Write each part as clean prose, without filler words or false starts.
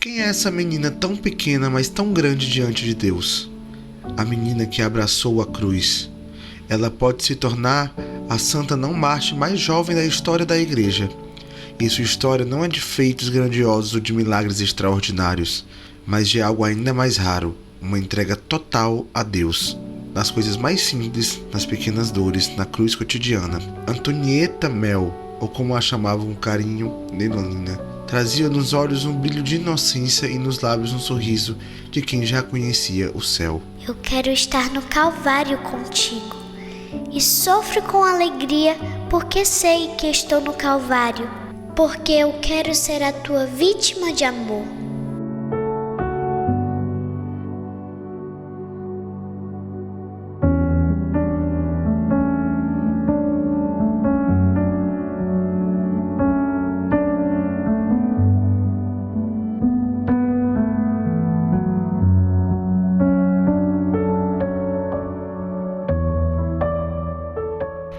Quem é essa menina tão pequena, mas tão grande diante de Deus? A menina que abraçou a cruz. Ela pode se tornar a santa não mártir mais jovem da história da igreja. E sua história não é de feitos grandiosos ou de milagres extraordinários, mas de algo ainda mais raro, uma entrega total a Deus. Nas coisas mais simples, nas pequenas dores, na cruz cotidiana. Antonieta Mel, ou como a chamavam com carinho, Nenolina, trazia nos olhos um brilho de inocência e nos lábios um sorriso de quem já conhecia o céu. Eu quero estar no Calvário contigo e sofro com alegria porque sei que estou no Calvário, porque eu quero ser a tua vítima de amor.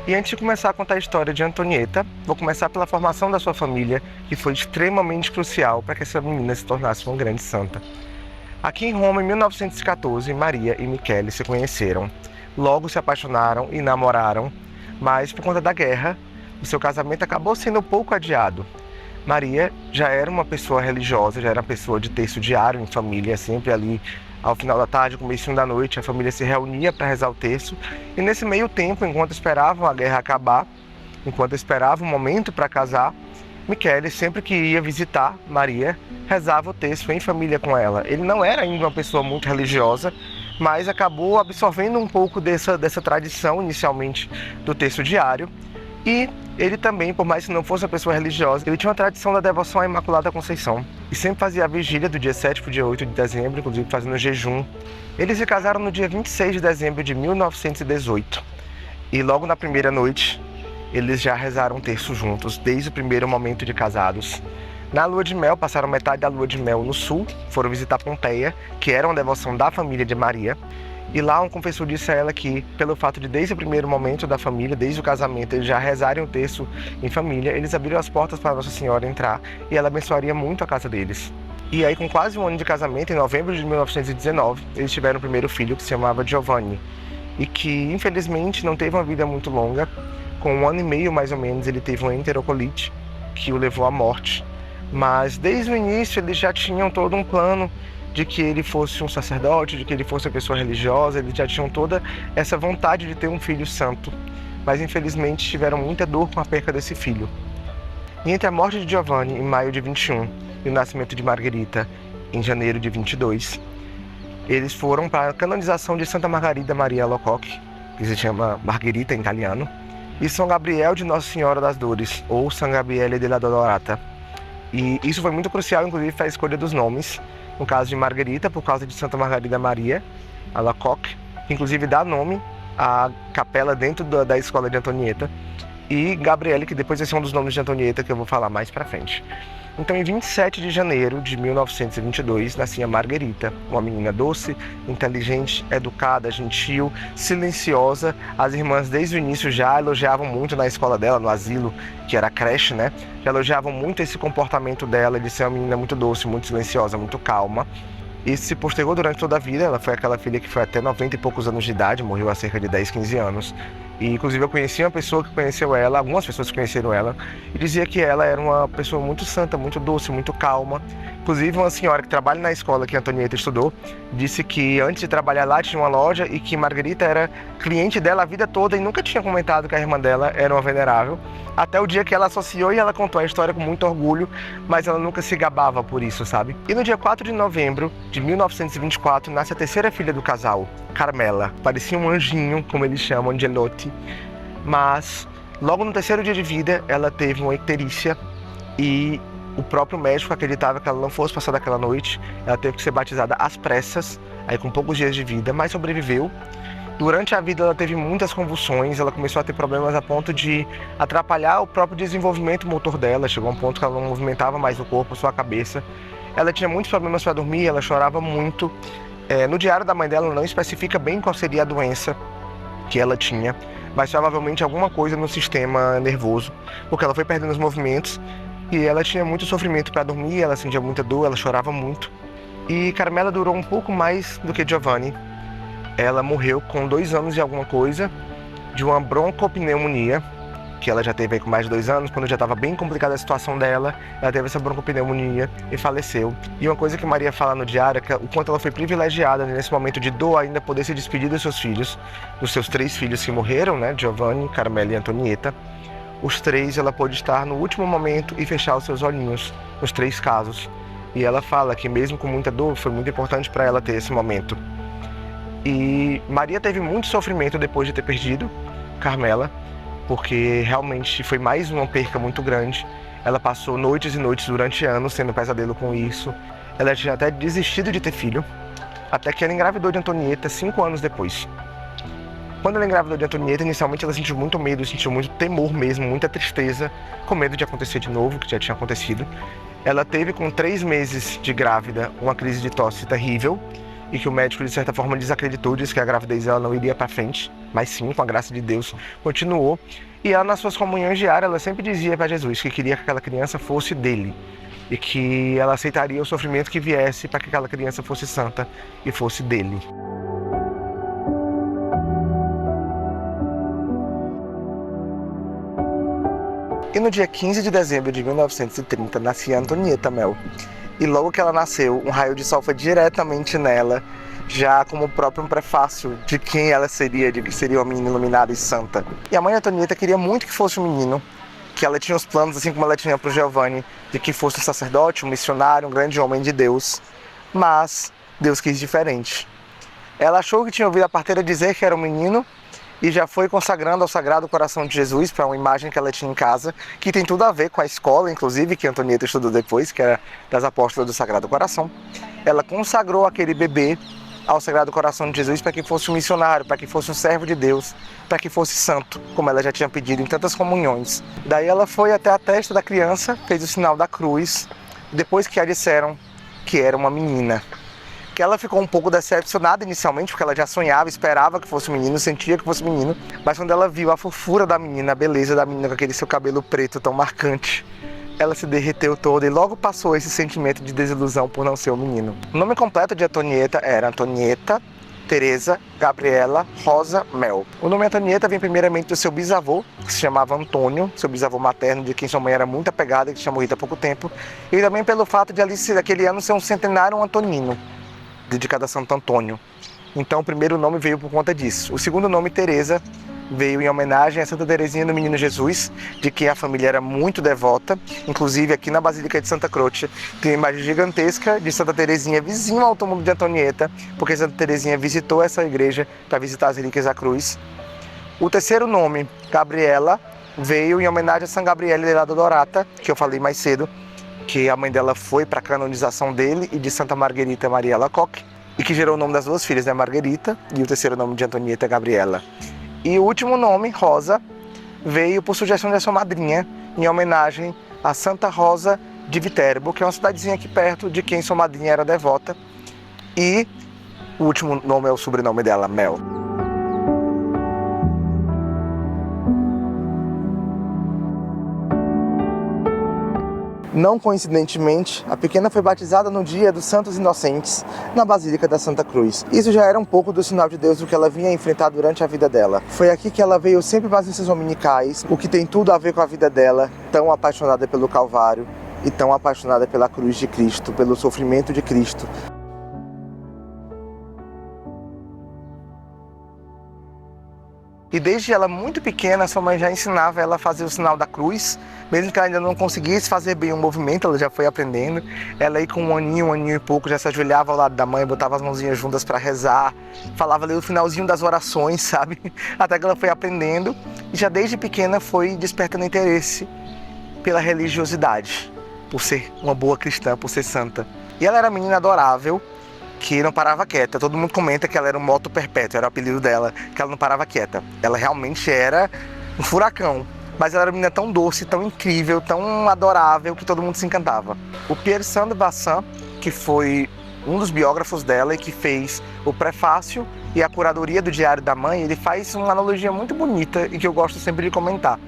E antes de começar a contar a história de Antonieta, vou começar pela formação da sua família, que foi extremamente crucial para que essa menina se tornasse uma grande santa. Aqui em Roma, em 1914, Maria e Michele se conheceram. Logo se apaixonaram e namoraram, mas por conta da guerra, o seu casamento acabou sendo um pouco adiado. Maria já era uma pessoa religiosa, já era uma pessoa de terço diário em família, sempre ali ao final da tarde, comecinho da noite, a família se reunia para rezar o terço. E nesse meio tempo, enquanto esperavam a guerra acabar, enquanto esperavam o momento para casar, Michele, sempre que ia visitar Maria, rezava o terço em família com ela. Ele não era ainda uma pessoa muito religiosa, mas acabou absorvendo um pouco dessa tradição, inicialmente, do terço diário. E ele também, por mais que não fosse uma pessoa religiosa, ele tinha uma tradição da devoção à Imaculada Conceição. E sempre fazia a vigília do dia 7 para o dia 8 de dezembro, inclusive fazendo jejum. Eles se casaram no dia 26 de dezembro de 1918. E logo na primeira noite, eles já rezaram o terço juntos, desde o primeiro momento de casados. Na lua de mel, passaram metade da lua de mel no sul, foram visitar Pompeia, que era uma devoção da família de Maria. E lá um confessor disse a ela que, pelo fato de desde o primeiro momento da família, desde o casamento, eles já rezarem o terço em família, eles abriram as portas para Nossa Senhora entrar e ela abençoaria muito a casa deles. E aí, com quase um ano de casamento, em novembro de 1919, eles tiveram o primeiro filho, que se chamava Giovanni, e que, infelizmente, não teve uma vida muito longa. Com 1 ano e meio, mais ou menos, ele teve uma enterocolite, que o levou à morte. Mas, desde o início, eles já tinham todo um plano de que ele fosse um sacerdote, de que ele fosse uma pessoa religiosa, eles já tinham toda essa vontade de ter um filho santo. Mas, infelizmente, tiveram muita dor com a perca desse filho. E entre a morte de Giovanni, em maio de 21, e o nascimento de Margherita, em janeiro de 22, eles foram para a canonização de Santa Margarida Maria Alacoque, que se chama Margherita em italiano, e São Gabriel de Nossa Senhora das Dores, ou San Gabriele della Dolorata. E isso foi muito crucial, inclusive, para a escolha dos nomes. No caso de Margherita, por causa de Santa Margarida Maria Alacoque, que inclusive dá nome à capela dentro da escola de Antonieta, e Gabriele, que depois vai ser um dos nomes de Antonieta que eu vou falar mais pra frente. Então, em 27 de janeiro de 1922, nascia Margherita, uma menina doce, inteligente, educada, gentil, silenciosa. As irmãs, desde o início, já elogiavam muito na escola dela, no asilo, que era a creche, né? Já elogiavam muito esse comportamento dela, de ser uma menina muito doce, muito silenciosa, muito calma. Isso se postergou durante toda a vida. Ela foi aquela filha que foi até 90 e poucos anos de idade, morreu há cerca de 10, 15 anos. E, inclusive, eu conheci uma pessoa que conheceu ela, algumas pessoas que conheceram ela, e dizia que ela era uma pessoa muito santa, muito doce, muito calma. Inclusive, uma senhora que trabalha na escola que a Antonieta estudou, disse que antes de trabalhar lá tinha uma loja e que Margherita era cliente dela a vida toda e nunca tinha comentado que a irmã dela era uma venerável, até o dia que ela associou e ela contou a história com muito orgulho, mas ela nunca se gabava por isso, sabe? E no dia 4 de novembro de 1924, nasce a terceira filha do casal, Carmela. Parecia um anjinho, como eles chamam, Angelotti, mas logo no terceiro dia de vida ela teve uma icterícia e o próprio médico acreditava que ela não fosse passar daquela noite. Ela teve que ser batizada às pressas, aí com poucos dias de vida, mas sobreviveu. Durante a vida ela teve muitas convulsões, ela começou a ter problemas a ponto de atrapalhar o próprio desenvolvimento motor dela. Chegou a um ponto que ela não movimentava mais o corpo, só a cabeça. Ela tinha muitos problemas para dormir, ela chorava muito. No diário da mãe dela não especifica bem qual seria a doença que ela tinha, mas provavelmente alguma coisa no sistema nervoso, porque ela foi perdendo os movimentos E ela tinha muito sofrimento para dormir, ela sentia muita dor, ela chorava muito. E Carmela durou um pouco mais do que Giovanni. Ela morreu com 2 anos e alguma coisa de uma broncopneumonia, que ela já teve aí com mais de 2 anos, quando já estava bem complicada a situação dela. Ela teve essa broncopneumonia e faleceu. E uma coisa que Maria fala no diário é que o quanto ela foi privilegiada nesse momento de dor ainda poder se despedir dos seus filhos, dos seus 3 filhos que morreram, né? Giovanni, Carmela e Antonieta. Os 3 ela pôde estar no último momento e fechar os seus olhinhos, nos 3 casos. E ela fala que mesmo com muita dor, foi muito importante para ela ter esse momento. E Maria teve muito sofrimento depois de ter perdido Carmela, porque realmente foi mais uma perca muito grande. Ela passou noites e noites durante anos tendo pesadelo com isso. Ela tinha até desistido de ter filho, até que ela engravidou de Antonieta 5 anos depois. Quando ela engravidou de Antonieta, inicialmente ela sentiu muito medo, sentiu muito temor mesmo, muita tristeza, com medo de acontecer de novo, que já tinha acontecido. Ela teve, com 3 meses de grávida, uma crise de tosse terrível e que o médico, de certa forma, desacreditou, disse que a gravidez dela não iria para frente, mas sim, com a graça de Deus, continuou. E ela, nas suas comunhões diárias, ela sempre dizia para Jesus que queria que aquela criança fosse dele e que ela aceitaria o sofrimento que viesse para que aquela criança fosse santa e fosse dele. E no dia 15 de dezembro de 1930, nascia Antonieta Mel. E logo que ela nasceu, um raio de sol foi diretamente nela, já como o próprio prefácio de quem ela seria, de que seria uma menina iluminada e santa. E a mãe Antonieta queria muito que fosse um menino, que ela tinha os planos, assim como ela tinha para o Giovanni, de que fosse um sacerdote, um missionário, um grande homem de Deus. Mas Deus quis diferente. Ela achou que tinha ouvido a parteira dizer que era um menino, e já foi consagrando ao Sagrado Coração de Jesus para uma imagem que ela tinha em casa, que tem tudo a ver com a escola, inclusive, que Antonieta estudou depois, que era das apóstolas do Sagrado Coração. Ela consagrou aquele bebê ao Sagrado Coração de Jesus para que fosse um missionário, para que fosse um servo de Deus, para que fosse santo, como ela já tinha pedido em tantas comunhões. Daí ela foi até a testa da criança, fez o sinal da cruz, depois que a disseram que era uma menina. Que ela ficou um pouco decepcionada inicialmente, porque ela já sonhava, esperava que fosse menino, sentia que fosse menino, mas quando ela viu a fofura da menina, a beleza da menina com aquele seu cabelo preto tão marcante, ela se derreteu toda e logo passou esse sentimento de desilusão por não ser um menino. O nome completo de Antonieta era Antonieta Teresa Gabriela Rosa Mel. O nome Antonieta vem primeiramente do seu bisavô, que se chamava Antônio, seu bisavô materno, de quem sua mãe era muito apegada e que tinha morrido há pouco tempo, e também pelo fato de ali, daquele ano, ser um centenário antonino, dedicado a Santo Antônio. Então o primeiro nome veio por conta disso. O segundo nome, Teresa, veio em homenagem a Santa Teresinha do Menino Jesus, de quem a família era muito devota. Inclusive aqui na Basílica de Santa Croce tem uma imagem gigantesca de Santa Teresinha vizinho ao túmulo de Antonieta, porque Santa Teresinha visitou essa igreja para visitar as relíquias da cruz. O terceiro nome, Gabriela, veio em homenagem a São Gabriele della Dorata, que eu falei mais cedo, que a mãe dela foi para a canonização dele, e de Santa Margherita Maria Alacoque, e que gerou o nome das 2 filhas, né, Margherita, e o terceiro nome de Antonieta, Gabriela. E o último nome, Rosa, veio por sugestão da sua madrinha, em homenagem a Santa Rosa de Viterbo, que é uma cidadezinha aqui perto, de quem sua madrinha era devota, e o último nome é o sobrenome dela, Mel. Não coincidentemente, a pequena foi batizada no dia dos Santos Inocentes, na Basílica da Santa Cruz. Isso já era um pouco do sinal de Deus do que ela vinha enfrentar durante a vida dela. Foi aqui que ela veio sempre para as missas dominicais, o que tem tudo a ver com a vida dela, tão apaixonada pelo Calvário e tão apaixonada pela cruz de Cristo, pelo sofrimento de Cristo. E desde ela muito pequena, sua mãe já ensinava ela a fazer o sinal da cruz, mesmo que ela ainda não conseguisse fazer bem o movimento, ela já foi aprendendo. Ela aí com um aninho e pouco, já se ajoelhava ao lado da mãe, botava as mãozinhas juntas para rezar, falava ali o finalzinho das orações, sabe? Até que ela foi aprendendo e já desde pequena foi despertando interesse pela religiosidade, por ser uma boa cristã, por ser santa. E ela era uma menina adorável, que não parava quieta. Todo mundo comenta que ela era um moto perpétuo, era o apelido dela, que ela não parava quieta. Ela realmente era um furacão, mas ela era uma menina tão doce, tão incrível, tão adorável, que todo mundo se encantava. O Pierre Saint de Bassin, que foi um dos biógrafos dela e que fez o prefácio e a curadoria do Diário da Mãe, ele faz uma analogia muito bonita e que eu gosto sempre de comentar.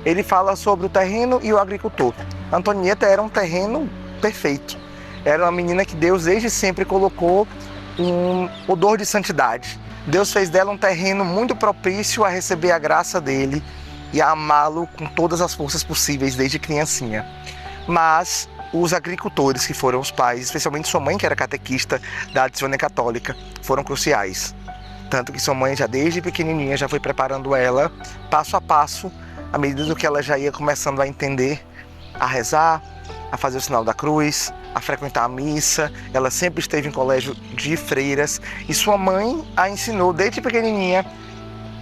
ele fala sobre o terreno e o agricultor. Antonieta era um terreno perfeito. Era uma menina que Deus desde sempre colocou um odor de santidade. Deus fez dela um terreno muito propício a receber a graça dele e a amá-lo com todas as forças possíveis desde criancinha. Mas os agricultores, que foram os pais, especialmente sua mãe, que era catequista da Adicione Católica, foram cruciais. Tanto que sua mãe, já desde pequenininha, já foi preparando ela, passo a passo, à medida que ela já ia começando a entender, a rezar, a fazer o sinal da cruz, a frequentar a missa. Ela sempre esteve em colégio de freiras e sua mãe a ensinou desde pequenininha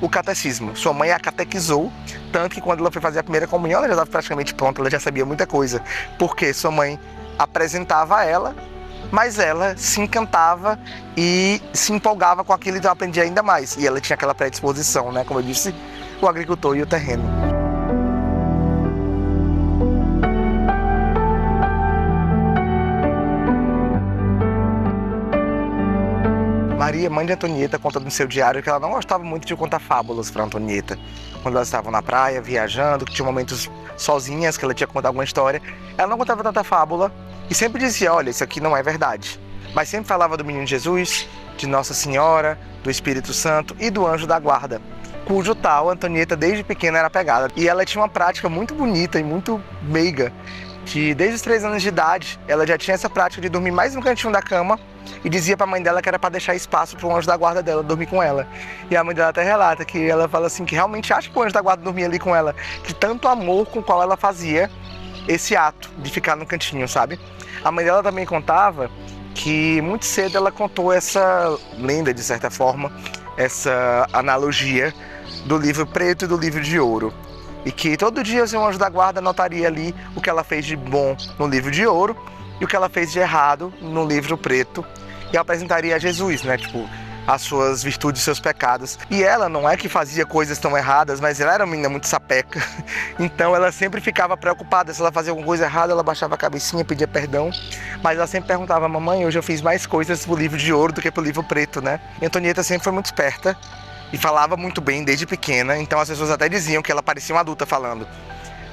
o catecismo. Sua mãe a catequizou, tanto que quando ela foi fazer a primeira comunhão, ela já estava praticamente pronta, ela já sabia muita coisa, porque sua mãe apresentava ela, mas ela se encantava e se empolgava com aquilo, então aprendia ainda mais. E ela tinha aquela predisposição, né? Como eu disse, o agricultor e o terreno. Maria, mãe de Antonieta, conta no seu diário que ela não gostava muito de contar fábulas para Antonieta. Quando elas estavam na praia, viajando, que tinha momentos sozinhas, que ela tinha que contar alguma história, ela não contava tanta fábula e sempre dizia, olha, isso aqui não é verdade. Mas sempre falava do menino Jesus, de Nossa Senhora, do Espírito Santo e do anjo da guarda, cujo tal Antonieta desde pequena era pegada. E ela tinha uma prática muito bonita e muito meiga, que desde os 3 anos de idade, ela já tinha essa prática de dormir mais no cantinho da cama e dizia pra mãe dela que era para deixar espaço pro anjo da guarda dela dormir com ela. E a mãe dela até relata que ela fala assim, que realmente acha que o anjo da guarda dormia ali com ela, que tanto amor com o qual ela fazia esse ato de ficar no cantinho, sabe? A mãe dela também contava que muito cedo ela contou essa lenda, de certa forma, essa analogia do livro preto e do livro de ouro. E que todo dia o seu anjo da guarda anotaria ali o que ela fez de bom no livro de ouro e o que ela fez de errado no livro preto, e apresentaria a Jesus, né? Tipo, as suas virtudes e seus pecados. E ela não é que fazia coisas tão erradas, mas ela era uma menina muito sapeca. Então ela sempre ficava preocupada. Se ela fazia alguma coisa errada, ela baixava a cabecinha, pedia perdão. Mas ela sempre perguntava, mamãe, hoje eu fiz mais coisas pro livro de ouro do que pro livro preto, né? E Antonieta sempre foi muito esperta e falava muito bem desde pequena. Então as pessoas até diziam que ela parecia uma adulta falando.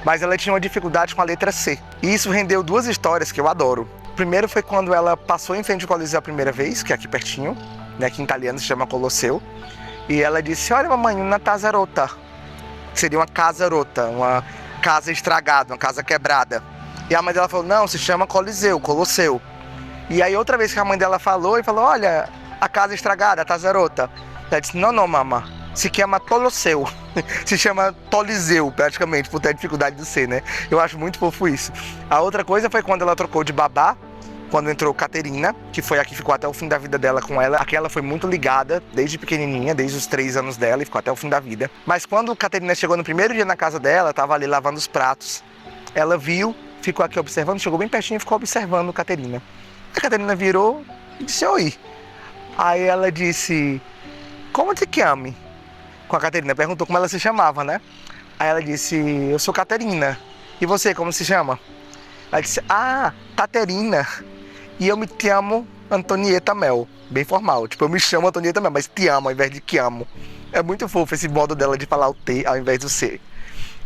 Mas ela tinha uma dificuldade com a letra C. E isso rendeu 2 histórias que eu adoro. Primeiro foi quando ela passou em frente ao Coliseu a primeira vez, que é aqui pertinho, né, que em italiano se chama Colosseu. E ela disse, olha mamãe, uma casa rota. Seria uma casa rota, uma casa estragada, uma casa quebrada. E a mãe dela falou, não, se chama Coliseu, Colosseu. E aí outra vez que a mãe dela falou, olha, a casa estragada, a casa rota. Ela disse, não, mamãe, se chama Colosseu. Se chama Toliseu, praticamente, por ter a dificuldade do C, né? Eu acho muito fofo isso. A outra coisa foi quando ela trocou de babá, quando entrou Caterina, que foi a que ficou até o fim da vida dela com ela. Aquela foi muito ligada, desde pequenininha, desde os 3 anos dela, e ficou até o fim da vida. Mas quando Caterina chegou no primeiro dia na casa dela, tava ali lavando os pratos. Ela viu, ficou aqui observando, chegou bem pertinho e ficou observando Caterina. A Caterina virou e disse, oi. Aí ela disse, como te chame? Com a Caterina, perguntou como ela se chamava, né? Aí ela disse, eu sou Caterina. E você, como se chama? Ela disse, Caterina. E eu me chamo Antonieta Mel. Bem formal, tipo, eu me chamo Antonieta Mel, mas te amo ao invés de que amo. É muito fofo esse modo dela de falar o T ao invés do C.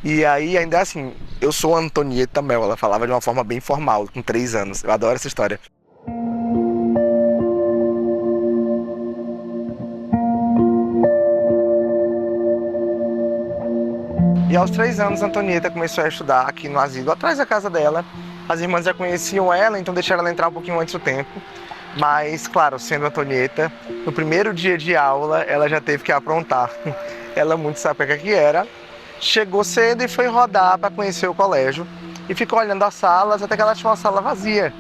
E aí, ainda assim, eu sou Antonieta Mel. Ela falava de uma forma bem formal, com 3 anos. Eu adoro essa história. E aos 3 anos, Antonieta começou a estudar aqui no asilo, atrás da casa dela. As irmãs já conheciam ela, então deixaram ela entrar um pouquinho antes do tempo. Mas, claro, sendo Antonieta, no primeiro dia de aula, ela já teve que aprontar. Ela, muito sapeca que era, chegou cedo e foi rodar para conhecer o colégio. E ficou olhando as salas, até que ela tinha uma sala vazia.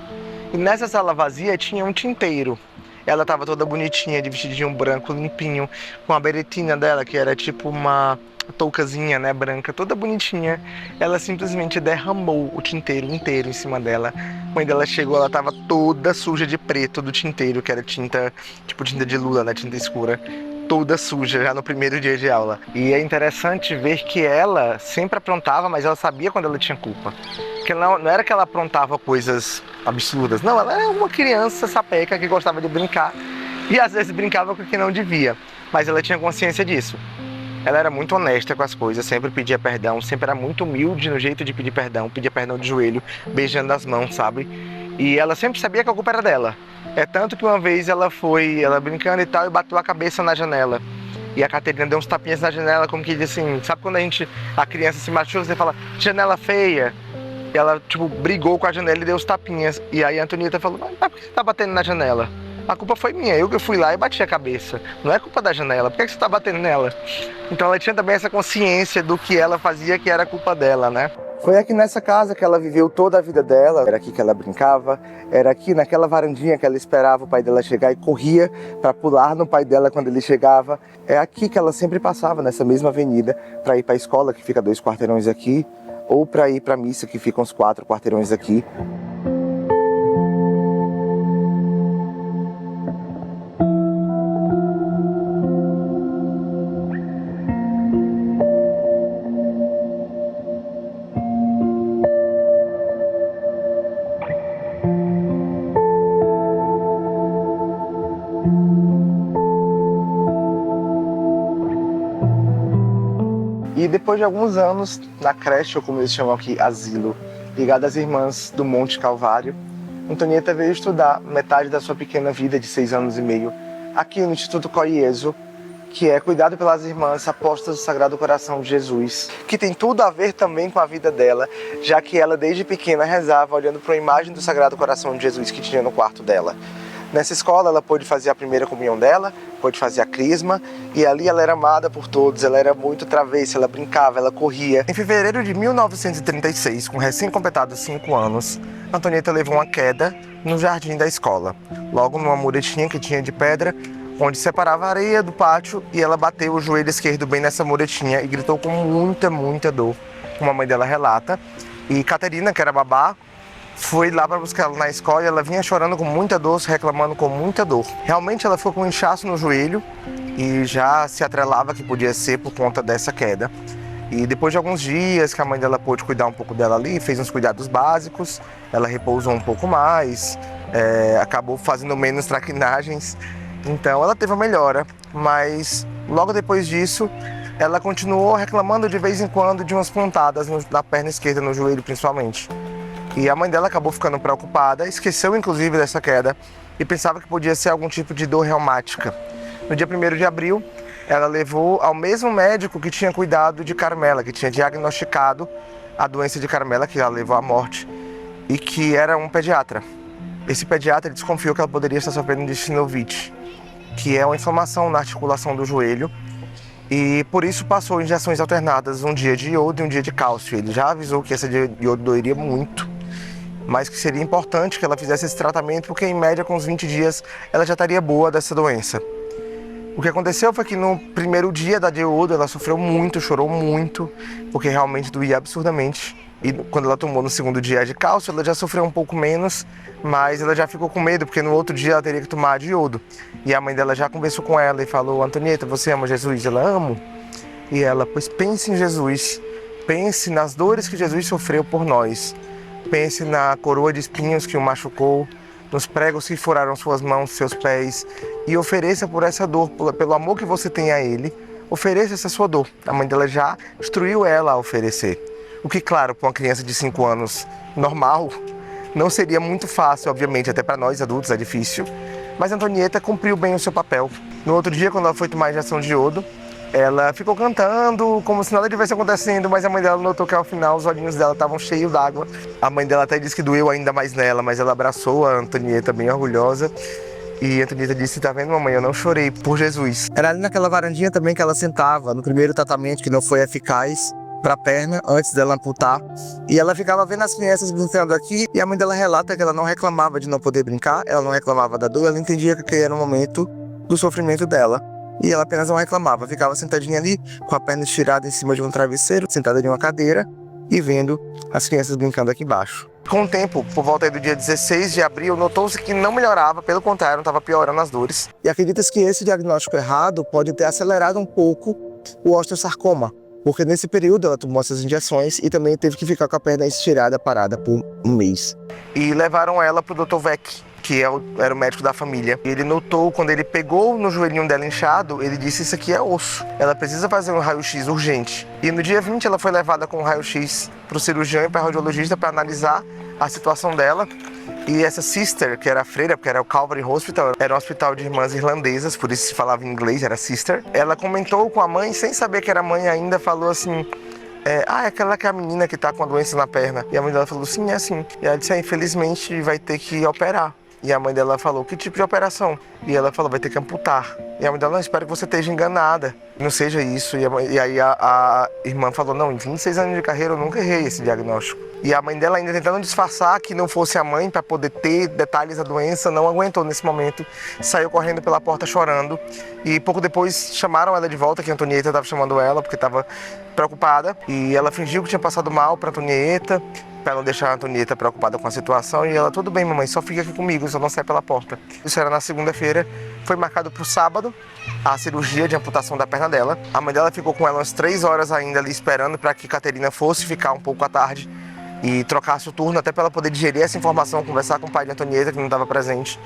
E nessa sala vazia tinha um tinteiro. Ela estava toda bonitinha, de vestidinho branco, limpinho, com a beretina dela, que era tipo uma toucazinha, né, branca, toda bonitinha. Ela simplesmente derramou o tinteiro inteiro em cima dela. Quando ela chegou, ela tava toda suja de preto do tinteiro, que era tinta, tipo tinta de lula, né, tinta escura. Toda suja, já no primeiro dia de aula. E é interessante ver que ela sempre aprontava, mas ela sabia quando ela tinha culpa. Porque não era que ela aprontava coisas absurdas, não, ela era uma criança sapeca que gostava de brincar. E às vezes brincava com o que não devia, mas ela tinha consciência disso. Ela era muito honesta com as coisas, sempre pedia perdão, sempre era muito humilde no jeito de pedir perdão, pedia perdão de joelho, beijando as mãos, sabe? E ela sempre sabia que a culpa era dela. É tanto que uma vez ela brincando e tal, e bateu a cabeça na janela. E a Caterina deu uns tapinhas na janela, como que diz assim, sabe quando a criança se machuca, você fala, janela feia? E ela, brigou com a janela e deu os tapinhas. E aí a Antonieta falou, mas por que você tá batendo na janela? A culpa foi minha, eu que fui lá e bati a cabeça. Não é culpa da janela, por que você tá batendo nela? Então ela tinha também essa consciência do que ela fazia, que era culpa dela, né? Foi aqui nessa casa que ela viveu toda a vida dela, era aqui que ela brincava, era aqui naquela varandinha que ela esperava o pai dela chegar e corria para pular no pai dela quando ele chegava. É aqui que ela sempre passava, nessa mesma avenida, para ir para a escola, que fica 2 quarteirões aqui, ou para ir para a missa, que fica uns 4 quarteirões aqui. E depois de alguns anos, na creche, ou como eles chamam aqui, asilo, ligado às Irmãs do Monte Calvário, Antonieta veio estudar metade da sua pequena vida de 6 anos e meio, aqui no Instituto Coieso, que é cuidado pelas Irmãs Apóstolas do Sagrado Coração de Jesus, que tem tudo a ver também com a vida dela, já que ela desde pequena rezava olhando para a imagem do Sagrado Coração de Jesus que tinha no quarto dela. Nessa escola ela pôde fazer a primeira comunhão dela, pôde fazer a crisma, e ali ela era amada por todos, ela era muito travessa, ela brincava, ela corria. Em fevereiro de 1936, com recém-completados 5 anos, Antonieta levou uma queda no jardim da escola, logo numa muretinha que tinha de pedra, onde separava a areia do pátio, e ela bateu o joelho esquerdo bem nessa muretinha e gritou com muita dor, como a mãe dela relata. E Caterina, que era babá, foi lá para buscar ela na escola e ela vinha chorando com muita dor, reclamando com muita dor. Realmente ela ficou com um inchaço no joelho e já se atrelava que podia ser por conta dessa queda. E depois de alguns dias que a mãe dela pôde cuidar um pouco dela ali, fez uns cuidados básicos, ela repousou um pouco mais, acabou fazendo menos traquinagens, então ela teve uma melhora, mas logo depois disso ela continuou reclamando de vez em quando de umas pontadas na perna esquerda, no joelho principalmente. E a mãe dela acabou ficando preocupada, esqueceu inclusive dessa queda e pensava que podia ser algum tipo de dor reumática. No dia 1º de abril, ela levou ao mesmo médico que tinha cuidado de Carmela, que tinha diagnosticado a doença de Carmela, que ela levou à morte, e que era um pediatra. Esse pediatra desconfiou que ela poderia estar sofrendo de sinovite, que é uma inflamação na articulação do joelho, e por isso passou injeções alternadas, um dia de iodo e um dia de cálcio. Ele já avisou que essa de iodo doeria muito, mas que seria importante que ela fizesse esse tratamento, porque em média com uns 20 dias ela já estaria boa dessa doença. O que aconteceu foi que no primeiro dia da de iodo ela sofreu muito, chorou muito, porque realmente doía absurdamente. E quando ela tomou no segundo dia de cálcio, ela já sofreu um pouco menos, mas ela já ficou com medo, porque no outro dia ela teria que tomar de iodo. E a mãe dela já conversou com ela e falou: Antonieta, você ama Jesus? Ela: amo. E ela: pois pense em Jesus, pense nas dores que Jesus sofreu por nós. Pense na coroa de espinhos que o machucou, nos pregos que furaram suas mãos, seus pés, e ofereça por essa dor, pelo amor que você tem a Ele, ofereça essa sua dor. A mãe dela já instruiu ela a oferecer. O que, claro, para uma criança de 5 anos normal, não seria muito fácil, obviamente, até para nós adultos é difícil, mas a Antonieta cumpriu bem o seu papel. No outro dia, quando ela foi tomar a injeção de iodo, ela ficou cantando como se nada estivesse acontecendo, mas a mãe dela notou que ao final os olhinhos dela estavam cheios d'água. A mãe dela até disse que doeu ainda mais nela, mas ela abraçou a Antonieta bem orgulhosa. E a Antonieta disse: tá vendo, mamãe, eu não chorei por Jesus. Era ali naquela varandinha também que ela sentava, no primeiro tratamento que não foi eficaz para a perna, antes dela amputar. E ela ficava vendo as crianças brincando aqui, e a mãe dela relata que ela não reclamava de não poder brincar, ela não reclamava da dor, ela entendia que aquele era o momento do sofrimento dela. E ela apenas não reclamava, ficava sentadinha ali, com a perna estirada em cima de um travesseiro, sentada em uma cadeira e vendo as crianças brincando aqui embaixo. Com o tempo, por volta do dia 16 de abril, notou-se que não melhorava, pelo contrário, estava piorando as dores. E acredita-se que esse diagnóstico errado pode ter acelerado um pouco o osteosarcoma, porque nesse período ela tomou essas injeções e também teve que ficar com a perna estirada, parada por um mês. E levaram ela para o Dr. Vec, que era o médico da família. Ele notou, quando ele pegou no joelhinho dela inchado, ele disse: isso aqui é osso, ela precisa fazer um raio-x urgente. E no dia 20 ela foi levada com um raio-x para o cirurgião e para o radiologista para analisar a situação dela. E essa sister, que era a freira, porque era o Calvary Hospital, era um hospital de irmãs irlandesas, por isso se falava em inglês, era sister. Ela comentou com a mãe, sem saber que era mãe ainda, falou assim: é aquela que é a menina que tá com a doença na perna. E a mãe dela falou: sim, é assim. E ela disse: infelizmente vai ter que operar. E a mãe dela falou: que tipo de operação? E ela falou: vai ter que amputar. E a mãe dela: não, espero que você esteja enganada, não seja isso. E aí a irmã falou: não, em 26 anos de carreira eu nunca errei esse diagnóstico. E a mãe dela, ainda tentando disfarçar que não fosse a mãe para poder ter detalhes da doença, não aguentou nesse momento, saiu correndo pela porta chorando. E pouco depois chamaram ela de volta, que a Antonieta estava chamando ela porque estava preocupada. E ela fingiu que tinha passado mal para Antonieta, para não deixar a Antonieta preocupada com a situação. E ela: tudo bem, mamãe, só fica aqui comigo, só não sai pela porta. Isso era na segunda-feira. Foi marcado para o sábado a cirurgia de amputação da perna dela. A mãe dela ficou com ela umas 3 horas ainda ali esperando para que Caterina fosse ficar um pouco à tarde e trocasse o turno, até para ela poder digerir essa informação, conversar com o pai de Antonieta, que não estava presente.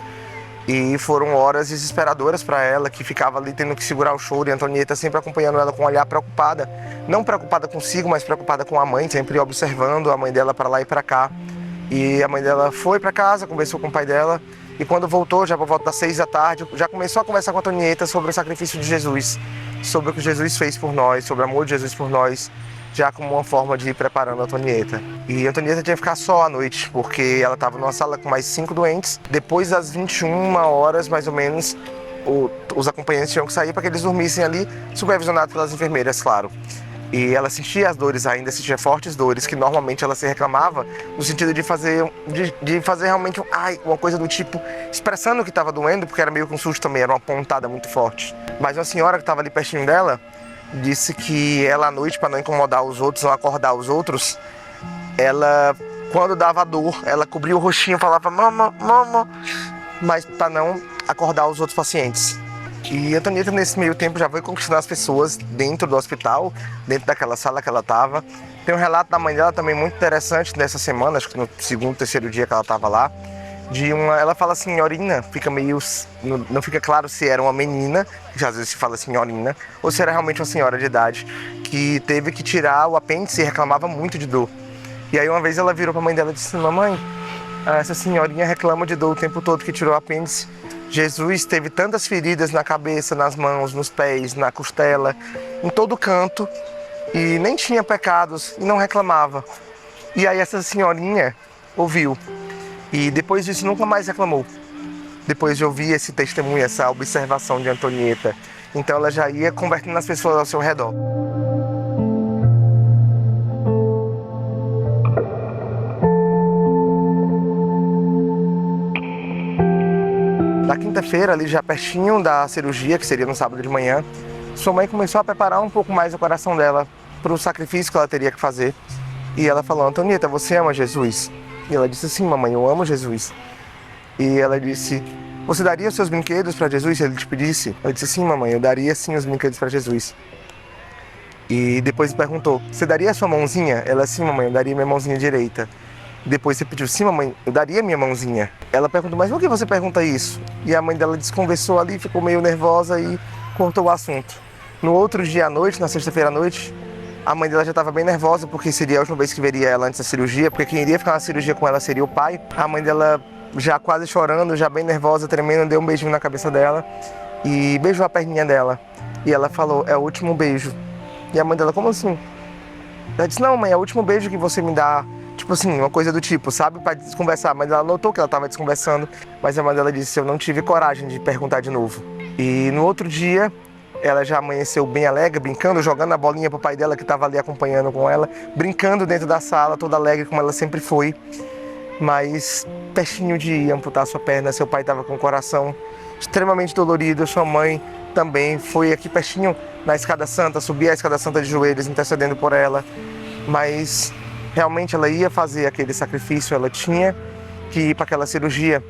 E foram horas desesperadoras para ela, que ficava ali tendo que segurar o choro, e a Antonieta sempre acompanhando ela com um olhar preocupada. Não preocupada consigo, mas preocupada com a mãe, sempre observando a mãe dela para lá e para cá. E a mãe dela foi para casa, conversou com o pai dela, e quando voltou, já por volta das 6 da tarde, já começou a conversar com a Antonieta sobre o sacrifício de Jesus, sobre o que Jesus fez por nós, sobre o amor de Jesus por nós, já como uma forma de ir preparando a Antonieta. E a Antonieta tinha que ficar só à noite, porque ela estava numa sala com mais 5 doentes. Depois das 21 horas, mais ou menos, os acompanhantes tinham que sair para que eles dormissem ali, supervisionados pelas enfermeiras, claro. E ela sentia as dores ainda, sentia fortes dores, que normalmente ela se reclamava, no sentido de fazer realmente uma coisa do tipo, expressando que estava doendo, porque era meio que um susto também, era uma pontada muito forte. Mas uma senhora que estava ali pertinho dela disse que ela, à noite, para não incomodar os outros, não acordar os outros, ela, quando dava dor, ela cobria o rostinho e falava mama, mama, mas para não acordar os outros pacientes. E a Antonieta, nesse meio tempo, já foi conquistando as pessoas dentro do hospital, dentro daquela sala que ela estava. Tem um relato da mãe dela também muito interessante nessa semana, acho que no segundo, terceiro dia que ela estava lá. Ela fala senhorina, fica meio, não fica claro se era uma menina, que às vezes se fala senhorina, ou se era realmente uma senhora de idade, que teve que tirar o apêndice e reclamava muito de dor. E aí uma vez ela virou para a mãe dela e disse: mamãe, essa senhorinha reclama de dor o tempo todo que tirou o apêndice. Jesus teve tantas feridas na cabeça, nas mãos, nos pés, na costela, em todo canto, e nem tinha pecados e não reclamava. E aí essa senhorinha ouviu. E depois disso nunca mais reclamou. Depois de ouvir esse testemunho, essa observação de Antonieta. Então ela já ia convertendo as pessoas ao seu redor. Na quinta-feira, ali já pertinho da cirurgia, que seria no sábado de manhã, sua mãe começou a preparar um pouco mais o coração dela para o sacrifício que ela teria que fazer. E ela falou: Antonieta, você ama Jesus? E ela disse: sim, mamãe, eu amo Jesus. E ela disse: você daria os seus brinquedos para Jesus se ele te pedisse? Ela disse: sim, mamãe, eu daria sim os brinquedos para Jesus. E depois perguntou: você daria a sua mãozinha? Ela: sim, mamãe, eu daria minha mãozinha direita. Depois você pediu: sim, mamãe, eu daria minha mãozinha. Ela perguntou: mas por que você pergunta isso? E a mãe dela desconversou ali, ficou meio nervosa e cortou o assunto. No outro dia à noite, na sexta-feira à noite, a mãe dela já estava bem nervosa, porque seria a última vez que veria ela antes da cirurgia, porque quem iria ficar na cirurgia com ela seria o pai. A mãe dela, já quase chorando, já bem nervosa, tremendo, deu um beijinho na cabeça dela e beijou a perninha dela. E ela falou: é o último beijo. E a mãe dela: como assim? Ela disse: não, mãe, é o último beijo que você me dá. Tipo assim, uma coisa do tipo, sabe, para desconversar. Mas ela notou que ela estava desconversando, mas a mãe dela disse: eu não tive coragem de perguntar de novo. E no outro dia, ela já amanheceu bem alegre, brincando, jogando a bolinha pro pai dela, que estava ali acompanhando com ela, brincando dentro da sala, toda alegre como ela sempre foi. Mas pertinho de amputar sua perna, seu pai estava com o coração extremamente dolorido, sua mãe também foi aqui pertinho na escada santa, subia a escada santa de joelhos, intercedendo por ela. Mas realmente ela ia fazer aquele sacrifício, ela tinha que ir para aquela cirurgia.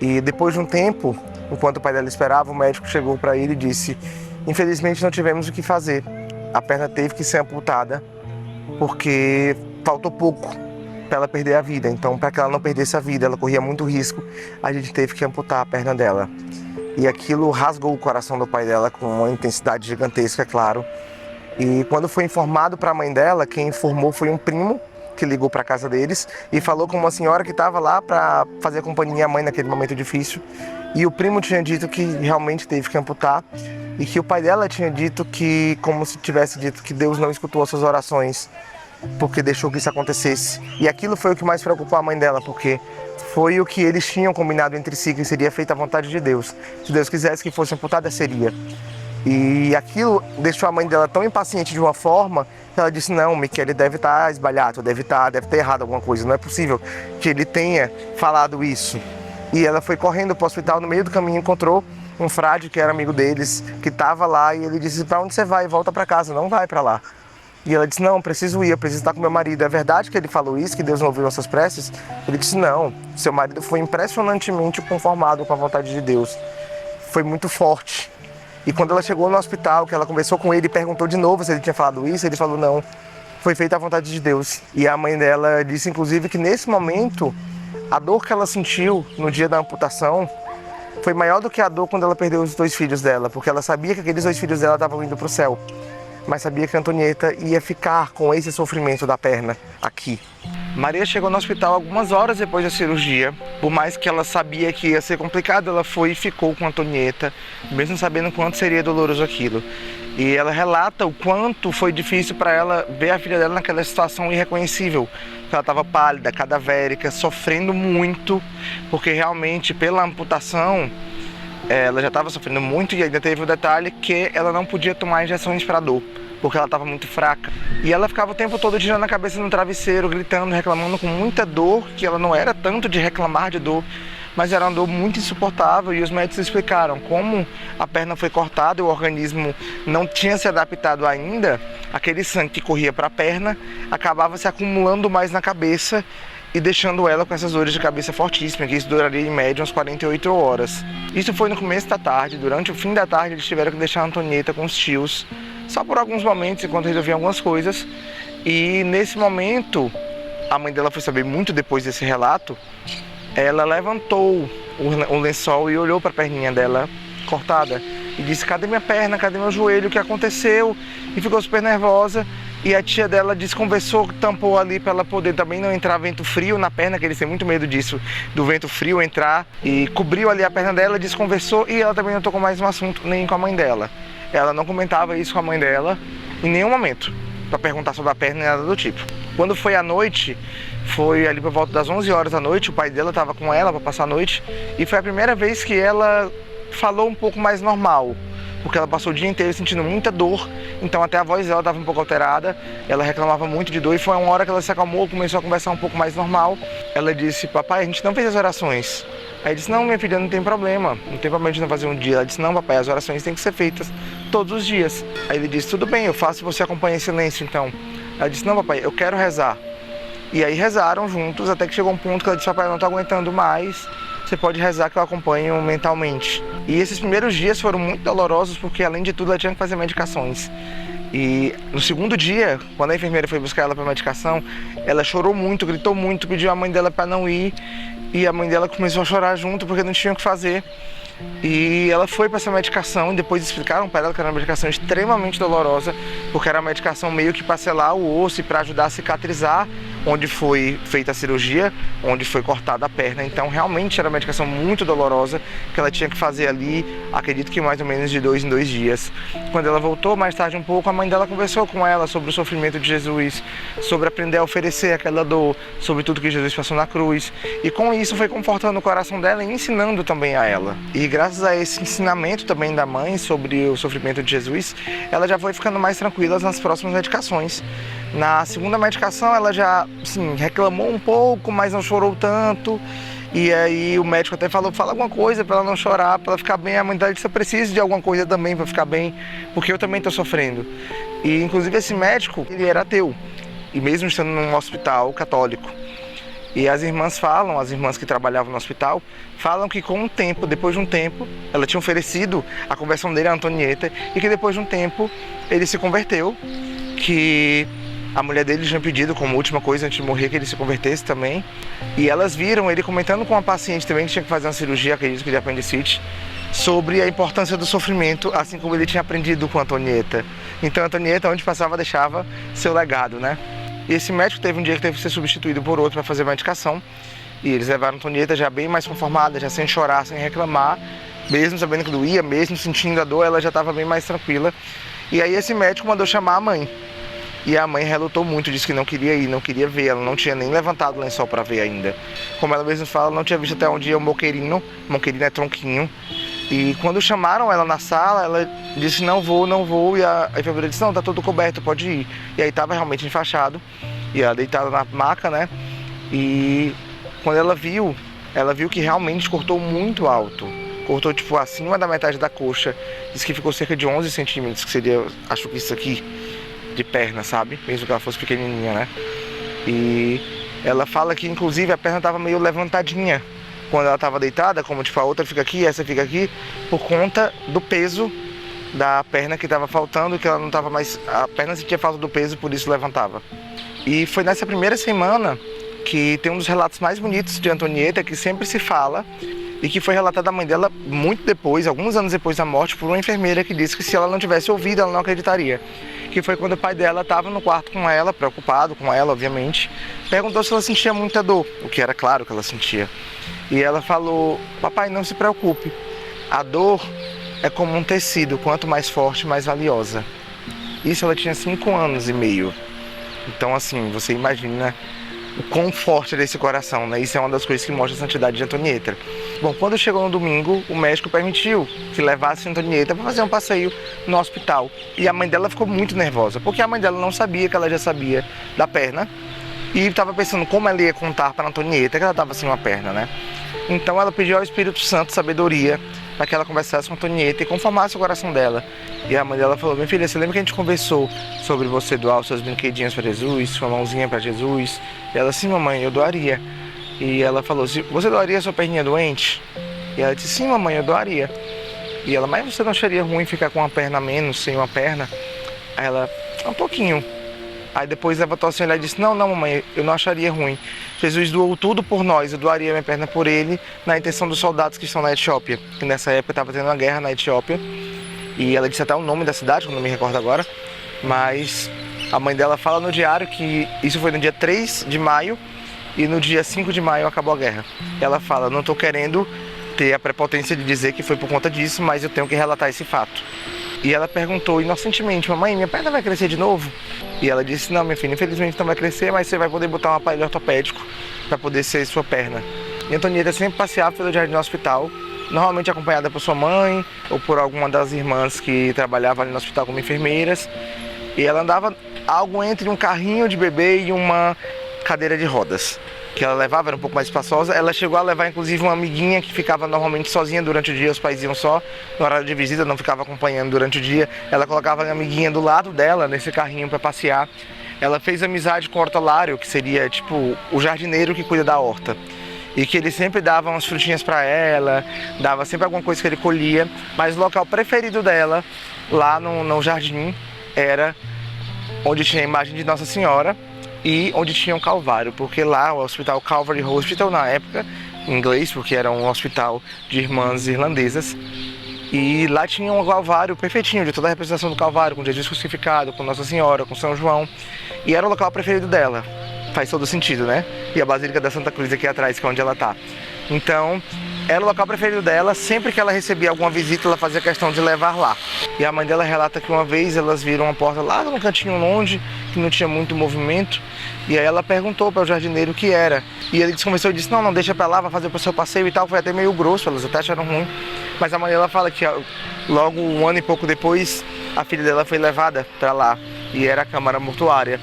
E depois de um tempo, enquanto o pai dela esperava, o médico chegou para ele e disse: infelizmente não tivemos o que fazer. A perna teve que ser amputada porque faltou pouco. para ela perder a vida. Então, para que ela não perdesse a vida, ela corria muito risco, a gente teve que amputar a perna dela. E aquilo rasgou o coração do pai dela com uma intensidade gigantesca, é claro. E quando foi informado para a mãe dela, quem informou foi um primo que ligou para a casa deles e falou com uma senhora que estava lá para fazer companhia à mãe naquele momento difícil. E o primo tinha dito que realmente teve que amputar e que o pai dela tinha dito que, como se tivesse dito que Deus não escutou as suas orações, porque deixou que isso acontecesse. E aquilo foi o que mais preocupou a mãe dela, porque foi o que eles tinham combinado entre si, que seria feita a vontade de Deus. Se Deus quisesse que fosse amputada, seria. E aquilo deixou a mãe dela tão impaciente de uma forma que ela disse: não, Michele deve estar esbalhado, deve ter errado alguma coisa, não é possível que ele tenha falado isso. E ela foi correndo para o hospital, no meio do caminho encontrou um frade que era amigo deles, que estava lá, e ele disse: para onde você vai? Volta para casa, não vai para lá. E ela disse: não, eu preciso estar com meu marido. É verdade que ele falou isso, que Deus não ouviu nossas preces? Ele disse: não, seu marido foi impressionantemente conformado com a vontade de Deus. Foi muito forte. E quando ela chegou no hospital, que ela conversou com ele e perguntou de novo se ele tinha falado isso, ele falou: não, foi feita a vontade de Deus. E a mãe dela disse, inclusive, que nesse momento, a dor que ela sentiu no dia da amputação foi maior do que a dor quando ela perdeu os 2 filhos dela, porque ela sabia que aqueles 2 filhos dela estavam indo para o céu, mas sabia que a Antonieta ia ficar com esse sofrimento da perna aqui. Maria chegou no hospital algumas horas depois da cirurgia. Por mais que ela sabia que ia ser complicado, ela foi e ficou com a Antonieta, mesmo sabendo quanto seria doloroso aquilo. E ela relata o quanto foi difícil para ela ver a filha dela naquela situação irreconhecível. Ela estava pálida, cadavérica, sofrendo muito, porque realmente pela amputação ela já estava sofrendo muito, e ainda teve o detalhe que ela não podia tomar injeções para dor, porque ela estava muito fraca. E ela ficava o tempo todo girando a cabeça no travesseiro, gritando, reclamando com muita dor, que ela não era tanto de reclamar de dor, mas era uma dor muito insuportável. E os médicos explicaram como a perna foi cortada e o organismo não tinha se adaptado ainda, aquele sangue que corria para a perna acabava se acumulando mais na cabeça e deixando ela com essas dores de cabeça fortíssimas, que isso duraria em média umas 48 horas. Isso foi no começo da tarde. Durante o fim da tarde eles tiveram que deixar a Antonieta com os tios, só por alguns momentos, enquanto resolviam algumas coisas. E nesse momento, a mãe dela foi saber muito depois desse relato, ela levantou o lençol e olhou para a perninha dela cortada e disse: cadê minha perna, cadê meu joelho, o que aconteceu? E ficou super nervosa. E a tia dela desconversou, tampou ali para ela poder também não entrar vento frio na perna, que eles têm muito medo disso, do vento frio entrar, e cobriu ali a perna dela, desconversou, e ela também não tocou mais no assunto, nem com a mãe dela. Ela não comentava isso com a mãe dela em nenhum momento, para perguntar sobre a perna, nem nada do tipo. Quando foi à noite, foi ali por volta das 11 horas da noite, o pai dela estava com ela para passar a noite, e foi a primeira vez que ela falou um pouco mais normal, porque ela passou o dia inteiro sentindo muita dor, então até a voz dela estava um pouco alterada, ela reclamava muito de dor, e foi uma hora que ela se acalmou, começou a conversar um pouco mais normal. Ela disse: papai, a gente não fez as orações. Aí ele disse: não, minha filha, não tem problema de não fazer um dia. Ela disse: não, papai, as orações têm que ser feitas todos os dias. Aí ele disse: tudo bem, eu faço e você acompanha em silêncio então. Ela disse: não, papai, eu quero rezar. E aí rezaram juntos, até que chegou um ponto que ela disse: papai, eu não estou aguentando mais, você pode rezar que eu acompanho mentalmente. E esses primeiros dias foram muito dolorosos, porque além de tudo ela tinha que fazer medicações. E no segundo dia, quando a enfermeira foi buscar ela para medicação, ela chorou muito, gritou muito, pediu à mãe dela para não ir. E a mãe dela começou a chorar junto, porque não tinha o que fazer. E ela foi para essa medicação, e depois explicaram para ela que era uma medicação extremamente dolorosa, porque era uma medicação meio que para selar o osso e para ajudar a cicatrizar onde foi feita a cirurgia, onde foi cortada a perna. Então realmente era uma medicação muito dolorosa que ela tinha que fazer ali, acredito que mais ou menos de 2 em 2 dias. Quando ela voltou mais tarde um pouco, a mãe dela conversou com ela sobre o sofrimento de Jesus, sobre aprender a oferecer aquela dor, sobre tudo que Jesus passou na cruz, e com isso foi confortando o coração dela e ensinando também a ela. E graças a esse ensinamento também da mãe sobre o sofrimento de Jesus, ela já foi ficando mais tranquila nas próximas medicações. Na segunda medicação ela já reclamou um pouco, mas não chorou tanto. E aí o médico até falou: fala alguma coisa para ela não chorar, para ela ficar bem. A mãe dela disse: eu preciso de alguma coisa também para ficar bem, porque eu também estou sofrendo. E inclusive esse médico, ele era ateu, e mesmo estando num hospital católico. E as irmãs que trabalhavam no hospital, falam que com o tempo, depois de um tempo, ela tinha oferecido a conversão dele à Antonieta, e que depois de um tempo ele se converteu, que A mulher dele tinha pedido como última coisa antes de morrer que ele se convertesse também. E elas viram ele comentando com uma paciente também que tinha que fazer uma cirurgia, acredito que de apendicite, sobre a importância do sofrimento, assim como ele tinha aprendido com a Antonieta. Então a Antonieta, onde passava, deixava seu legado, né? E esse médico teve um dia que teve que ser substituído por outro para fazer uma medicação. E eles levaram a Antonieta já bem mais conformada, já sem chorar, sem reclamar. Mesmo sabendo que doía, mesmo sentindo a dor, ela já estava bem mais tranquila. E aí esse médico mandou chamar a mãe. E a mãe relutou muito, disse que não queria ir, não queria ver. Ela não tinha nem levantado o lençol para ver ainda. Como ela mesma fala, não tinha visto até onde ia o moqueirino. Moqueirino é tronquinho. E quando chamaram ela na sala, ela disse não vou. E a enfermeira disse, não, tá tudo coberto, pode ir. E aí estava realmente enfaixado. E ela deitada na maca, né? E quando ela viu que realmente cortou muito alto. Cortou tipo acima da metade da coxa. Disse que ficou cerca de 11 centímetros, que seria, acho que isso aqui, de perna, sabe? Mesmo que ela fosse pequenininha, né? E ela fala que inclusive a perna estava meio levantadinha quando ela estava deitada, como tipo a outra fica aqui, essa fica aqui, por conta do peso da perna que estava faltando, que ela não estava mais, a perna sentia falta do peso, por isso levantava. E foi nessa primeira semana que tem um dos relatos mais bonitos de Antonieta, que sempre se fala, e que foi relatado da mãe dela muito depois, alguns anos depois da morte, por uma enfermeira que disse que se ela não tivesse ouvido, ela não acreditaria. Que foi quando o pai dela estava no quarto com ela, preocupado com ela, obviamente, perguntou se ela sentia muita dor, o que era claro que ela sentia. E ela falou, papai, não se preocupe, a dor é como um tecido, quanto mais forte, mais valiosa. Isso ela tinha 5 anos e meio. Então assim, você imagina o quão forte é desse coração, né? Isso é uma das coisas que mostra a santidade de Antonieta. Bom, quando chegou no domingo, o médico permitiu que levasse a Antonieta para fazer um passeio no hospital. E a mãe dela ficou muito nervosa, porque a mãe dela não sabia que ela já sabia da perna. E estava pensando como ela ia contar para a Antonieta que ela estava sem uma perna, né? Então ela pediu ao Espírito Santo sabedoria para que ela conversasse com a Antonieta e conformasse o coração dela. E a mãe dela falou, minha filha, você lembra que a gente conversou sobre você doar os seus brinquedinhos para Jesus, sua mãozinha para Jesus? E ela, sim, mamãe, eu doaria. E ela falou, você doaria a sua perninha doente? E ela disse, sim, mamãe, eu doaria. E ela, mas você não acharia ruim ficar com uma perna a menos, sem uma perna? Aí ela, um pouquinho. Aí depois levantou assim e disse, não, mamãe, eu não acharia ruim. Jesus doou tudo por nós, eu doaria minha perna por ele, na intenção dos soldados que estão na Etiópia. Que nessa época estava tendo uma guerra na Etiópia. E ela disse até o nome da cidade, que eu não me recordo agora. Mas a mãe dela fala no diário que isso foi no dia 3 de maio e no dia 5 de maio acabou a guerra. Ela fala, não estou querendo ter a prepotência de dizer que foi por conta disso, mas eu tenho que relatar esse fato. E ela perguntou inocentemente, mamãe, minha perna vai crescer de novo? E ela disse, não, minha filha, infelizmente não vai crescer, mas você vai poder botar um aparelho ortopédico para poder ser sua perna. E a Antonieta sempre passeava pelo jardim do hospital, normalmente acompanhada por sua mãe ou por alguma das irmãs que trabalhavam ali no hospital como enfermeiras. E ela andava algo entre um carrinho de bebê e uma cadeira de rodas, que ela levava, era um pouco mais espaçosa. Ela chegou a levar inclusive uma amiguinha que ficava normalmente sozinha durante o dia, os pais iam só no horário de visita, não ficava acompanhando durante o dia. Ela colocava a amiguinha do lado dela nesse carrinho para passear. Ela fez amizade com o hortelário, que seria tipo o jardineiro que cuida da horta, e que ele sempre dava umas frutinhas para ela, dava sempre alguma coisa que ele colhia. Mas o local preferido dela lá no jardim era onde tinha a imagem de Nossa Senhora e onde tinha um Calvário, porque lá o hospital Calvary Hospital na época, em inglês, porque era um hospital de irmãs irlandesas, e lá tinha um Calvário perfeitinho, de toda a representação do Calvário, com Jesus crucificado, com Nossa Senhora, com São João, e era o local preferido dela. Faz todo sentido, né? E a Basílica da Santa Cruz aqui atrás, que é onde ela tá. Então, era o local preferido dela. Sempre que ela recebia alguma visita, ela fazia questão de levar lá. E a mãe dela relata que uma vez elas viram uma porta lá no cantinho longe, que não tinha muito movimento. E aí ela perguntou para o jardineiro o que era. E ele conversou e disse, não, deixa pra lá, vai fazer pro seu passeio e tal. Foi até meio grosso, elas até acharam ruim. Mas a mãe dela fala que logo um ano e pouco depois, a filha dela foi levada para lá. E era a câmara mortuária.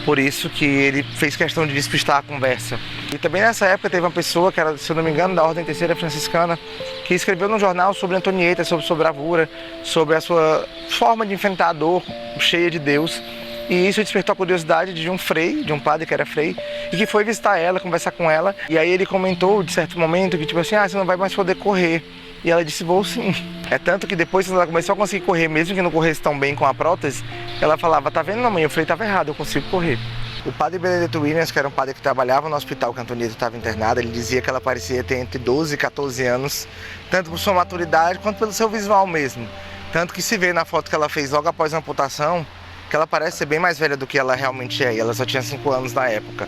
Por isso que ele fez questão de despistar a conversa. E também nessa época teve uma pessoa, que era, se eu não me engano, da Ordem Terceira Franciscana, que escreveu no jornal sobre Antonieta, sobre sua bravura, sobre a sua forma de enfrentar a dor, cheia de Deus. E isso despertou a curiosidade de um frei, de um padre que era frei, e que foi visitar ela, conversar com ela. E aí ele comentou, de certo momento, que tipo assim, você não vai mais poder correr. E ela disse, vou sim. É tanto que depois, quando ela começou a conseguir correr, mesmo que não corresse tão bem com a prótese, ela falava, tá vendo, mamãe? Eu falei, tava errado, eu consigo correr. O padre Benedetto Williams, que era um padre que trabalhava no hospital que a Antonieta estava internada, ele dizia que ela parecia ter entre 12 e 14 anos, tanto por sua maturidade quanto pelo seu visual mesmo. Tanto que se vê na foto que ela fez logo após a amputação, que ela parece ser bem mais velha do que ela realmente é, e ela só tinha 5 anos na época.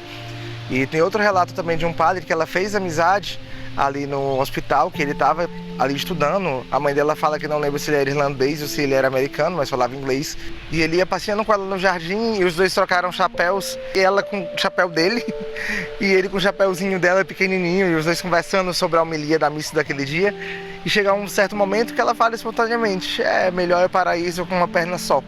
E tem outro relato também de um padre que ela fez amizade ali no hospital, que ele estava ali estudando. A mãe dela fala que não lembra se ele era irlandês ou se ele era americano, mas falava inglês. E ele ia passeando com ela no jardim e os dois trocaram chapéus, e ela com o chapéu dele e ele com o chapéuzinho dela pequenininho, e os dois conversando sobre a homilia da missa daquele dia. E chega um certo momento que ela fala espontaneamente, é melhor eu parar isso com uma perna só.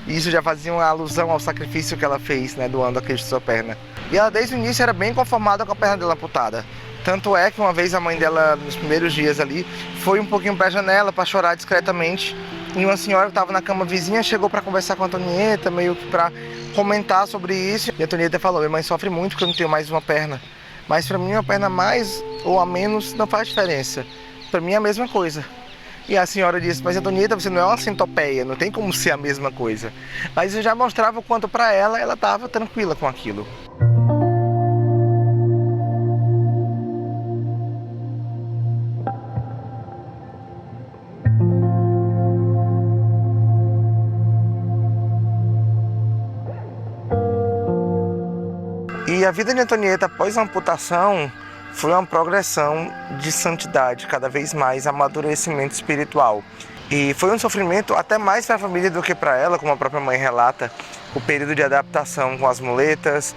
E isso já fazia uma alusão ao sacrifício que ela fez, né, doando a Cristo sua perna. E ela desde o início era bem conformada com a perna dela amputada. Tanto é que uma vez a mãe dela, nos primeiros dias ali, foi um pouquinho para a janela para chorar discretamente. E uma senhora que estava na cama vizinha chegou para conversar com a Antonieta, meio que para comentar sobre isso. E a Antonieta falou, minha mãe sofre muito porque eu não tenho mais uma perna. Mas para mim uma perna a mais ou a menos não faz diferença. Para mim é a mesma coisa. E a senhora disse, mas Antonieta, você não é uma centopeia, não tem como ser a mesma coisa. Mas isso já mostrava o quanto para ela estava tranquila com aquilo. E a vida de Antonieta após a amputação foi uma progressão de santidade, cada vez mais amadurecimento espiritual. E foi um sofrimento até mais para a família do que para ela, como a própria mãe relata, o período de adaptação com as muletas,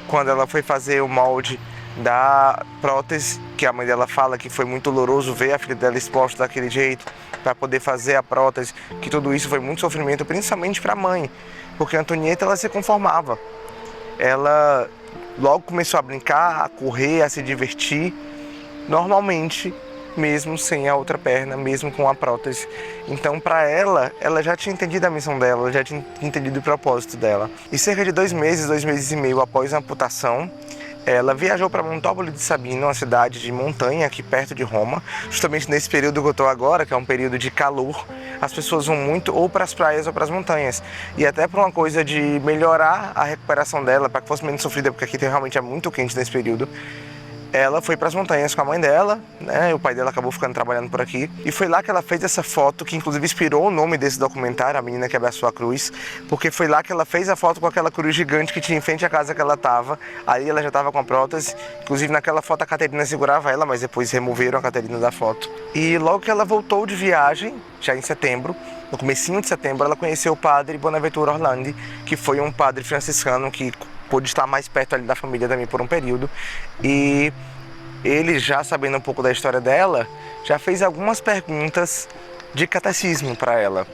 quando ela foi fazer o molde da prótese, que a mãe dela fala que foi muito doloroso ver a filha dela exposta daquele jeito, para poder fazer a prótese, que tudo isso foi muito sofrimento, principalmente para a mãe, porque a Antonieta ela se conformava. Ela logo começou a brincar, a correr, a se divertir, normalmente, mesmo sem a outra perna, mesmo com a prótese. Então, para ela já tinha entendido a missão dela, ela já tinha entendido o propósito dela. E cerca de 2 meses e meio após a amputação, ela viajou para Montópoli de Sabino, uma cidade de montanha aqui perto de Roma. Justamente nesse período que eu estou agora, que é um período de calor, as pessoas vão muito ou para as praias ou para as montanhas. E até por uma coisa de melhorar a recuperação dela, para que fosse menos sofrida, porque aqui realmente é muito quente nesse período, ela foi para as montanhas com a mãe dela, né? O pai dela acabou ficando trabalhando por aqui. E foi lá que ela fez essa foto, que inclusive inspirou o nome desse documentário, A Menina que Abraçou a Cruz, porque foi lá que ela fez a foto com aquela cruz gigante que tinha em frente à casa que ela estava. Aí ela já estava com a prótese. Inclusive naquela foto a Caterina segurava ela, mas depois removeram a Caterina da foto. E logo que ela voltou de viagem, já em setembro, no comecinho de setembro, ela conheceu o padre Bonaventura Orlandi, que foi um padre franciscano que pôde estar mais perto ali da família também por um período. E ele, já sabendo um pouco da história dela, já fez algumas perguntas de catecismo para ela.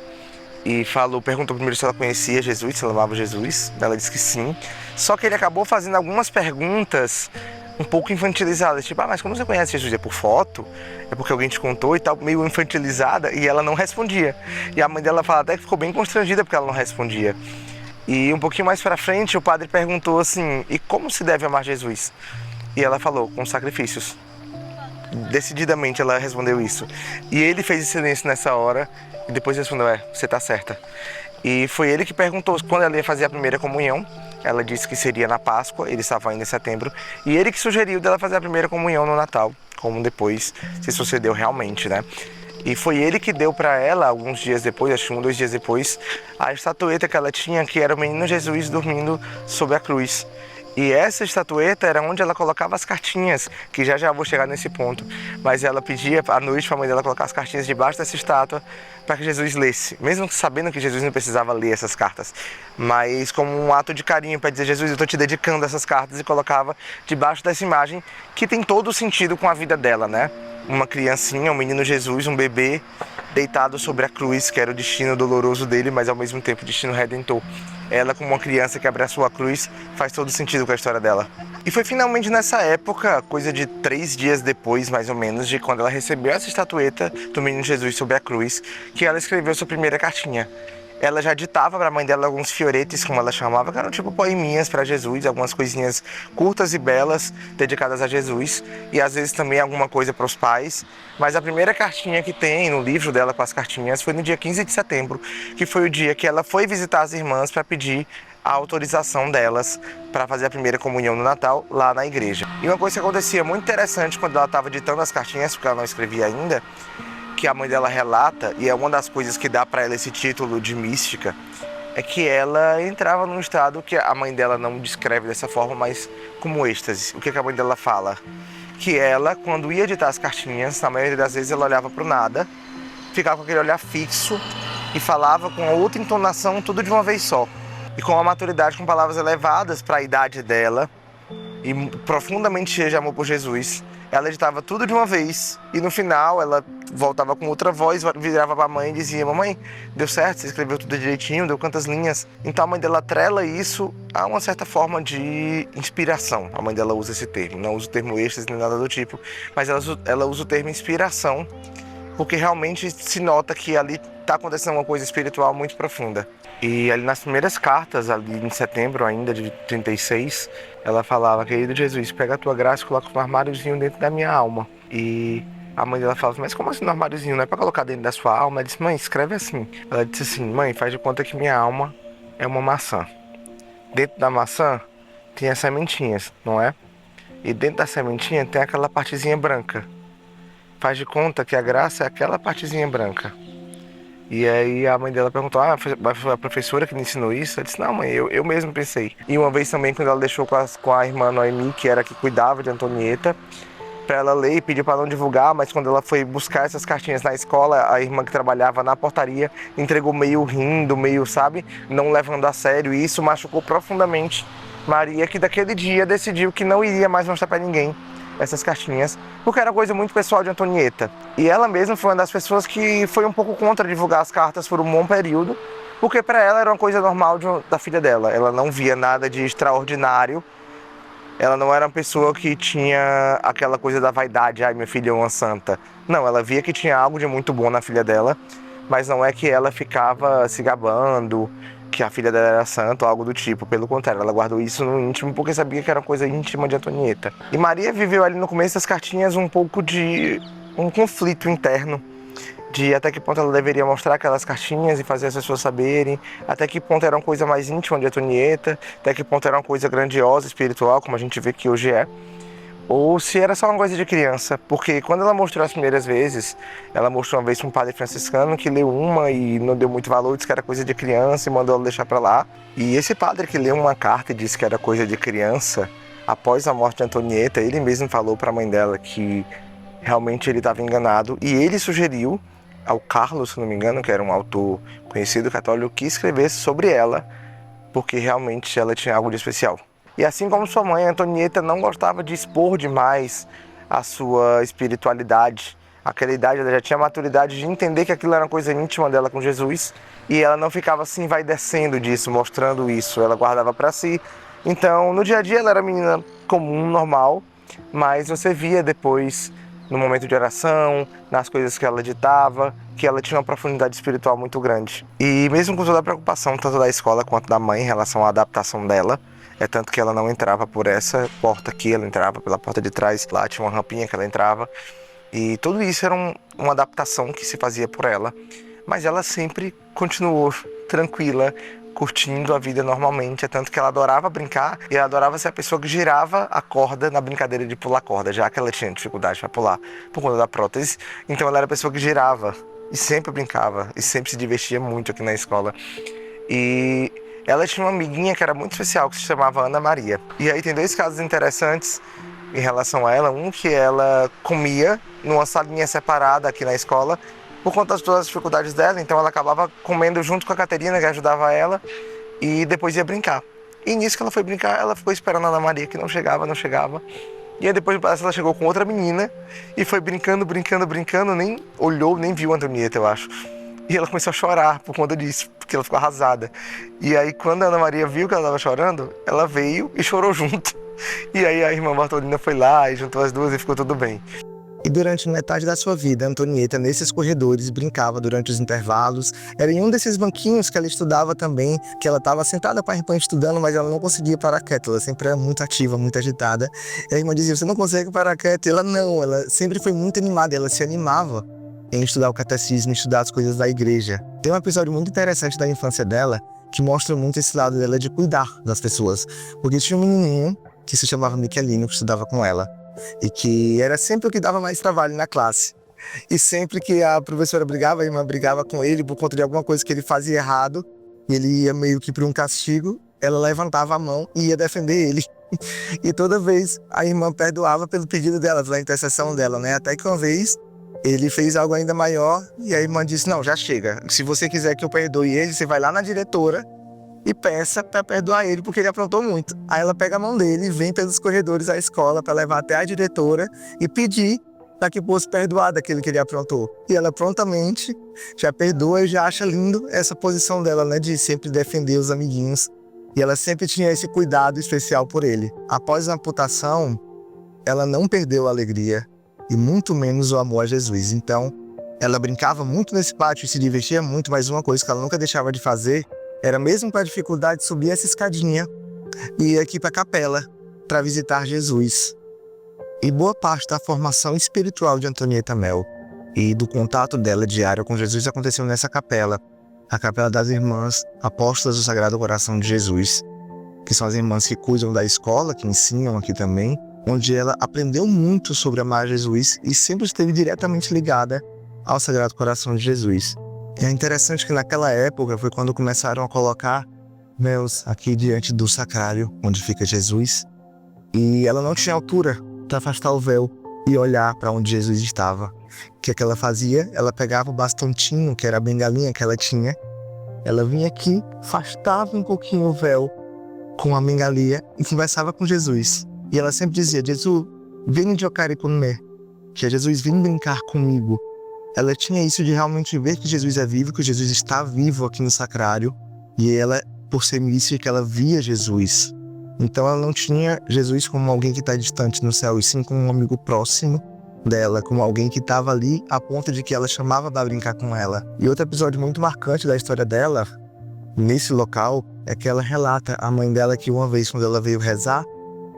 E perguntou primeiro se ela conhecia Jesus, se ela amava Jesus. Ela disse que sim. Só que ele acabou fazendo algumas perguntas um pouco infantilizadas, tipo, mas como você conhece Jesus? É por foto? É porque alguém te contou e tal, meio infantilizada, e ela não respondia. E a mãe dela fala até que ficou bem constrangida porque ela não respondia. E um pouquinho mais para frente, o padre perguntou assim, e como se deve amar Jesus? E ela falou, com sacrifícios. Decididamente ela respondeu isso. E ele fez silêncio nessa hora, e depois respondeu, você tá certa. E foi ele que perguntou quando ela ia fazer a primeira comunhão. Ela disse que seria na Páscoa, ele estava ainda em setembro. E ele que sugeriu dela fazer a primeira comunhão no Natal, como depois se sucedeu realmente, né? E foi ele que deu para ela, alguns dias depois, acho que 1 ou 2 dias depois, a estatueta que ela tinha, que era o menino Jesus dormindo sob a cruz. E essa estatueta era onde ela colocava as cartinhas, que já vou chegar nesse ponto. Mas ela pedia à noite para a mãe dela colocar as cartinhas debaixo dessa estátua para que Jesus lesse. Mesmo sabendo que Jesus não precisava ler essas cartas. Mas como um ato de carinho para dizer, Jesus, eu estou te dedicando essas cartas, e colocava debaixo dessa imagem, que tem todo o sentido com a vida dela, né? Uma criancinha, um menino Jesus, um bebê, deitado sobre a cruz, que era o destino doloroso dele, mas ao mesmo tempo o destino redentor. Ela, como uma criança que abraçou a cruz, faz todo sentido com a história dela. E foi finalmente nessa época, coisa de 3 dias depois, mais ou menos, de quando ela recebeu essa estatueta do menino Jesus sobre a cruz, que ela escreveu sua primeira cartinha. ela já ditava para a mãe dela alguns fioretes, como ela chamava, que eram tipo poeminhas para Jesus, algumas coisinhas curtas e belas dedicadas a Jesus, e às vezes também alguma coisa para os pais. Mas a primeira cartinha que tem no livro dela com as cartinhas foi no dia 15 de setembro, que foi o dia que ela foi visitar as irmãs para pedir a autorização delas para fazer a primeira comunhão no Natal lá na igreja. E uma coisa que acontecia muito interessante quando ela estava ditando as cartinhas, porque ela não escrevia ainda, que a mãe dela relata, e é uma das coisas que dá para ela esse título de mística, é que ela entrava num estado que a mãe dela não descreve dessa forma, mas como êxtase. O que a mãe dela fala? Que ela, quando ia ditar as cartinhas, na maioria das vezes ela olhava para o nada, ficava com aquele olhar fixo e falava com outra entonação, tudo de uma vez só. E com uma maturidade, com palavras elevadas para a idade dela e profundamente cheia de amor por Jesus, ela editava tudo de uma vez e no final ela voltava com outra voz, virava para a mãe e dizia: mamãe, deu certo, você escreveu tudo direitinho, deu quantas linhas? Então a mãe dela atrela isso a uma certa forma de inspiração. A mãe dela usa esse termo, não usa o termo êxtase nem nada do tipo, mas ela usa o termo inspiração, porque realmente se nota que ali está acontecendo uma coisa espiritual muito profunda. E ali nas primeiras cartas, ali em setembro ainda de 36, ela falava: querido Jesus, pega a tua graça e coloca um armáriozinho dentro da minha alma. E a mãe dela falava: mas como assim um armáriozinho? Não é para colocar dentro da sua alma? Ela disse: mãe, escreve assim. Ela disse assim: mãe, faz de conta que minha alma é uma maçã. Dentro da maçã tem as sementinhas, não é? E dentro da sementinha tem aquela partezinha branca. Faz de conta que a graça é aquela partezinha branca. E aí a mãe dela perguntou: foi a professora que me ensinou isso? Ela disse: não, mãe, eu mesmo pensei. E uma vez também, quando ela deixou com a irmã Noemi, que era a que cuidava de Antonieta, para ela ler e pediu para não divulgar, mas quando ela foi buscar essas cartinhas na escola, a irmã que trabalhava na portaria entregou meio rindo, meio, sabe, não levando a sério, e isso machucou profundamente Maria, que daquele dia decidiu que não iria mais mostrar para ninguém essas cartinhas, porque era coisa muito pessoal de Antonieta. E ela mesma foi uma das pessoas que foi um pouco contra divulgar as cartas por um bom período, porque para ela era uma coisa normal da filha dela. Ela não via nada de extraordinário. Ela não era uma pessoa que tinha aquela coisa da vaidade: ai, minha filha é uma santa. Não, ela via que tinha algo de muito bom na filha dela, mas não é que ela ficava se gabando que a filha dela era santa ou algo do tipo. Pelo contrário, ela guardou isso no íntimo porque sabia que era uma coisa íntima de Antonieta. E Maria viveu ali no começo das cartinhas um pouco de um conflito interno, de até que ponto ela deveria mostrar aquelas cartinhas e fazer as pessoas saberem, até que ponto era uma coisa mais íntima de Antonieta, até que ponto era uma coisa grandiosa, espiritual, como a gente vê que hoje é, ou se era só uma coisa de criança. Porque quando ela mostrou as primeiras vezes, ela mostrou uma vez para um padre franciscano que leu uma e não deu muito valor, disse que era coisa de criança e mandou ela deixar para lá. E esse padre que leu uma carta e disse que era coisa de criança, após a morte de Antonieta, ele mesmo falou para a mãe dela que realmente ele estava enganado, e ele sugeriu ao Carlos, se não me engano, que era um autor conhecido católico, que escrevesse sobre ela, porque realmente ela tinha algo de especial. E assim como sua mãe, Antonieta não gostava de expor demais a sua espiritualidade. Aquela idade, ela já tinha maturidade de entender que aquilo era uma coisa íntima dela com Jesus, e ela não ficava assim, vai descendo disso, mostrando isso, ela guardava para si. Então, no dia a dia ela era menina comum, normal, mas você via depois, no momento de oração, nas coisas que ela ditava, que ela tinha uma profundidade espiritual muito grande. E mesmo com toda a preocupação, tanto da escola quanto da mãe, em relação à adaptação dela, é tanto que ela não entrava por essa porta aqui, ela entrava pela porta de trás, lá tinha uma rampinha que ela entrava, e tudo isso era uma adaptação que se fazia por ela, mas ela sempre continuou tranquila, curtindo a vida normalmente, é tanto que ela adorava brincar e ela adorava ser a pessoa que girava a corda na brincadeira de pular corda, já que ela tinha dificuldade para pular por conta da prótese. Então ela era a pessoa que girava e sempre brincava e sempre se divertia muito aqui na escola. E ela tinha uma amiguinha que era muito especial, que se chamava Ana Maria. E aí tem dois casos interessantes em relação a ela. Um que ela comia numa salinha separada aqui na escola, por conta de todas as dificuldades dela, então ela acabava comendo junto com a Caterina, que ajudava ela, e depois ia brincar. E nisso que ela foi brincar, ela ficou esperando a Ana Maria, que não chegava. E aí depois ela chegou com outra menina, e foi brincando, nem olhou, nem viu a Antonieta, eu acho. E ela começou a chorar por conta disso, porque ela ficou arrasada. E aí quando a Ana Maria viu que ela estava chorando, ela veio e chorou junto. E aí a irmã Bartolina foi lá e juntou as duas e ficou tudo bem. E durante metade da sua vida, Antonieta, nesses corredores, brincava durante os intervalos. Era em um desses banquinhos que ela estudava também, que ela estava sentada com a irmã estudando, mas ela não conseguia parar quieta. Ela sempre era muito ativa, muito agitada. E a irmã dizia, você não consegue parar quieta? E ela não, ela sempre foi muito animada, ela se animava em estudar o catecismo, estudar as coisas da igreja. Tem um episódio muito interessante da infância dela, que mostra muito esse lado dela de cuidar das pessoas. Porque tinha um menininho que se chamava Michelino, que estudava com ela. E que era sempre o que dava mais trabalho na classe. E sempre que a professora brigava, a irmã brigava com ele por conta de alguma coisa que ele fazia errado, e ele ia meio que para um castigo, ela levantava a mão e ia defender ele. E toda vez a irmã perdoava pelo pedido dela, pela intercessão dela, né? Até que uma vez ele fez algo ainda maior e a irmã disse, não, já chega. Se você quiser que eu perdoe ele, você vai lá na diretora e peça para perdoar ele, porque ele aprontou muito. Aí ela pega a mão dele e vem pelos corredores da escola para levar até a diretora e pedir para que fosse perdoar daquilo que ele aprontou. E ela prontamente já perdoa e já acha lindo essa posição dela, né, de sempre defender os amiguinhos. E ela sempre tinha esse cuidado especial por ele. Após a amputação, ela não perdeu a alegria e muito menos o amor a Jesus. Então, ela brincava muito nesse pátio e se divertia muito, mas uma coisa que ela nunca deixava de fazer era, mesmo com a dificuldade, subir essa escadinha e ir aqui para a capela para visitar Jesus. E boa parte da formação espiritual de Antonieta Mel e do contato dela diário com Jesus aconteceu nessa capela, a Capela das Irmãs Apóstolas do Sagrado Coração de Jesus, que são as irmãs que cuidam da escola, que ensinam aqui também, onde ela aprendeu muito sobre amar Jesus e sempre esteve diretamente ligada ao Sagrado Coração de Jesus. E é interessante que naquela época foi quando começaram a colocar véus aqui diante do sacrário, onde fica Jesus. E ela não tinha altura para afastar o véu e olhar para onde Jesus estava. O que ela fazia? Ela pegava o bastontinho, que era a bengalinha que ela tinha. Ela vinha aqui, afastava um pouquinho o véu com a bengalinha e conversava com Jesus. E ela sempre dizia, Jesus, vem giocare con me. Que é Jesus, vem brincar comigo. Ela tinha isso de realmente ver que Jesus é vivo, que Jesus está vivo aqui no sacrário. E ela, por ser mística, ela via Jesus. Então ela não tinha Jesus como alguém que está distante no céu, e sim como um amigo próximo dela, como alguém que estava ali a ponto de que ela chamava para brincar com ela. E outro episódio muito marcante da história dela, nesse local, é que ela relata a mãe dela que uma vez, quando ela veio rezar,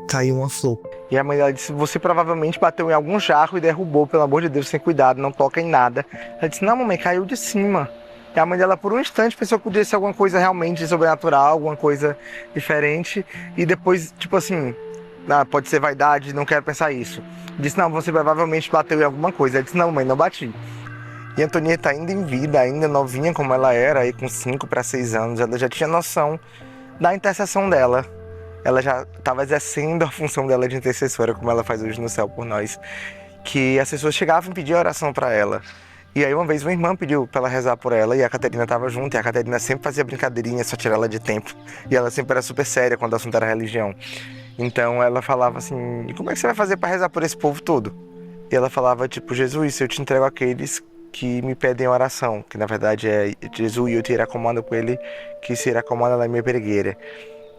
caiu uma flor. E a mãe dela disse, você provavelmente bateu em algum jarro e derrubou, pelo amor de Deus, sem cuidado, não toca em nada. Ela disse, não, mamãe, caiu de cima. E a mãe dela, por um instante, pensou que podia ser alguma coisa realmente sobrenatural, alguma coisa diferente. E depois, tipo assim, pode ser vaidade, não quero pensar isso. Disse, não, você provavelmente bateu em alguma coisa. Ela disse, não, mãe, não bati. E a Antonieta, ainda em vida, ainda novinha como ela era, aí com 5 para 6 anos, ela já tinha noção da intercessão dela. Ela já estava exercendo a função dela de intercessora, como ela faz hoje no céu por nós. Que as pessoas chegavam e pediam oração para ela. E aí uma vez uma irmã pediu para ela rezar por ela e a Caterina estava junto. E a Caterina sempre fazia brincadeirinha, só tirar ela de tempo. E ela sempre era super séria quando o assunto era religião. Então ela falava assim, como é que você vai fazer para rezar por esse povo todo? E ela falava tipo, Jesus, eu te entrego aqueles que me pedem oração. Que na verdade é Jesus, eu te recomando por ele que se recomenda na minha pregueira.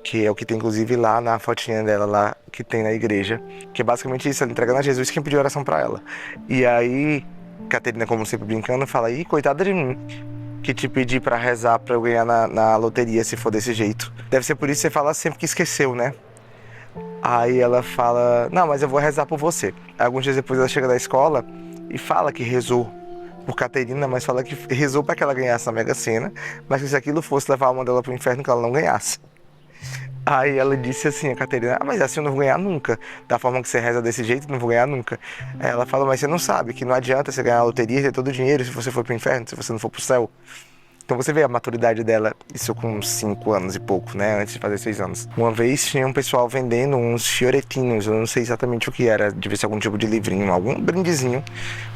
Que é o que tem inclusive lá na fotinha dela lá que tem na igreja, que é basicamente isso, ela entregando a Jesus quem pediu oração para ela. E aí Caterina, como sempre brincando, fala, ih, coitada de mim, que te pedi para rezar para eu ganhar na loteria se for desse jeito. Deve ser por isso que você fala sempre que esqueceu, né? Aí ela fala, não, mas eu vou rezar por você. Aí, alguns dias depois ela chega da escola e fala que rezou por Caterina, mas fala que rezou para que ela ganhasse na Mega Sena, mas que se aquilo fosse levar a alma dela pro inferno, que ela não ganhasse. Aí ela disse assim, a Caterina, mas assim eu não vou ganhar nunca. Da forma que você reza desse jeito, eu não vou ganhar nunca. Aí ela fala, mas você não sabe que não adianta você ganhar a loteria e ter todo o dinheiro se você for pro inferno, se você não for pro céu. Então você vê a maturidade dela, isso com 5 anos e pouco, né, antes de fazer 6 anos. Uma vez tinha um pessoal vendendo uns fioretinhos, eu não sei exatamente o que era, devia ser algum tipo de livrinho, algum brindezinho,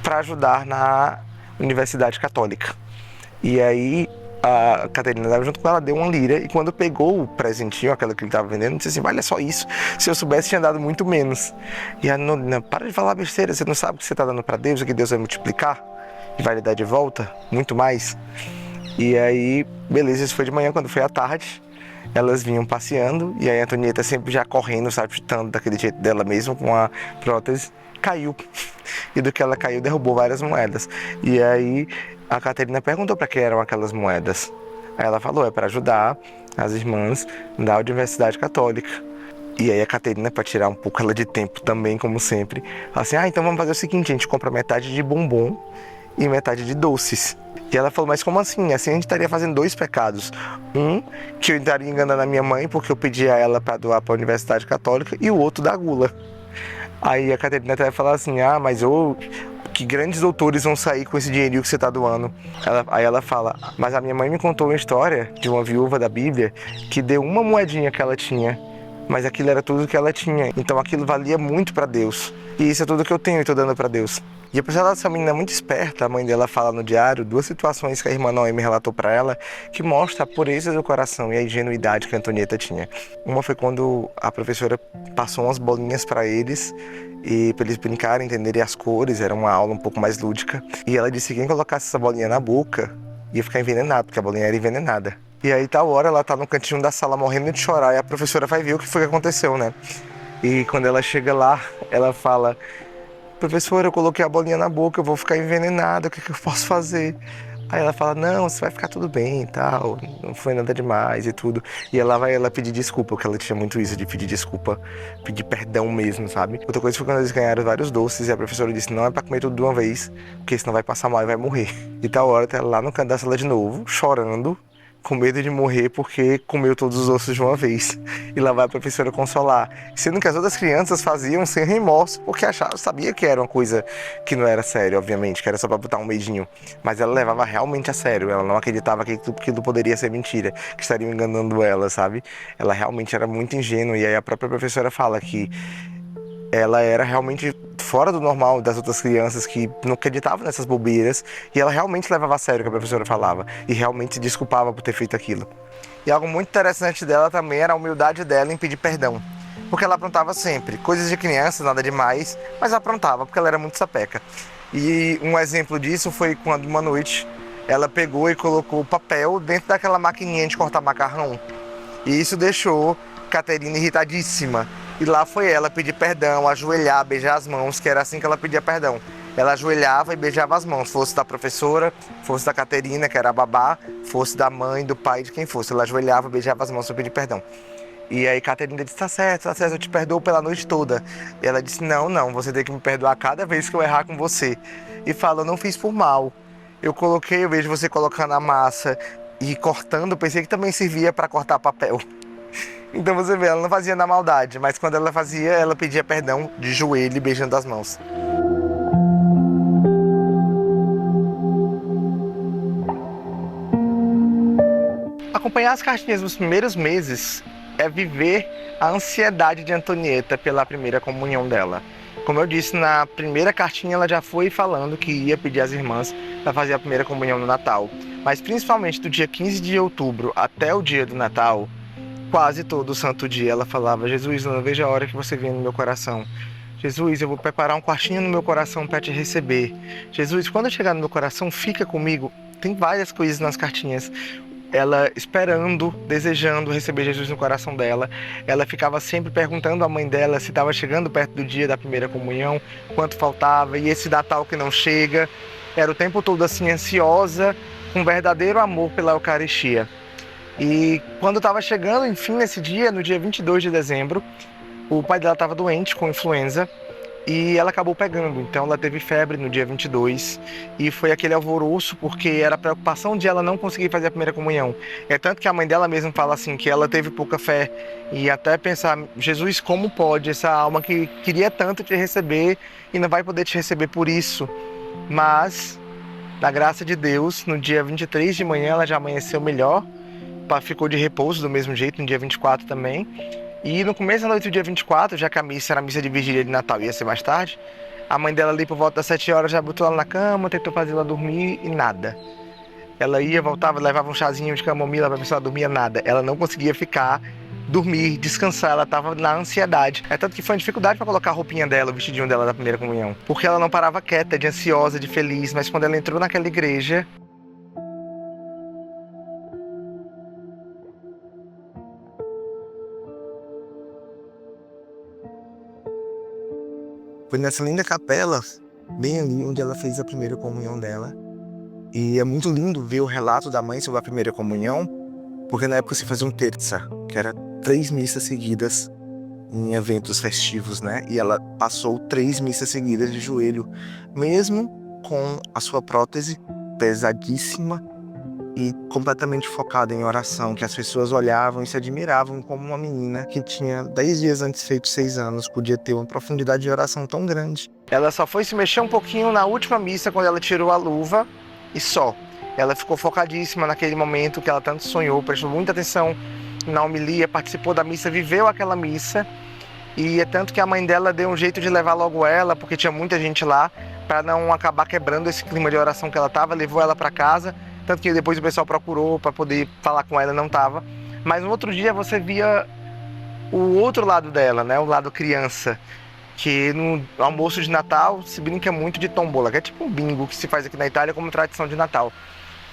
para ajudar na Universidade Católica. E aí a Caterina estava junto com ela, deu 1 lira, e quando pegou o presentinho, aquela que ele estava vendendo, disse assim, olha só isso, se eu soubesse tinha dado muito menos. E a Nona, para de falar besteira, você não sabe o que você está dando para Deus, e que Deus vai multiplicar, e vai lhe dar de volta, muito mais. E aí, beleza, isso foi de manhã, quando foi à tarde, elas vinham passeando, e aí a Antonieta sempre já correndo, sabe, chutando daquele jeito dela mesmo, com a prótese, caiu. e do que ela caiu derrubou várias moedas. E aí a Caterina perguntou para que eram aquelas moedas. Aí ela falou, é para ajudar as irmãs da Universidade Católica. E aí a Caterina, para tirar um pouco ela de tempo também, como sempre, falou assim, então vamos fazer o seguinte, a gente compra metade de bombom e metade de doces. E ela falou, mas como assim? Assim a gente estaria fazendo 2 pecados. Um, que eu estaria enganando a minha mãe, porque eu pedi a ela para doar para a Universidade Católica, e o outro da gula. Aí a Caterina até vai falar assim, mas que grandes doutores vão sair com esse dinheirinho que você está doando. Aí ela fala, mas a minha mãe me contou uma história de uma viúva da Bíblia que deu uma moedinha que ela tinha, mas aquilo era tudo que ela tinha. Então aquilo valia muito para Deus. E isso é tudo que eu tenho e estou dando para Deus. E apesar dessa menina muito esperta, a mãe dela fala no diário 2 situações que a irmã Noemi relatou para ela que mostra a pureza do coração e a ingenuidade que a Antonieta tinha. Uma foi quando a professora passou umas bolinhas para eles e para eles brincarem, entenderem as cores, era uma aula um pouco mais lúdica. E ela disse que quem colocasse essa bolinha na boca ia ficar envenenado, porque a bolinha era envenenada. E aí tal hora ela tá no cantinho da sala morrendo de chorar e a professora vai ver o que foi que aconteceu, né? E quando ela chega lá, ela fala, professora, eu coloquei a bolinha na boca, eu vou ficar envenenada, o que eu posso fazer? Aí ela fala, não, você vai ficar tudo bem e tal, não foi nada demais e tudo. E ela vai pedir desculpa, porque ela tinha muito isso de pedir desculpa, pedir perdão mesmo, sabe? Outra coisa foi quando eles ganharam vários doces e a professora disse, não é pra comer tudo de uma vez, porque senão vai passar mal e vai morrer. E tal hora tá ela lá no canto da sala de novo, chorando, com medo de morrer porque comeu todos os ossos de uma vez. E lá vai a professora consolar. Sendo que as outras crianças faziam sem remorso, porque sabia que era uma coisa que não era sério, obviamente, que era só pra botar um medinho. Mas ela levava realmente a sério, ela não acreditava que aquilo poderia ser mentira, que estariam enganando ela, sabe? Ela realmente era muito ingênua, e aí a própria professora fala que ela era realmente fora do normal das outras crianças que não acreditavam nessas bobeiras, e ela realmente levava a sério o que a professora falava e realmente se desculpava por ter feito aquilo. E algo muito interessante dela também era a humildade dela em pedir perdão, porque ela aprontava sempre, coisas de criança, nada demais, mas aprontava porque ela era muito sapeca. E um exemplo disso foi quando uma noite ela pegou e colocou o papel dentro daquela maquininha de cortar macarrão, e isso deixou Caterina irritadíssima. E lá foi ela pedir perdão, ajoelhar, beijar as mãos, que era assim que ela pedia perdão. Ela ajoelhava e beijava as mãos, fosse da professora, fosse da Caterina, que era a babá, fosse da mãe, do pai, de quem fosse. Ela ajoelhava e beijava as mãos para pedir perdão. E aí Caterina disse, tá certo, eu te perdoo pela noite toda. E ela disse, não, você tem que me perdoar cada vez que eu errar com você. E fala, eu não fiz por mal. Eu vejo você colocando a massa e cortando, pensei que também servia para cortar papel. Então você vê, ela não fazia na maldade, mas quando ela fazia, ela pedia perdão de joelho e beijando as mãos. Acompanhar as cartinhas nos primeiros meses é viver a ansiedade de Antonieta pela primeira comunhão dela. Como eu disse, na primeira cartinha ela já foi falando que ia pedir às irmãs para fazer a primeira comunhão no Natal. Mas principalmente do dia 15 de outubro até o dia do Natal, quase todo santo dia ela falava, Jesus, eu não vejo a hora que você venha no meu coração. Jesus, eu vou preparar um quartinho no meu coração para te receber. Jesus, quando eu chegar no meu coração, fica comigo. Tem várias coisas nas cartinhas. Ela esperando, desejando receber Jesus no coração dela. Ela ficava sempre perguntando à mãe dela se estava chegando perto do dia da primeira comunhão, quanto faltava, e esse Natal que não chega. Era o tempo todo assim, ansiosa, com verdadeiro amor pela Eucaristia. E quando estava chegando, enfim, nesse dia, no dia 22 de dezembro, o pai dela estava doente com influenza e ela acabou pegando. Então ela teve febre no dia 22 e foi aquele alvoroço porque era a preocupação de ela não conseguir fazer a primeira comunhão. É tanto que a mãe dela mesma fala assim, que ela teve pouca fé e até pensar, Jesus, como pode essa alma que queria tanto te receber e não vai poder te receber por isso? Mas, na graça de Deus, no dia 23 de manhã ela já amanheceu melhor, ficou de repouso do mesmo jeito, no dia 24 também. E no começo da noite do dia 24, já que a missa era a missa de vigília de Natal, ia ser mais tarde, a mãe dela ali por volta das 7 horas já botou ela na cama, tentou fazer ela dormir e nada. Ela ia, voltava, levava um chazinho de camomila pra ver se ela dormia, nada. Ela não conseguia dormir, descansar, ela estava na ansiedade. É tanto que foi uma dificuldade para colocar a roupinha dela, o vestidinho dela da primeira comunhão. Porque ela não parava quieta, de ansiosa, de feliz, mas quando ela entrou naquela igreja, foi nessa linda capela bem ali onde ela fez a primeira comunhão dela. E é muito lindo ver o relato da mãe sobre a primeira comunhão, porque na época se fazia um terça, que era 3 missas seguidas em eventos festivos, né? E ela passou 3 missas seguidas de joelho, mesmo com a sua prótese pesadíssima e completamente focada em oração, que as pessoas olhavam e se admiravam como uma menina que tinha 10 dias antes feito 6 anos podia ter uma profundidade de oração tão grande. Ela só foi se mexer um pouquinho na última missa, quando ela tirou a luva, e só. Ela ficou focadíssima naquele momento que ela tanto sonhou, prestou muita atenção na homilia, participou da missa, viveu aquela missa. E é tanto que a mãe dela deu um jeito de levar logo ela, porque tinha muita gente lá, para não acabar quebrando esse clima de oração que ela estava, levou ela para casa. Tanto que depois o pessoal procurou para poder falar com ela, não estava. Mas no outro dia você via o outro lado dela, né? O lado criança. Que no almoço de Natal se brinca muito de tombola, que é tipo um bingo que se faz aqui na Itália como tradição de Natal.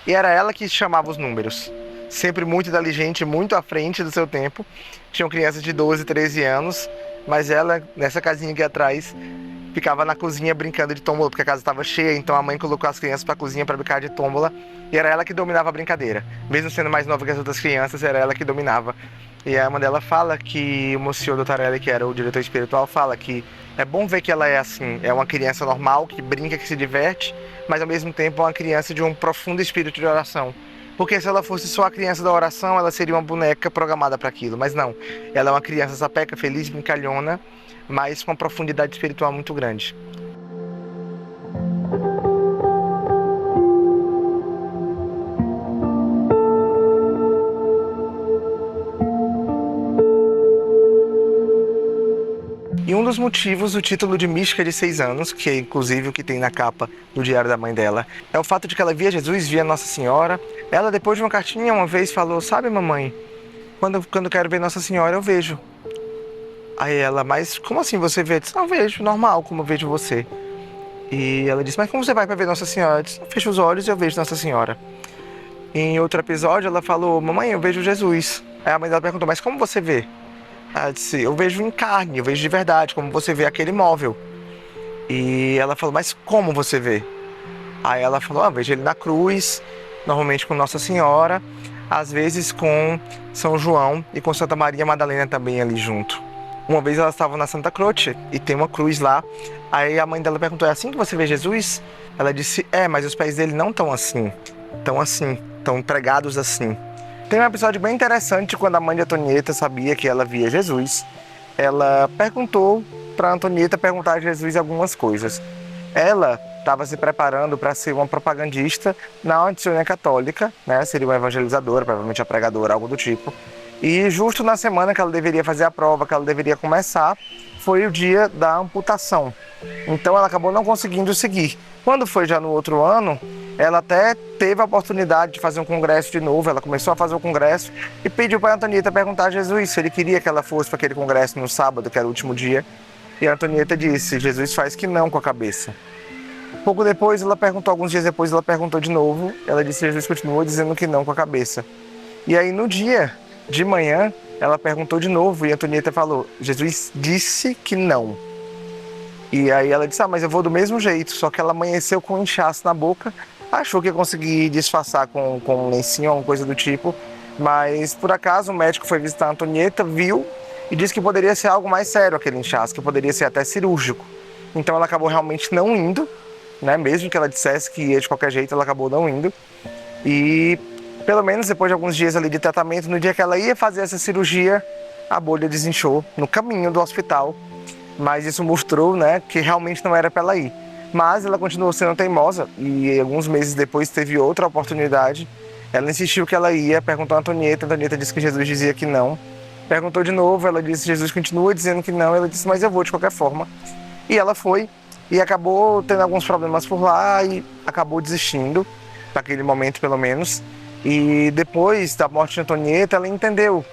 E era ela que chamava os números. Sempre muito inteligente, muito à frente do seu tempo. Tinham crianças de 12, 13 anos, mas ela, nessa casinha aqui atrás, ficava na cozinha brincando de tombola, porque a casa estava cheia, então a mãe colocou as crianças para a cozinha para brincar de tombola, e era ela que dominava a brincadeira. Mesmo sendo mais nova que as outras crianças, era ela que dominava. E a mãe dela fala que o Monsieur Dottarelli, que era o diretor espiritual, fala que é bom ver que ela é assim, é uma criança normal, que brinca, que se diverte, mas ao mesmo tempo é uma criança de um profundo espírito de oração. Porque se ela fosse só a criança da oração, ela seria uma boneca programada para aquilo. Mas não, ela é uma criança sapeca, feliz, brincalhona, mas com uma profundidade espiritual muito grande. E um dos motivos do título de Mística de 6 anos, que é inclusive o que tem na capa do diário da mãe dela, é o fato de que ela via Jesus, via Nossa Senhora. Ela, depois de uma cartinha, uma vez falou: sabe, mamãe, quando eu quero ver Nossa Senhora, eu vejo. Aí ela: mas como assim você vê? Eu disse: não, vejo, normal, como eu vejo você. E ela disse: mas como você vai para ver Nossa Senhora? Eu disse: fecha os olhos e eu vejo Nossa Senhora. Em outro episódio, ela falou: mamãe, eu vejo Jesus. Aí a mãe dela perguntou: mas como você vê? Ela disse: eu vejo em carne, eu vejo de verdade, como você vê aquele móvel. E ela falou: mas como você vê? Aí ela falou: eu vejo ele na cruz, normalmente com Nossa Senhora, às vezes com São João e com Santa Maria Madalena também ali junto. Uma vez elas estavam na Santa Croce e tem uma cruz lá. Aí a mãe dela perguntou: é assim que você vê Jesus? Ela disse: é, mas os pés dele não estão assim, estão pregados assim. Tem um episódio bem interessante quando a mãe de Antonieta sabia que ela via Jesus. Ela perguntou para Antonieta perguntar a Jesus algumas coisas. Ela estava se preparando para ser uma propagandista na Antioquia Católica, né? Seria uma evangelizadora, provavelmente a pregadora, algo do tipo. E justo na semana que ela deveria fazer a prova, que ela deveria começar, foi o dia da amputação. Então ela acabou não conseguindo seguir. Quando foi já no outro ano, ela até teve a oportunidade de fazer um congresso de novo. Ela começou a fazer o congresso e pediu para a Antonieta perguntar a Jesus se ele queria que ela fosse para aquele congresso no sábado, que era o último dia. E a Antonieta disse: Jesus faz que não com a cabeça. Pouco depois, alguns dias depois, ela perguntou de novo. Ela disse: Jesus continuou dizendo que não com a cabeça. E aí no dia de manhã, ela perguntou de novo e a Antonieta falou: Jesus disse que não. E aí ela disse: mas eu vou do mesmo jeito. Só que ela amanheceu com um inchaço na boca, achou que ia conseguir disfarçar com um lencinho ou alguma coisa do tipo, mas por acaso o médico foi visitar a Antonieta, viu e disse que poderia ser algo mais sério aquele inchaço, que poderia ser até cirúrgico. Então ela acabou realmente não indo, né? Mesmo que ela dissesse que ia de qualquer jeito, ela acabou não indo. E pelo menos depois de alguns dias ali de tratamento, no dia que ela ia fazer essa cirurgia, a bolha desinchou no caminho do hospital. Mas isso mostrou, né, que realmente não era para ela ir. Mas ela continuou sendo teimosa e alguns meses depois teve outra oportunidade. Ela insistiu que ela ia, perguntou a Antonieta disse que Jesus dizia que não. Perguntou de novo, ela disse: Jesus continua dizendo que não. Ela disse: mas eu vou de qualquer forma. E ela foi e acabou tendo alguns problemas por lá e acabou desistindo, naquele momento pelo menos. E depois da morte de Antonieta, ela entendeu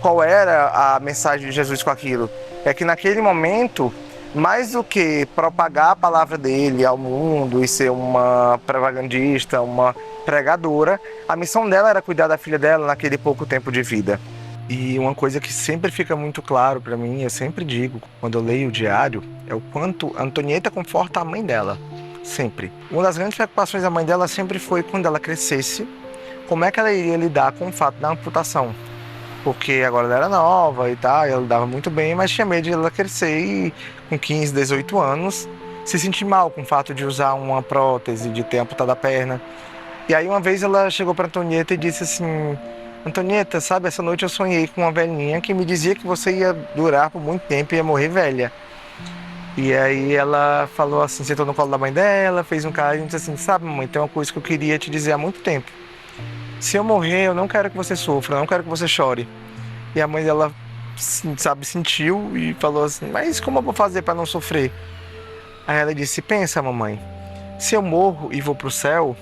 qual era a mensagem de Jesus com aquilo. É que naquele momento, mais do que propagar a palavra dele ao mundo e ser uma propagandista, uma pregadora, a missão dela era cuidar da filha dela naquele pouco tempo de vida. E uma coisa que sempre fica muito claro para mim, eu sempre digo, quando eu leio o diário, é o quanto a Antonieta conforta a mãe dela. Sempre. Uma das grandes preocupações da mãe dela sempre foi, quando ela crescesse, como é que ela iria lidar com o fato da amputação. Porque agora ela era nova e tal, ela lidava muito bem, mas tinha medo de ela crescer e com 15, 18 anos se sentir mal com o fato de usar uma prótese, de ter amputado a perna. E aí uma vez ela chegou para Antonieta e disse assim: Antonieta, sabe, essa noite eu sonhei com uma velhinha que me dizia que você ia durar por muito tempo e ia morrer velha. E aí ela falou assim, sentou no colo da mãe dela, fez um carinho e disse assim: sabe, mamãe, tem uma coisa que eu queria te dizer há muito tempo. Se eu morrer, eu não quero que você sofra, eu não quero que você chore. E a mãe dela, sabe, sentiu e falou assim: mas como eu vou fazer para não sofrer? Aí ela disse: pensa, mamãe, se eu morro e vou pro céu,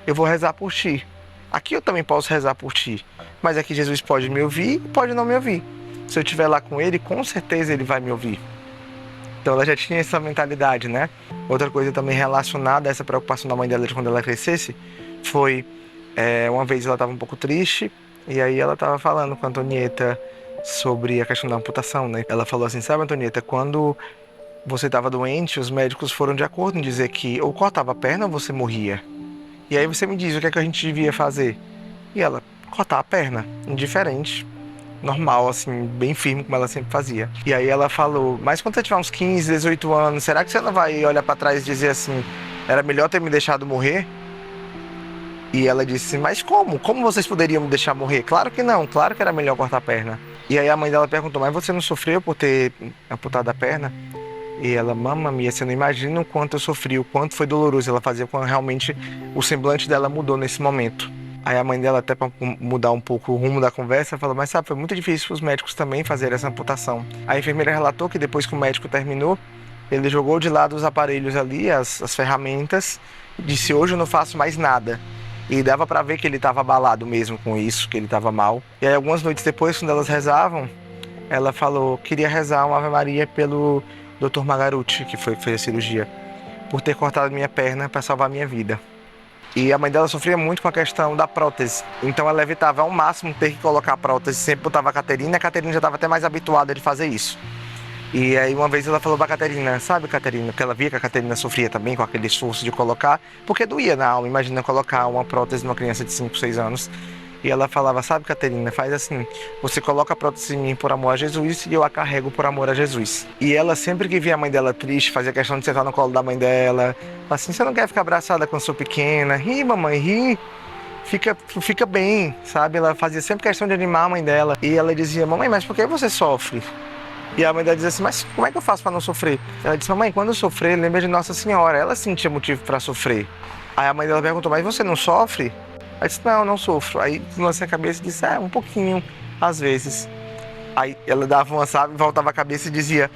eu vou rezar por ti. Aqui eu também posso rezar por ti, mas aqui Jesus pode me ouvir e pode não me ouvir. Se eu estiver lá com ele, com certeza ele vai me ouvir. Então ela já tinha essa mentalidade, né? Outra coisa também relacionada a essa preocupação da mãe dela de quando ela crescesse foi, uma vez ela estava um pouco triste e aí ela estava falando com a Antonieta sobre a questão da amputação, né? Ela falou assim: sabe, Antonieta, quando você estava doente, os médicos foram de acordo em dizer que ou cortava a perna ou você morria. E aí você me diz o que é que a gente devia fazer. E ela: cortar a perna, indiferente. Normal, assim, bem firme, como ela sempre fazia. E aí ela falou: mas quando você tiver uns 15, 18 anos, será que você não vai olhar pra trás e dizer assim: era melhor ter me deixado morrer? E ela disse: mas como? Como vocês poderiam me deixar morrer? Claro que não, claro que era melhor cortar a perna. E aí a mãe dela perguntou: mas você não sofreu por ter amputado a perna? E ela: mamma mia, você não imagina o quanto eu sofri, o quanto foi doloroso. Ela fazia quando realmente o semblante dela mudou nesse momento. Aí a mãe dela, até para mudar um pouco o rumo da conversa, falou: mas sabe, foi muito difícil para os médicos também fazerem essa amputação. A enfermeira relatou que depois que o médico terminou, ele jogou de lado os aparelhos ali, as ferramentas, e disse: hoje eu não faço mais nada. E dava para ver que ele estava abalado mesmo com isso, que ele estava mal. E aí algumas noites depois, quando elas rezavam, ela falou: queria rezar uma Ave Maria pelo Dr. Magarucci, que fez a cirurgia, por ter cortado minha perna para salvar minha vida. E a mãe dela sofria muito com a questão da prótese. Então ela evitava ao máximo ter que colocar a prótese. Sempre botava a Caterina. A Caterina já estava até mais habituada de fazer isso. E aí uma vez ela falou pra Caterina: sabe, Caterina, porque ela via que a Caterina sofria também com aquele esforço de colocar, porque doía na alma. Imagina colocar uma prótese numa criança de 5, 6 anos. E ela falava: sabe, Caterina, faz assim, você coloca a prótese em mim por amor a Jesus e eu a carrego por amor a Jesus. E ela, sempre que via a mãe dela triste, fazia questão de sentar no colo da mãe dela, assim: você não quer ficar abraçada com a sua pequena? Ri, mamãe, ri, fica bem, sabe? Ela fazia sempre questão de animar a mãe dela. E ela dizia: mamãe, mas por que você sofre? E a mãe dela dizia assim: mas como é que eu faço para não sofrer? Ela disse: mamãe, quando eu sofrer, lembra de Nossa Senhora, ela sentia motivo para sofrer. Aí a mãe dela perguntou: mas você não sofre? Aí disse: não sofro. Aí lancei a cabeça e disse: um pouquinho, às vezes. Aí ela dava uma, sabe, voltava a cabeça e dizia: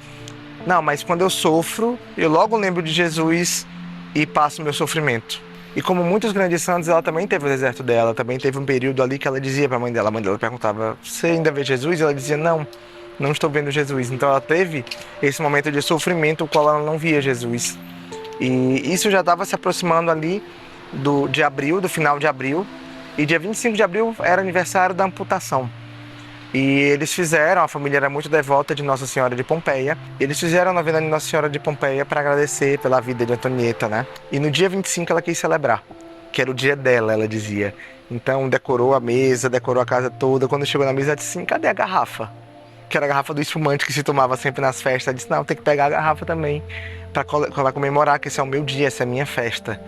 não, mas quando eu sofro, eu logo lembro de Jesus e passo o meu sofrimento. E como muitos grandes santos, ela também teve o deserto dela, também teve um período ali que ela dizia para a mãe dela perguntava: você ainda vê Jesus? E ela dizia: não estou vendo Jesus. Então ela teve esse momento de sofrimento, o qual ela não via Jesus. E isso já estava se aproximando ali do final de abril, e dia 25 de abril era aniversário da amputação. E eles fizeram, a família era muito devota de Nossa Senhora de Pompeia, eles fizeram a novena de Nossa Senhora de Pompeia para agradecer pela vida de Antonieta, né? E no dia 25 ela quis celebrar, que era o dia dela, ela dizia. Então decorou a mesa, decorou a casa toda. Quando chegou na mesa, ela disse assim: cadê a garrafa? Que era a garrafa do espumante que se tomava sempre nas festas. Ela disse: não, tem que pegar a garrafa também para comemorar, que esse é o meu dia, essa é a minha festa.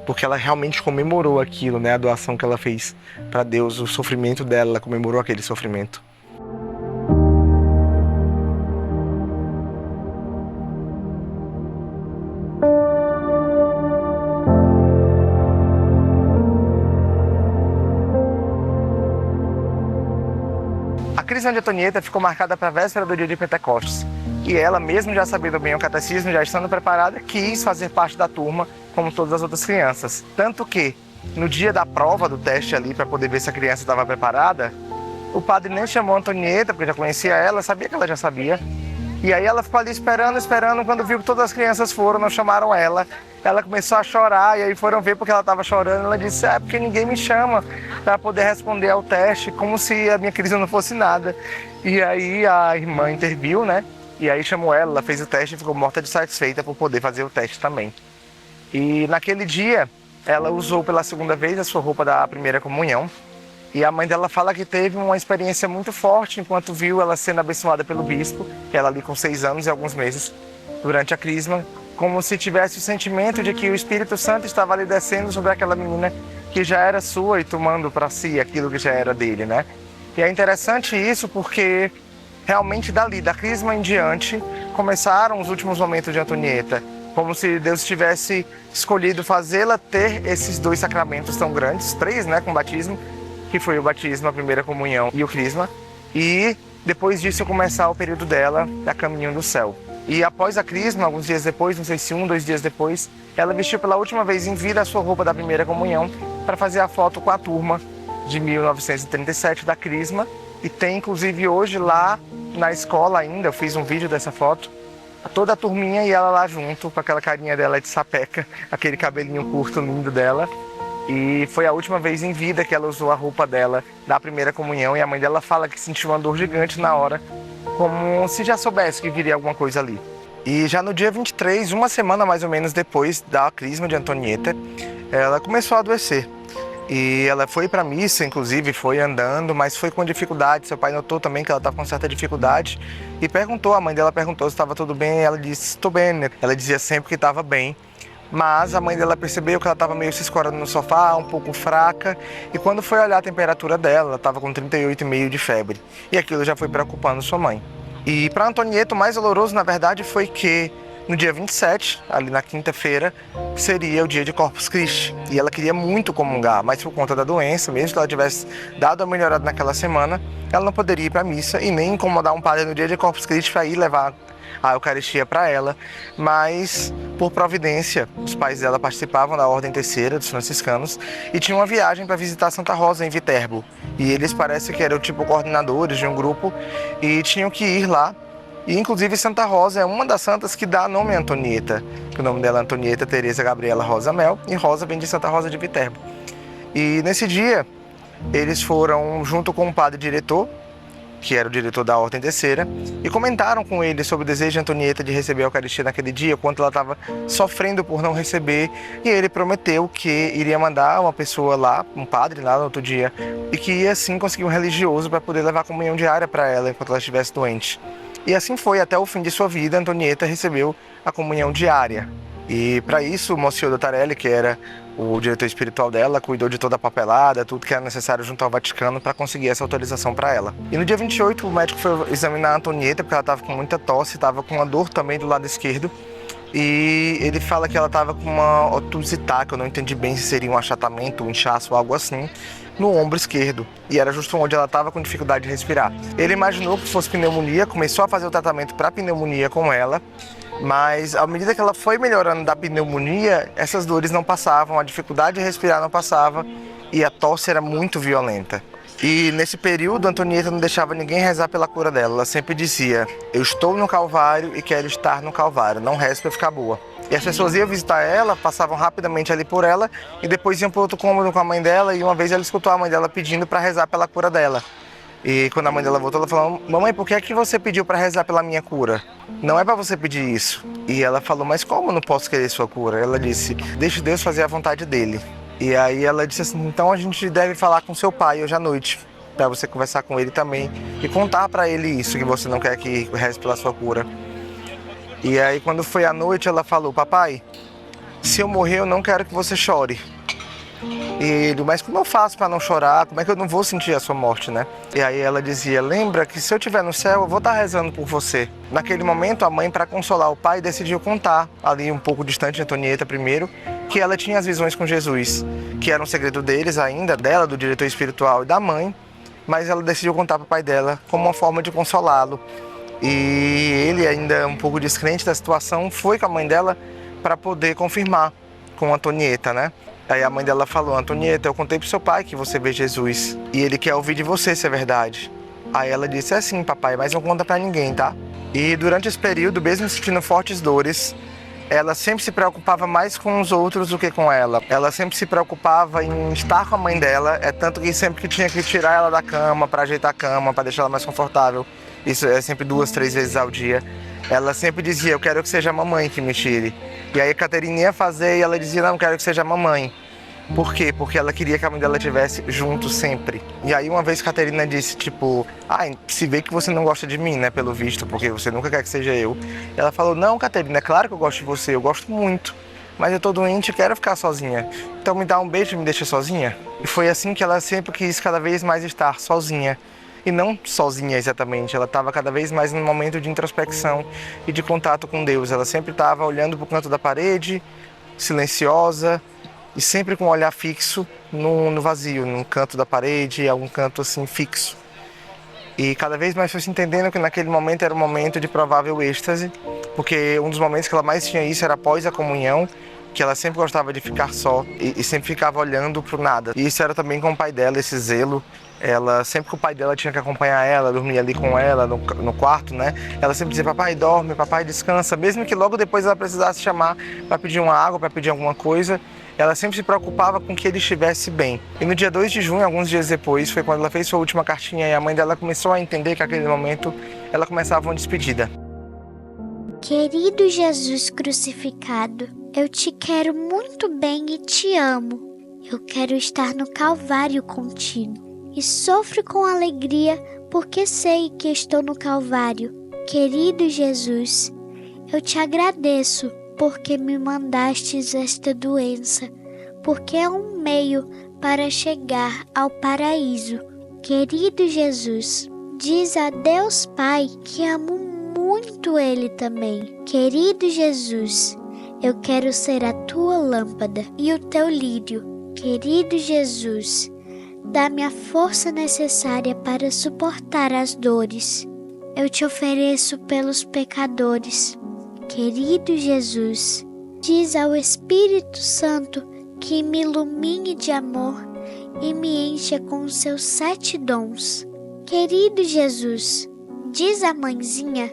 Porque ela realmente comemorou aquilo, né? A doação que ela fez para Deus, o sofrimento dela, ela comemorou aquele sofrimento. A crisma de Antonieta ficou marcada para a véspera do dia de Pentecostes. E ela, mesmo já sabendo bem o catecismo, já estando preparada, quis fazer parte da turma, como todas as outras crianças. Tanto que, no dia da prova, do teste ali, para poder ver se a criança estava preparada, o padre nem chamou a Antonieta, porque já conhecia ela, sabia que ela já sabia. E aí ela ficou ali esperando, quando viu que todas as crianças foram, não chamaram ela. Ela começou a chorar e aí foram ver porque ela estava chorando. Ela disse, porque ninguém me chama para poder responder ao teste, como se a minha crise não fosse nada. E aí a irmã interviu, né? E aí chamou ela fez o teste e ficou morta de satisfeita por poder fazer o teste também. E naquele dia, ela usou pela segunda vez a sua roupa da primeira comunhão. E a mãe dela fala que teve uma experiência muito forte enquanto viu ela sendo abençoada pelo bispo, ela ali com 6 anos e alguns meses, durante a crisma, como se tivesse o sentimento de que o Espírito Santo estava ali descendo sobre aquela menina que já era sua e tomando para si aquilo que já era dele, né? E é interessante isso porque realmente dali, da crisma em diante, começaram os últimos momentos de Antonieta, como se Deus tivesse escolhido fazê-la ter esses 2 sacramentos tão grandes, 3, né, com o batismo, que foi o batismo, a primeira comunhão e o crisma, e depois disso começar o período dela a caminho do céu. E após a crisma, alguns dias depois, não sei se 1, 2 dias depois, ela vestiu pela última vez em vida a sua roupa da primeira comunhão para fazer a foto com a turma de 1937 da crisma, e tem inclusive hoje lá na escola ainda, eu fiz um vídeo dessa foto, toda a turminha e ela lá junto, com aquela carinha dela de sapeca, aquele cabelinho curto lindo dela. E foi a última vez em vida que ela usou a roupa dela da primeira comunhão, e a mãe dela fala que sentiu uma dor gigante na hora, como se já soubesse que viria alguma coisa ali. E já no dia 23, uma semana mais ou menos depois da crisma de Antonieta, ela começou a adoecer. E ela foi para a missa, inclusive, foi andando, mas foi com dificuldade. Seu pai notou também que ela estava com certa dificuldade e perguntou, a mãe dela perguntou se estava tudo bem, e ela disse, estou bem. Ela dizia sempre que estava bem. Mas a mãe dela percebeu que ela estava meio se escorando no sofá, um pouco fraca, e quando foi olhar a temperatura dela, ela estava com 38,5 de febre. E aquilo já foi preocupando sua mãe. E para Antonieta, o mais doloroso, na verdade, foi que no dia 27, ali na quinta-feira, seria o dia de Corpus Christi. E ela queria muito comungar, mas por conta da doença, mesmo que ela tivesse dado uma melhorada naquela semana, ela não poderia ir para a missa e nem incomodar um padre no dia de Corpus Christi para ir levar a Eucaristia para ela, mas por providência, os pais dela participavam da Ordem Terceira dos franciscanos e tinham uma viagem para visitar Santa Rosa em Viterbo. E eles parecem que eram tipo coordenadores de um grupo e tinham que ir lá. E inclusive Santa Rosa é uma das santas que dá nome a Antonieta, que o nome dela é Antonieta Teresa Gabriela Rosa Mel, e Rosa vem de Santa Rosa de Viterbo. E nesse dia, eles foram junto com o padre diretor, que era o diretor da Ordem Terceira, e comentaram com ele sobre o desejo de Antonieta de receber a Eucaristia naquele dia, quanto ela estava sofrendo por não receber, e ele prometeu que iria mandar uma pessoa lá, um padre lá no outro dia, e que ia assim conseguir um religioso para poder levar a comunhão diária para ela enquanto ela estivesse doente. E assim foi, até o fim de sua vida, Antonieta recebeu a comunhão diária. E para isso, o Monsignor Dottarelli, que era o diretor espiritual dela, cuidou de toda a papelada, tudo que era necessário junto ao Vaticano para conseguir essa autorização para ela. E no dia 28, o médico foi examinar a Antonieta, porque ela estava com muita tosse, estava com uma dor também do lado esquerdo. E ele fala que ela estava com uma otositá, que eu não entendi bem se seria um achatamento, um inchaço ou algo assim, no ombro esquerdo. E era justo onde ela estava com dificuldade de respirar. Ele imaginou que fosse pneumonia, começou a fazer o tratamento para pneumonia com ela, mas à medida que ela foi melhorando da pneumonia, essas dores não passavam, a dificuldade de respirar não passava e a tosse era muito violenta. E nesse período, Antonieta não deixava ninguém rezar pela cura dela. Ela sempre dizia, eu estou no Calvário e quero estar no Calvário, não rezo para ficar boa. E as pessoas iam visitar ela, passavam rapidamente ali por ela e depois iam para outro cômodo com a mãe dela, e uma vez ela escutou a mãe dela pedindo para rezar pela cura dela. E quando a mãe dela voltou, ela falou, mamãe, por que é que você pediu para rezar pela minha cura? Não é para você pedir isso. E ela falou, mas como eu não posso querer sua cura? Ela disse, deixe Deus fazer a vontade dele. E aí ela disse assim, então a gente deve falar com seu pai hoje à noite, para você conversar com ele também e contar para ele isso, que você não quer que reze pela sua cura. E aí quando foi à noite, ela falou, papai, se eu morrer eu não quero que você chore. E ele, mas como eu faço para não chorar? Como é que eu não vou sentir a sua morte, né? E aí ela dizia, lembra que se eu estiver no céu, eu vou estar rezando por você. Naquele momento, a mãe, para consolar o pai, decidiu contar, ali um pouco distante de Antonieta primeiro, que ela tinha as visões com Jesus, que era um segredo deles ainda, dela, do diretor espiritual e da mãe, mas ela decidiu contar para o pai dela como uma forma de consolá-lo. E ele, ainda um pouco descrente da situação, foi com a mãe dela para poder confirmar com a Antonieta, né? Aí a mãe dela falou, Antonieta, eu contei pro seu pai que você vê Jesus e ele quer ouvir de você se é verdade. Aí ela disse, é sim, papai, mas não conta pra ninguém, tá? E durante esse período, mesmo sentindo fortes dores, ela sempre se preocupava mais com os outros do que com ela. Ela sempre se preocupava em estar com a mãe dela, tanto que sempre que tinha que tirar ela da cama, para ajeitar a cama, para deixar ela mais confortável, isso é sempre 2, 3 vezes ao dia, ela sempre dizia: eu quero que seja a mamãe que me tire. E aí a Caterina ia fazer e ela dizia: não, eu quero que seja a mamãe. Por quê? Porque ela queria que a mãe dela estivesse junto sempre. E aí uma vez Caterina disse, tipo: se vê que você não gosta de mim, né, pelo visto, porque você nunca quer que seja eu. E ela falou: não, Caterina, é claro que eu gosto de você, eu gosto muito, mas eu tô doente e quero ficar sozinha. Então me dá um beijo e me deixa sozinha. E foi assim que ela sempre quis cada vez mais estar sozinha. E não sozinha exatamente, ela estava cada vez mais num momento de introspecção e de contato com Deus. Ela sempre estava olhando para o canto da parede, silenciosa, e sempre com o olhar fixo no vazio, num canto da parede, algum canto assim fixo. E cada vez mais foi se entendendo que naquele momento era um momento de provável êxtase, porque um dos momentos que ela mais tinha isso era após a comunhão, que ela sempre gostava de ficar só e sempre ficava olhando para o nada. E isso era também com o pai dela, esse zelo. Ela, sempre que o pai dela tinha que acompanhar ela, dormia ali com ela no quarto, né? Ela sempre dizia: papai dorme, papai descansa, mesmo que logo depois ela precisasse chamar para pedir uma água, para pedir alguma coisa. Ela sempre se preocupava com que ele estivesse bem. E no dia 2 de junho, alguns dias depois, foi quando ela fez sua última cartinha e a mãe dela começou a entender que naquele momento ela começava uma despedida. Querido Jesus crucificado, eu te quero muito bem e te amo. Eu quero estar no Calvário contigo e sofro com alegria porque sei que estou no Calvário. Querido Jesus, eu te agradeço porque me mandastes esta doença, porque é um meio para chegar ao paraíso. Querido Jesus, diz a Deus Pai que amo muito Ele também. Querido Jesus, eu quero ser a tua lâmpada e o teu lírio. Querido Jesus, dá-me a força necessária para suportar as dores. Eu te ofereço pelos pecadores. Querido Jesus, diz ao Espírito Santo que me ilumine de amor e me encha com os seus 7 dons. Querido Jesus, diz à mãezinha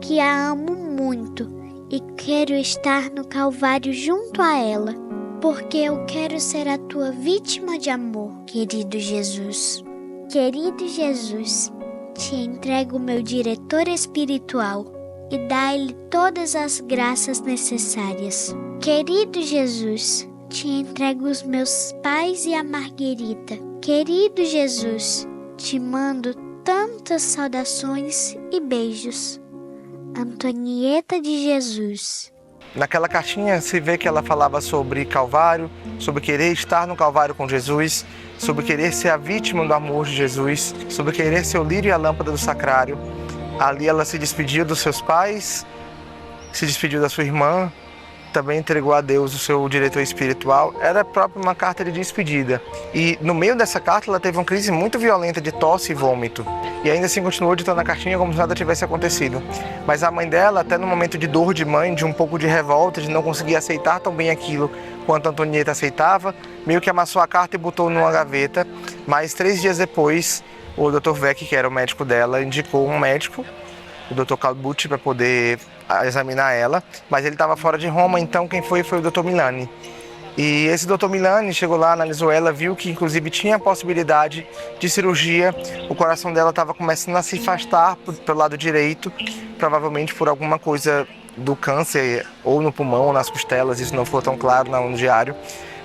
que a amo muito e quero estar no Calvário junto a ela, porque eu quero ser a tua vítima de amor, querido Jesus. Querido Jesus, te entrego o meu diretor espiritual e dá-lhe todas as graças necessárias. Querido Jesus, te entrego os meus pais e a Marguerita. Querido Jesus, te mando tantas saudações e beijos. Antonieta de Jesus. Naquela cartinha se vê que ela falava sobre Calvário, sobre querer estar no Calvário com Jesus, sobre querer ser a vítima do amor de Jesus, sobre querer ser o lírio e a lâmpada do sacrário. Ali ela se despediu dos seus pais, se despediu da sua irmã, também entregou a Deus o seu diretor espiritual. Era próprio uma carta de despedida. E no meio dessa carta ela teve uma crise muito violenta de tosse e vômito. E ainda assim continuou ditando a cartinha como se nada tivesse acontecido. Mas a mãe dela, até no momento de dor de mãe, de um pouco de revolta, de não conseguir aceitar tão bem aquilo quanto a Antonieta aceitava, meio que amassou a carta e botou numa gaveta. Mas 3 dias depois, o Dr. Vec, que era o médico dela, indicou um médico, o Dr. Calbucci, para poder examinar ela, mas ele estava fora de Roma, então quem foi o Dr. Milani. E esse Dr. Milani chegou lá, analisou ela, viu que inclusive tinha a possibilidade de cirurgia. O coração dela estava começando a se afastar pelo lado direito, provavelmente por alguma coisa do câncer, ou no pulmão, ou nas costelas, isso não foi tão claro no diário.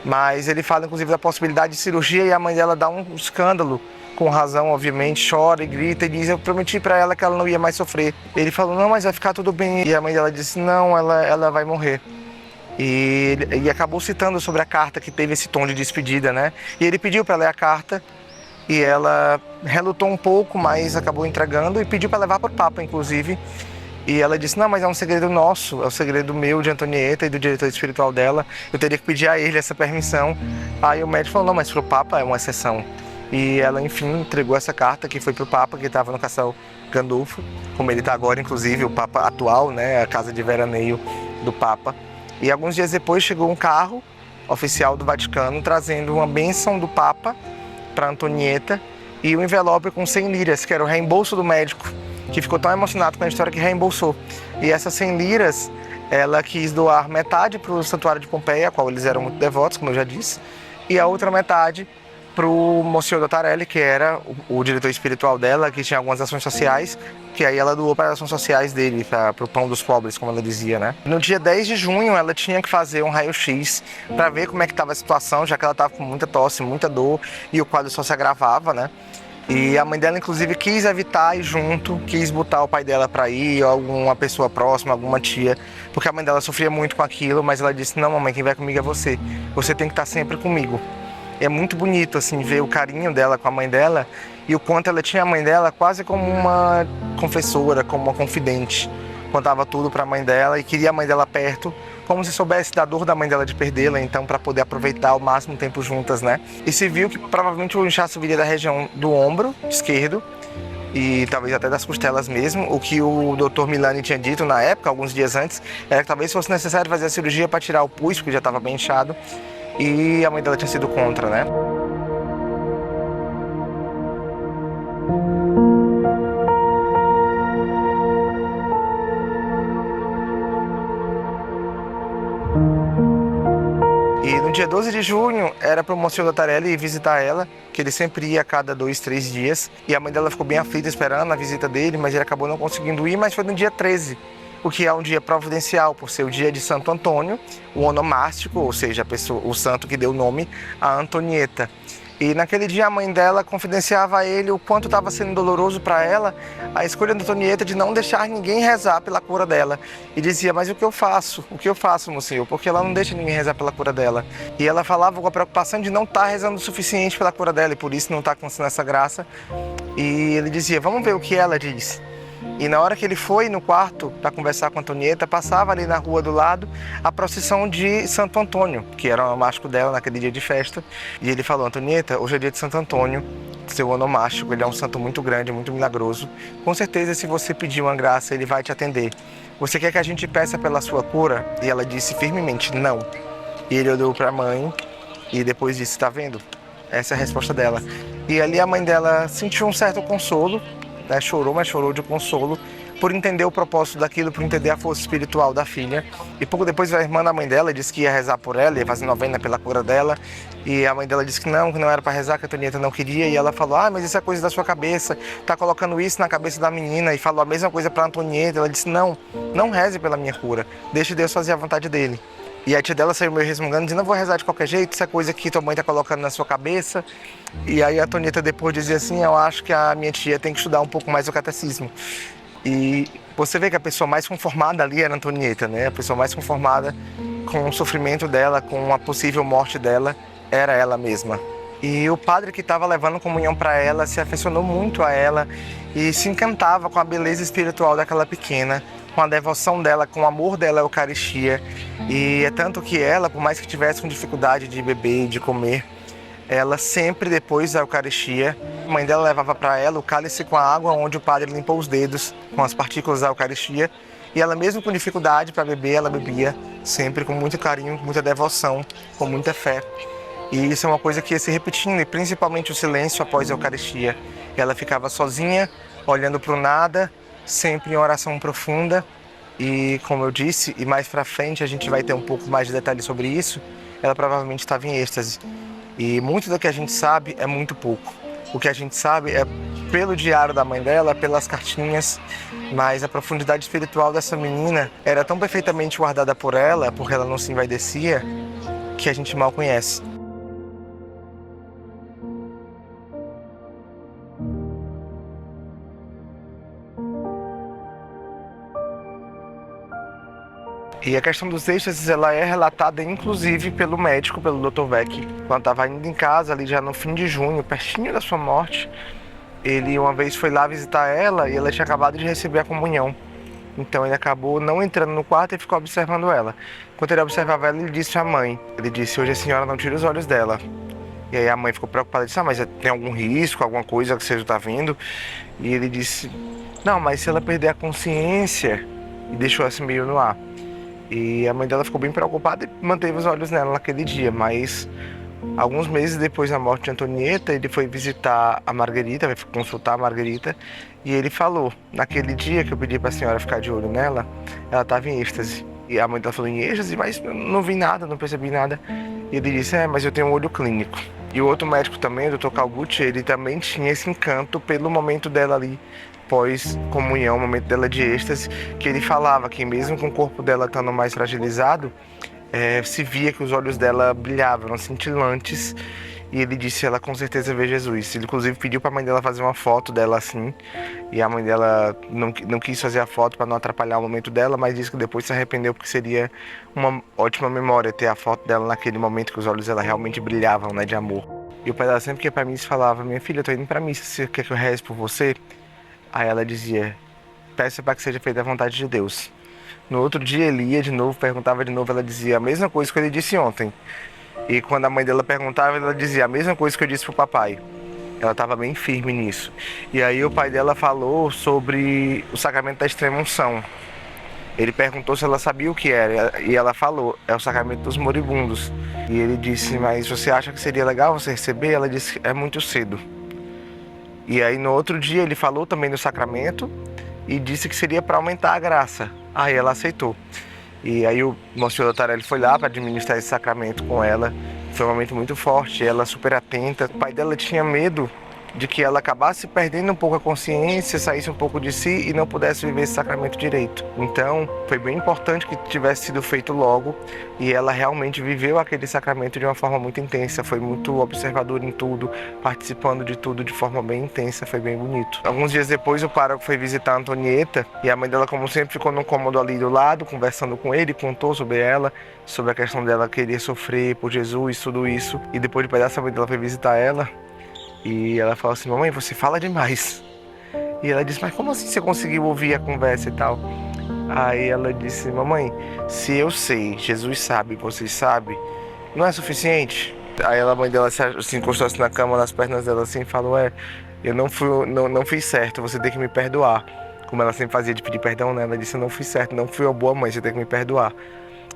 Mas ele fala inclusive da possibilidade de cirurgia e a mãe dela dá um escândalo, com razão, obviamente, chora e grita e diz: eu prometi para ela que ela não ia mais sofrer. Ele falou: não, mas vai ficar tudo bem. E a mãe dela disse: não, ela vai morrer. E acabou citando sobre a carta que teve esse tom de despedida, né? E ele pediu para ler a carta e ela relutou um pouco, mas acabou entregando e pediu para levar para o Papa, inclusive. E ela disse: não, mas é um segredo nosso, é um segredo meu, de Antonieta e do diretor espiritual dela. Eu teria que pedir a ele essa permissão. Aí o médico falou: não, mas para o Papa é uma exceção. E ela, enfim, entregou essa carta que foi para o Papa, que estava no Castelo Gandolfo, como ele está agora, inclusive, o Papa atual, né, a casa de veraneio do Papa. E alguns dias depois chegou um carro oficial do Vaticano trazendo uma bênção do Papa para Antonieta e um envelope com 100 liras, que era o reembolso do médico que ficou tão emocionado com a história que reembolsou. E essas 100 liras, ela quis doar metade para o Santuário de Pompeia, a qual eles eram muito devotos, como eu já disse, e a outra metade para o Monsieur Dottarelli, que era o diretor espiritual dela, que tinha algumas ações sociais, que aí ela doou para as ações sociais dele, para o pão dos pobres, como ela dizia, né? No dia 10 de junho, ela tinha que fazer um raio-x para ver como é que estava a situação, já que ela estava com muita tosse, muita dor, e o quadro só se agravava, né? E a mãe dela, inclusive, quis evitar ir junto, quis botar o pai dela para ir, ou alguma pessoa próxima, alguma tia, porque a mãe dela sofria muito com aquilo, mas ela disse, não, mamãe, quem vai comigo é você. Você tem que estar sempre comigo. É muito bonito, assim, ver o carinho dela com a mãe dela e o quanto ela tinha a mãe dela quase como uma confessora, como uma confidente. Contava tudo para a mãe dela e queria a mãe dela perto, como se soubesse da dor da mãe dela de perdê-la, então para poder aproveitar o máximo tempo juntas, né? E se viu que provavelmente o inchaço viria da região do ombro esquerdo e talvez até das costelas mesmo. O que o Dr. Milani tinha dito na época, alguns dias antes, era que talvez fosse necessário fazer a cirurgia para tirar o pus, porque já estava bem inchado, e a mãe dela tinha sido contra, né? E no dia 12 de junho era para o Monsieur Dottarelli ir visitar ela, que ele sempre ia a cada 2, 3 dias. E a mãe dela ficou bem aflita esperando a visita dele, mas ele acabou não conseguindo ir, mas foi no dia 13, o que é um dia providencial, por ser o dia de Santo Antônio, o onomástico, ou seja, o santo que deu nome a Antonieta. E naquele dia a mãe dela confidenciava a ele o quanto estava sendo doloroso para ela a escolha da Antonieta de não deixar ninguém rezar pela cura dela. E dizia, mas o que eu faço? O que eu faço, meu senhor? Porque ela não deixa ninguém rezar pela cura dela. E ela falava com a preocupação de não estar rezando o suficiente pela cura dela e por isso não está acontecendo essa graça. E ele dizia, vamos ver o que ela diz. E na hora que ele foi no quarto para conversar com a Antonieta, passava ali na rua do lado a procissão de Santo Antônio, que era o onomástico dela naquele dia de festa. E ele falou, Antonieta, hoje é dia de Santo Antônio, seu onomástico, ele é um santo muito grande, muito milagroso. Com certeza, se você pedir uma graça, ele vai te atender. Você quer que a gente peça pela sua cura? E ela disse firmemente, não. E ele olhou para a mãe e depois disse, tá vendo? Essa é a resposta dela. E ali a mãe dela sentiu um certo consolo, né? Chorou, mas chorou de consolo por entender o propósito daquilo, por entender a força espiritual da filha. E pouco depois a irmã da mãe dela disse que ia rezar por ela, ia fazer novena pela cura dela. E a mãe dela disse que não era para rezar, que a Antonieta não queria. E ela falou, mas isso é coisa da sua cabeça, tá colocando isso na cabeça da menina. E falou a mesma coisa para Antonieta. Ela disse, não reze pela minha cura, deixe Deus fazer a vontade dele. E a tia dela saiu meio resmungando, dizendo, não vou rezar de qualquer jeito, isso é coisa que tua mãe tá colocando na sua cabeça. E aí a Antonieta depois dizia assim, eu acho que a minha tia tem que estudar um pouco mais o catecismo. E você vê que a pessoa mais conformada ali era a Antonieta, né? A pessoa mais conformada com o sofrimento dela, com a possível morte dela, era ela mesma. E o padre que estava levando comunhão para ela se afeiçonou muito a ela e se encantava com a beleza espiritual daquela pequena, com a devoção dela, com o amor dela à Eucaristia. E é tanto que ela, por mais que tivesse com dificuldade de beber e de comer, ela sempre depois da Eucaristia, a mãe dela levava para ela o cálice com a água onde o padre limpou os dedos com as partículas da Eucaristia. E ela mesmo com dificuldade para beber, ela bebia sempre com muito carinho, com muita devoção, com muita fé. E isso é uma coisa que ia se repetindo, e principalmente o silêncio após a Eucaristia. Ela ficava sozinha, olhando para o nada, sempre em oração profunda. E como eu disse, e mais para frente a gente vai ter um pouco mais de detalhes sobre isso, ela provavelmente estava em êxtase. E muito do que a gente sabe é muito pouco. O que a gente sabe é pelo diário da mãe dela, pelas cartinhas, mas a profundidade espiritual dessa menina era tão perfeitamente guardada por ela, porque ela não se envaidecia, que a gente mal conhece. E a questão dos êxtases, ela é relatada inclusive pelo médico, pelo Dr. Vec. Quando estava indo em casa, ali já no fim de junho, pertinho da sua morte, ele uma vez foi lá visitar ela e ela tinha acabado de receber a comunhão. Então ele acabou não entrando no quarto e ficou observando ela. Enquanto ele observava ela, ele disse à mãe, hoje a senhora não tira os olhos dela. E aí a mãe ficou preocupada, disse, mas tem algum risco, alguma coisa que você está vendo? E ele disse, não, mas se ela perder a consciência, e deixou assim meio no ar. E a mãe dela ficou bem preocupada e manteve os olhos nela naquele dia, mas Alguns meses depois da morte de Antonieta, ele foi visitar a Margarita, vai consultar a Margarita, e ele falou: naquele dia que eu pedi para a senhora ficar de olho nela, ela estava em êxtase. E a mãe dela falou: em êxtase? Mas eu não vi nada, não percebi nada. E ele disse: mas eu tenho um olho clínico. E o outro médico também, o Dr. Calbucci, ele também tinha esse encanto pelo momento dela ali, pós-comunhão, o momento dela de êxtase, que ele falava que mesmo com o corpo dela estando mais fragilizado, se via que os olhos dela brilhavam, eram cintilantes, e ele disse: ela com certeza vê Jesus. Ele inclusive pediu para a mãe dela fazer uma foto dela assim, e a mãe dela não quis fazer a foto para não atrapalhar o momento dela, mas disse que depois se arrependeu porque seria uma ótima memória ter a foto dela naquele momento que os olhos dela realmente brilhavam, né, de amor. E o pai dela sempre que ia para missa falava: minha filha, eu tô indo para missa, você quer que eu reze por você? Aí ela dizia: peça para que seja feita a vontade de Deus. No outro dia ele ia de novo, perguntava de novo, ela dizia a mesma coisa que ele disse ontem. E quando a mãe dela perguntava, ela dizia a mesma coisa que eu disse pro papai. Ela estava bem firme nisso. E aí o pai dela falou sobre o sacramento da extrema-unção. Ele perguntou se ela sabia o que era, e ela falou: é o sacramento dos moribundos. E ele disse: mas você acha que seria legal você receber? Ela disse: é muito cedo. E aí no outro dia ele falou também do sacramento e disse que seria para aumentar a graça. Aí ela aceitou. E aí o Monsenhor Tarelli foi lá para administrar esse sacramento com ela. Foi um momento muito forte, ela super atenta. O pai dela tinha medo de que ela acabasse perdendo um pouco a consciência, saísse um pouco de si e não pudesse viver esse sacramento direito. Então, foi bem importante que tivesse sido feito logo, e ela realmente viveu aquele sacramento de uma forma muito intensa, foi muito observadora em tudo, participando de tudo de forma bem intensa, foi bem bonito. Alguns dias depois, o pároco foi visitar a Antonieta, e a mãe dela, como sempre, ficou num cômodo ali do lado, conversando com ele, contou sobre ela, sobre a questão dela querer sofrer por Jesus, tudo isso. E depois de pedaço, a mãe dela foi visitar ela, e ela falou assim: mamãe, você fala demais. E ela disse: mas como assim você conseguiu ouvir a conversa e tal? Aí ela disse: mamãe, se eu sei, Jesus sabe, vocês sabem, não é suficiente? Aí a mãe dela se encostou assim na cama, nas pernas dela assim, e falou: eu não fiz certo, você tem que me perdoar. Como ela sempre fazia de pedir perdão, né? Ela disse: eu não fiz certo, não fui uma boa mãe, você tem que me perdoar.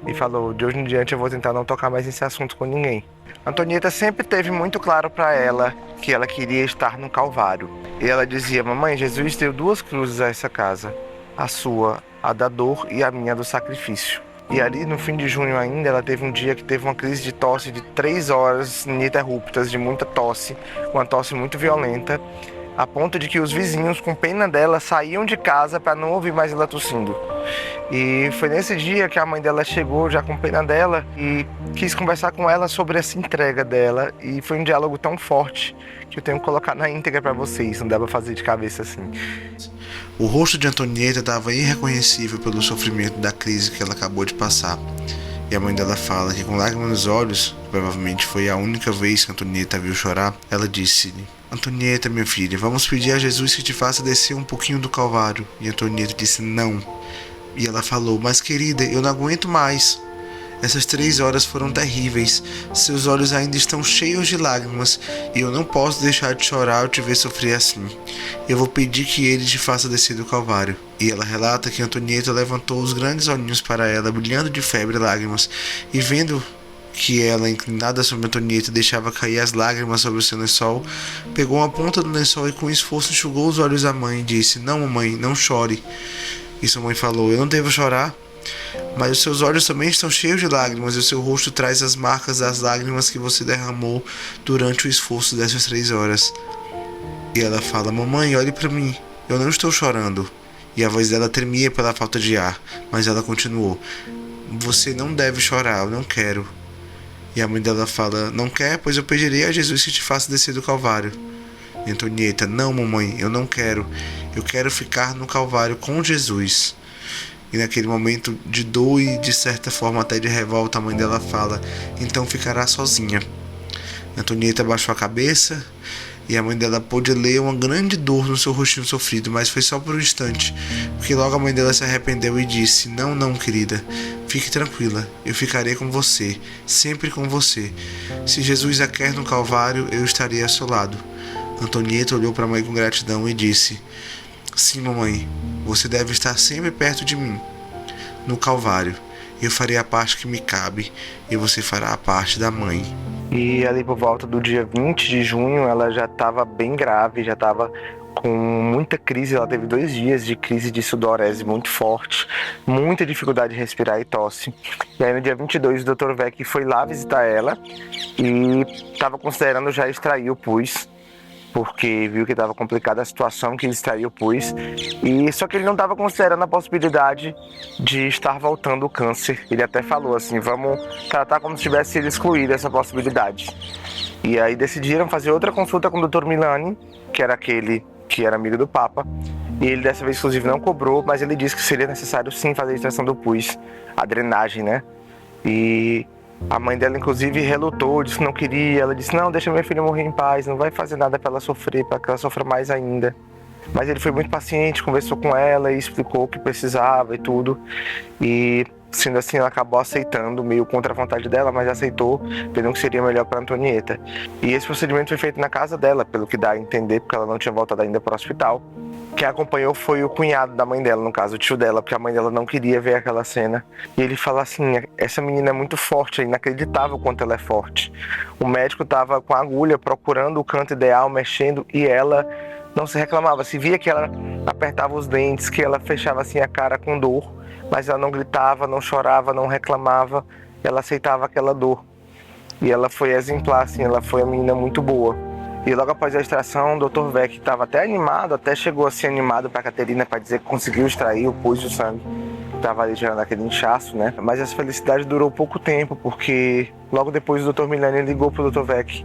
E falou: de hoje em diante eu vou tentar não tocar mais nesse assunto com ninguém. Antonieta sempre teve muito claro para ela que ela queria estar no Calvário. E ela dizia: mamãe, Jesus deu 2 cruzes a essa casa, a sua, a da dor, e a minha do sacrifício. E ali no fim de junho ainda, ela teve um dia que teve uma crise de tosse de 3 horas ininterruptas, de muita tosse, uma tosse muito violenta, a ponto de que os vizinhos, com pena dela, saíam de casa para não ouvir mais ela tossindo. E foi nesse dia que a mãe dela chegou já com pena dela e quis conversar com ela sobre essa entrega dela, e foi um diálogo tão forte que eu tenho que colocar na íntegra para vocês, não dá para fazer de cabeça assim. O rosto de Antonieta estava irreconhecível pelo sofrimento da crise que ela acabou de passar. E a mãe dela fala que, com lágrimas nos olhos, provavelmente foi a única vez que Antonieta viu chorar, ela disse-lhe: Antonieta, minha filha, vamos pedir a Jesus que te faça descer um pouquinho do Calvário. E Antonieta disse: não. E ela falou: mas querida, eu não aguento mais. Essas 3 horas foram terríveis. Seus olhos ainda estão cheios de lágrimas e eu não posso deixar de chorar ao te ver sofrer assim. Eu vou pedir que ele te faça descer do Calvário. E ela relata que Antonieta levantou os grandes olhinhos para ela, brilhando de febre e lágrimas, e vendo que ela, inclinada sobre Antonieta, deixava cair as lágrimas sobre o seu lençol, pegou uma ponta do lençol e com esforço enxugou os olhos da mãe e disse: não, mamãe, não chore. E sua mãe falou: eu não devo chorar? Mas os seus olhos também estão cheios de lágrimas e o seu rosto traz as marcas das lágrimas que você derramou durante o esforço dessas 3 horas. E ela fala: mamãe, olhe para mim, eu não estou chorando. E a voz dela tremia pela falta de ar, mas ela continuou: você não deve chorar, eu não quero. E a mãe dela fala: não quer? Pois eu pedirei a Jesus que te faça descer do Calvário. E Antonieta: não, mamãe, eu não quero. Eu quero ficar no Calvário com Jesus. E naquele momento de dor e de certa forma até de revolta, a mãe dela fala: então ficará sozinha. Antonieta baixou a cabeça e a mãe dela pôde ler uma grande dor no seu rostinho sofrido, mas foi só por um instante, porque logo a mãe dela se arrependeu e disse: não, não, querida, fique tranquila, eu ficarei com você, sempre com você. Se Jesus a quer no Calvário, eu estarei ao seu lado. Antonieta olhou para a mãe com gratidão e disse: sim, mamãe, você deve estar sempre perto de mim. No Calvário, eu farei a parte que me cabe e você fará a parte da mãe. E ali por volta do dia 20 de junho, ela já estava bem grave, já estava com muita crise. Ela teve 2 dias de crise de sudorese muito forte, muita dificuldade de respirar e tosse. E aí no dia 22 o Dr. Vec foi lá visitar ela e estava considerando já extrair o pus, porque viu que estava complicada a situação, que ele extraiu o pus. E só que ele não estava considerando a possibilidade de estar voltando o câncer. Ele até falou assim, vamos tratar como se tivesse sido excluída essa possibilidade. E aí decidiram fazer outra consulta com o Dr. Milani, que era aquele que era amigo do Papa. E ele dessa vez, inclusive, não cobrou, mas ele disse que seria necessário sim fazer a extração do pus, a drenagem, né? E a mãe dela, inclusive, relutou, disse que não queria. Ela disse, não, deixa minha filha morrer em paz, não vai fazer nada para ela sofrer, para que ela sofra mais ainda. Mas ele foi muito paciente, conversou com ela e explicou o que precisava e tudo. E, sendo assim, ela acabou aceitando, meio contra a vontade dela, mas aceitou, vendo que seria melhor para Antonieta. E esse procedimento foi feito na casa dela, pelo que dá a entender, porque ela não tinha voltado ainda para o hospital. Quem acompanhou foi o cunhado da mãe dela, no caso, o tio dela, porque a mãe dela não queria ver aquela cena. E ele fala assim, essa menina é muito forte, é inacreditável o quanto ela é forte. O médico estava com a agulha procurando o canto ideal, mexendo, e ela não se reclamava. Se via que ela apertava os dentes, que ela fechava assim a cara com dor, mas ela não gritava, não chorava, não reclamava, ela aceitava aquela dor. E ela foi exemplar, assim, ela foi uma menina muito boa. E logo após a extração, o Dr. Vec estava até animado, até chegou a ser animado para a Caterina para dizer que conseguiu extrair o pus do sangue. Estava ali gerando aquele inchaço, né? Mas essa felicidade durou pouco tempo, porque logo depois o Dr. Milani ligou para o Dr. Vec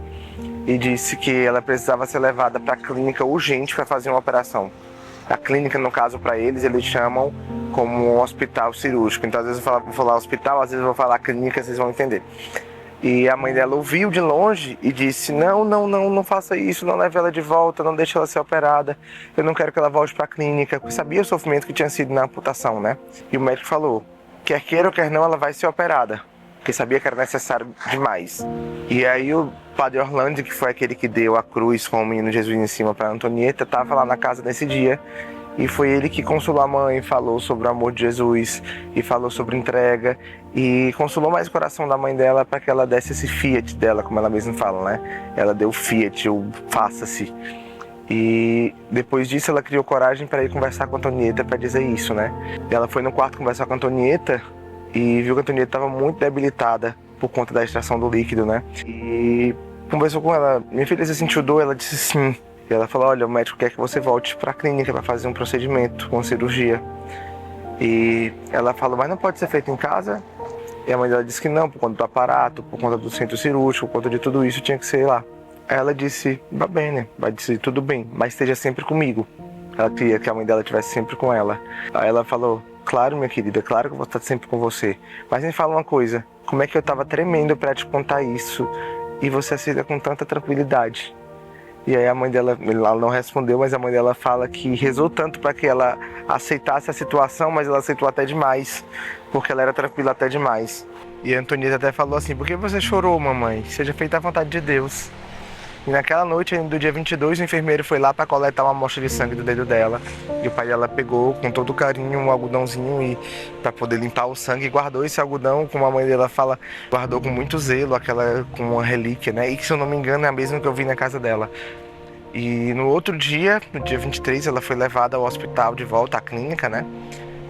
e disse que ela precisava ser levada para a clínica urgente para fazer uma operação. A clínica, no caso, para eles chamam como um hospital cirúrgico. Então, às vezes eu vou falar hospital, às vezes eu vou falar clínica, vocês vão entender. E a mãe dela ouviu de longe e disse, não faça isso, não leve ela de volta, não deixe ela ser operada, eu não quero que ela volte para a clínica, porque sabia o sofrimento que tinha sido na amputação, né? E o médico falou, quer queira ou quer não, ela vai ser operada, porque sabia que era necessário demais. E aí o padre Orlando, que foi aquele que deu a cruz com o menino Jesus em cima para Antonieta, estava lá na casa nesse dia. E foi ele que consolou a mãe, falou sobre o amor de Jesus e falou sobre entrega e consolou mais o coração da mãe dela para que ela desse esse fiat dela, como ela mesma fala, né? Ela deu fiat, ou faça-se. E depois disso ela criou coragem para ir conversar com a Antonieta para dizer isso, né? Ela foi no quarto conversar com a Antonieta e viu que a Antonieta estava muito debilitada por conta da extração do líquido, né? E conversou com ela, minha filha, você sentiu dor? Ela disse sim. E ela falou, olha, o médico quer que você volte para a clínica para fazer um procedimento, uma cirurgia. E ela falou, mas não pode ser feito em casa? E a mãe dela disse que não, por conta do aparato, por conta do centro cirúrgico, por conta de tudo isso, tinha que ser lá. Aí ela disse, va bene, vai dizer tudo bem, mas esteja sempre comigo. Ela queria que a mãe dela estivesse sempre com ela. Aí ela falou, claro, minha querida, claro que eu vou estar sempre com você. Mas me fala uma coisa, como é que eu estava tremendo para te contar isso e você aceita com tanta tranquilidade? E aí a mãe dela, ela não respondeu, mas a mãe dela fala que rezou tanto para que ela aceitasse a situação, mas ela aceitou até demais, porque ela era tranquila até demais. E a Antonieta até falou assim, por que você chorou, mamãe? Seja feita a vontade de Deus. E naquela noite do dia 22, o enfermeiro foi lá para coletar uma amostra de sangue do dedo dela. E o pai dela pegou com todo carinho um algodãozinho e para poder limpar o sangue, e guardou esse algodão, como a mãe dela fala, guardou com muito zelo, aquela com uma relíquia, né? E que, se eu não me engano, é a mesma que eu vi na casa dela. E no outro dia, no dia 23, ela foi levada ao hospital de volta à clínica, né?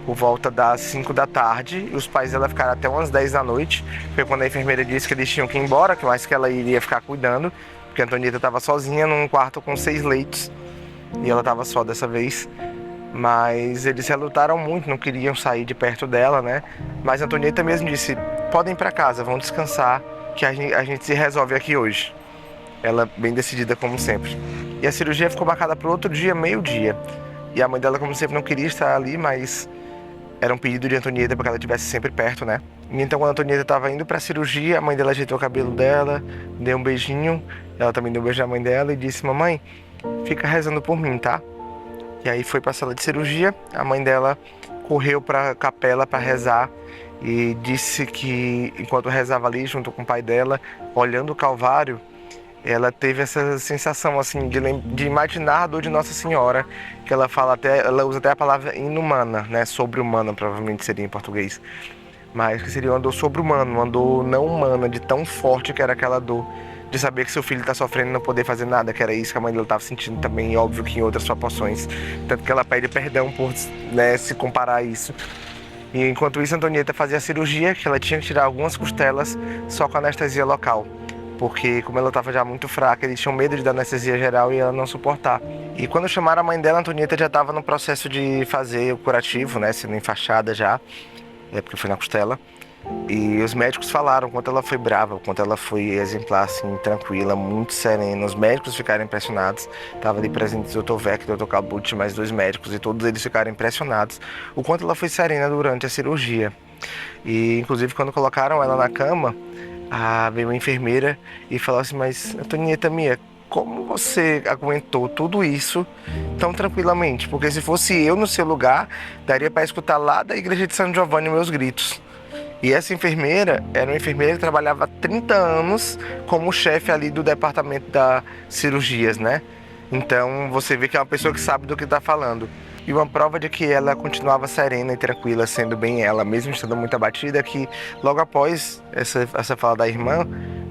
Por volta das 5 da tarde, e os pais dela ficaram até umas 10 da noite. Foi quando a enfermeira disse que eles tinham que ir embora, mas que ela iria ficar cuidando, porque a Antonieta estava sozinha num quarto com 6 leitos, e ela estava só dessa vez. Mas eles relutaram muito, não queriam sair de perto dela, né? Mas a Antonieta mesmo disse, podem ir para casa, vão descansar, que a gente se resolve aqui hoje. Ela bem decidida, como sempre. E a cirurgia ficou marcada para o outro dia, meio-dia. E a mãe dela, como sempre, não queria estar ali, mas era um pedido de Antonieta para que ela estivesse sempre perto, né? E então, quando a Antonieta estava indo para a cirurgia, a mãe dela ajeitou o cabelo dela, deu um beijinho, ela também deu um beijo na mãe dela e disse, mamãe, fica rezando por mim, tá? E aí foi para a sala de cirurgia, a mãe dela correu para a capela para rezar e disse que, enquanto rezava ali, junto com o pai dela, olhando o Calvário, ela teve essa sensação assim de imaginar a dor de Nossa Senhora, que ela usa até a palavra inumana, né, sobre-humana, provavelmente seria em português. mas que seria uma dor sobre-humana, uma dor não humana, de tão forte que era aquela dor, de saber que seu filho está sofrendo e não poder fazer nada, que era isso que a mãe dela estava sentindo também, e óbvio que em outras proporções, tanto que ela pede perdão por, né, se comparar a isso. E enquanto isso, Antonieta fazia a cirurgia, que ela tinha que tirar algumas costelas só com anestesia local, porque como ela estava já muito fraca, eles tinham medo de dar anestesia geral e ela não suportar. E quando chamaram a mãe dela, Antonieta já estava no processo de fazer o curativo, né, sendo enfaixada já, porque foi na costela. E os médicos falaram o quanto ela foi brava, o quanto ela foi exemplar, assim, tranquila, muito serena. Os médicos ficaram impressionados. Tava ali presente o Dr. Vec, o Dr. Cabucci, mais 2 médicos, e todos eles ficaram impressionados o quanto ela foi serena durante a cirurgia. E inclusive quando colocaram ela na cama, veio uma enfermeira e falou assim: mas Antonieta minha, como você aguentou tudo isso tão tranquilamente? Porque se fosse eu no seu lugar, daria para escutar lá da igreja de São Giovanni meus gritos. E essa enfermeira era uma enfermeira que trabalhava há 30 anos como chefe ali do departamento das cirurgias, né? Então você vê que é uma pessoa que sabe do que está falando. E uma prova de que ela continuava serena e tranquila, sendo bem ela, mesmo estando muito abatida, é que logo após essa fala da irmã,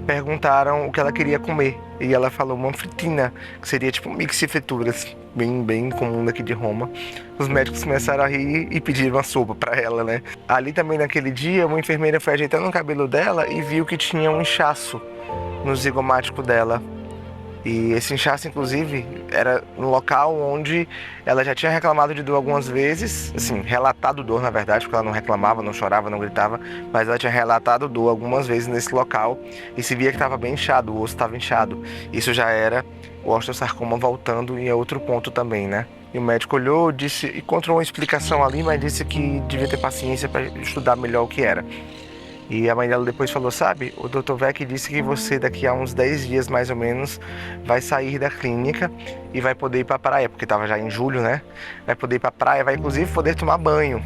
perguntaram o que ela queria comer. E ela falou uma fritina, que seria tipo um mix de frituras, bem comum daqui de Roma. Os médicos começaram a rir e pediram uma sopa para ela, né? Ali também naquele dia, uma enfermeira foi ajeitando o cabelo dela e viu que tinha um inchaço no zigomático dela. E esse inchaço, inclusive, era no local onde ela já tinha reclamado de dor algumas vezes, assim, relatado dor, na verdade, porque ela não reclamava, não chorava, não gritava, mas ela tinha relatado dor algumas vezes nesse local e se via que estava bem inchado, o osso estava inchado. Isso já era o osteosarcoma voltando e é outro ponto também, né? E o médico olhou, disse, encontrou uma explicação ali, mas disse que devia ter paciência para estudar melhor o que era. E a mãe dela depois falou: sabe, o Dr. Vec disse que você daqui a uns 10 dias mais ou menos vai sair da clínica e vai poder ir pra praia, porque tava já em julho, né? Vai poder ir pra praia, vai inclusive poder tomar banho.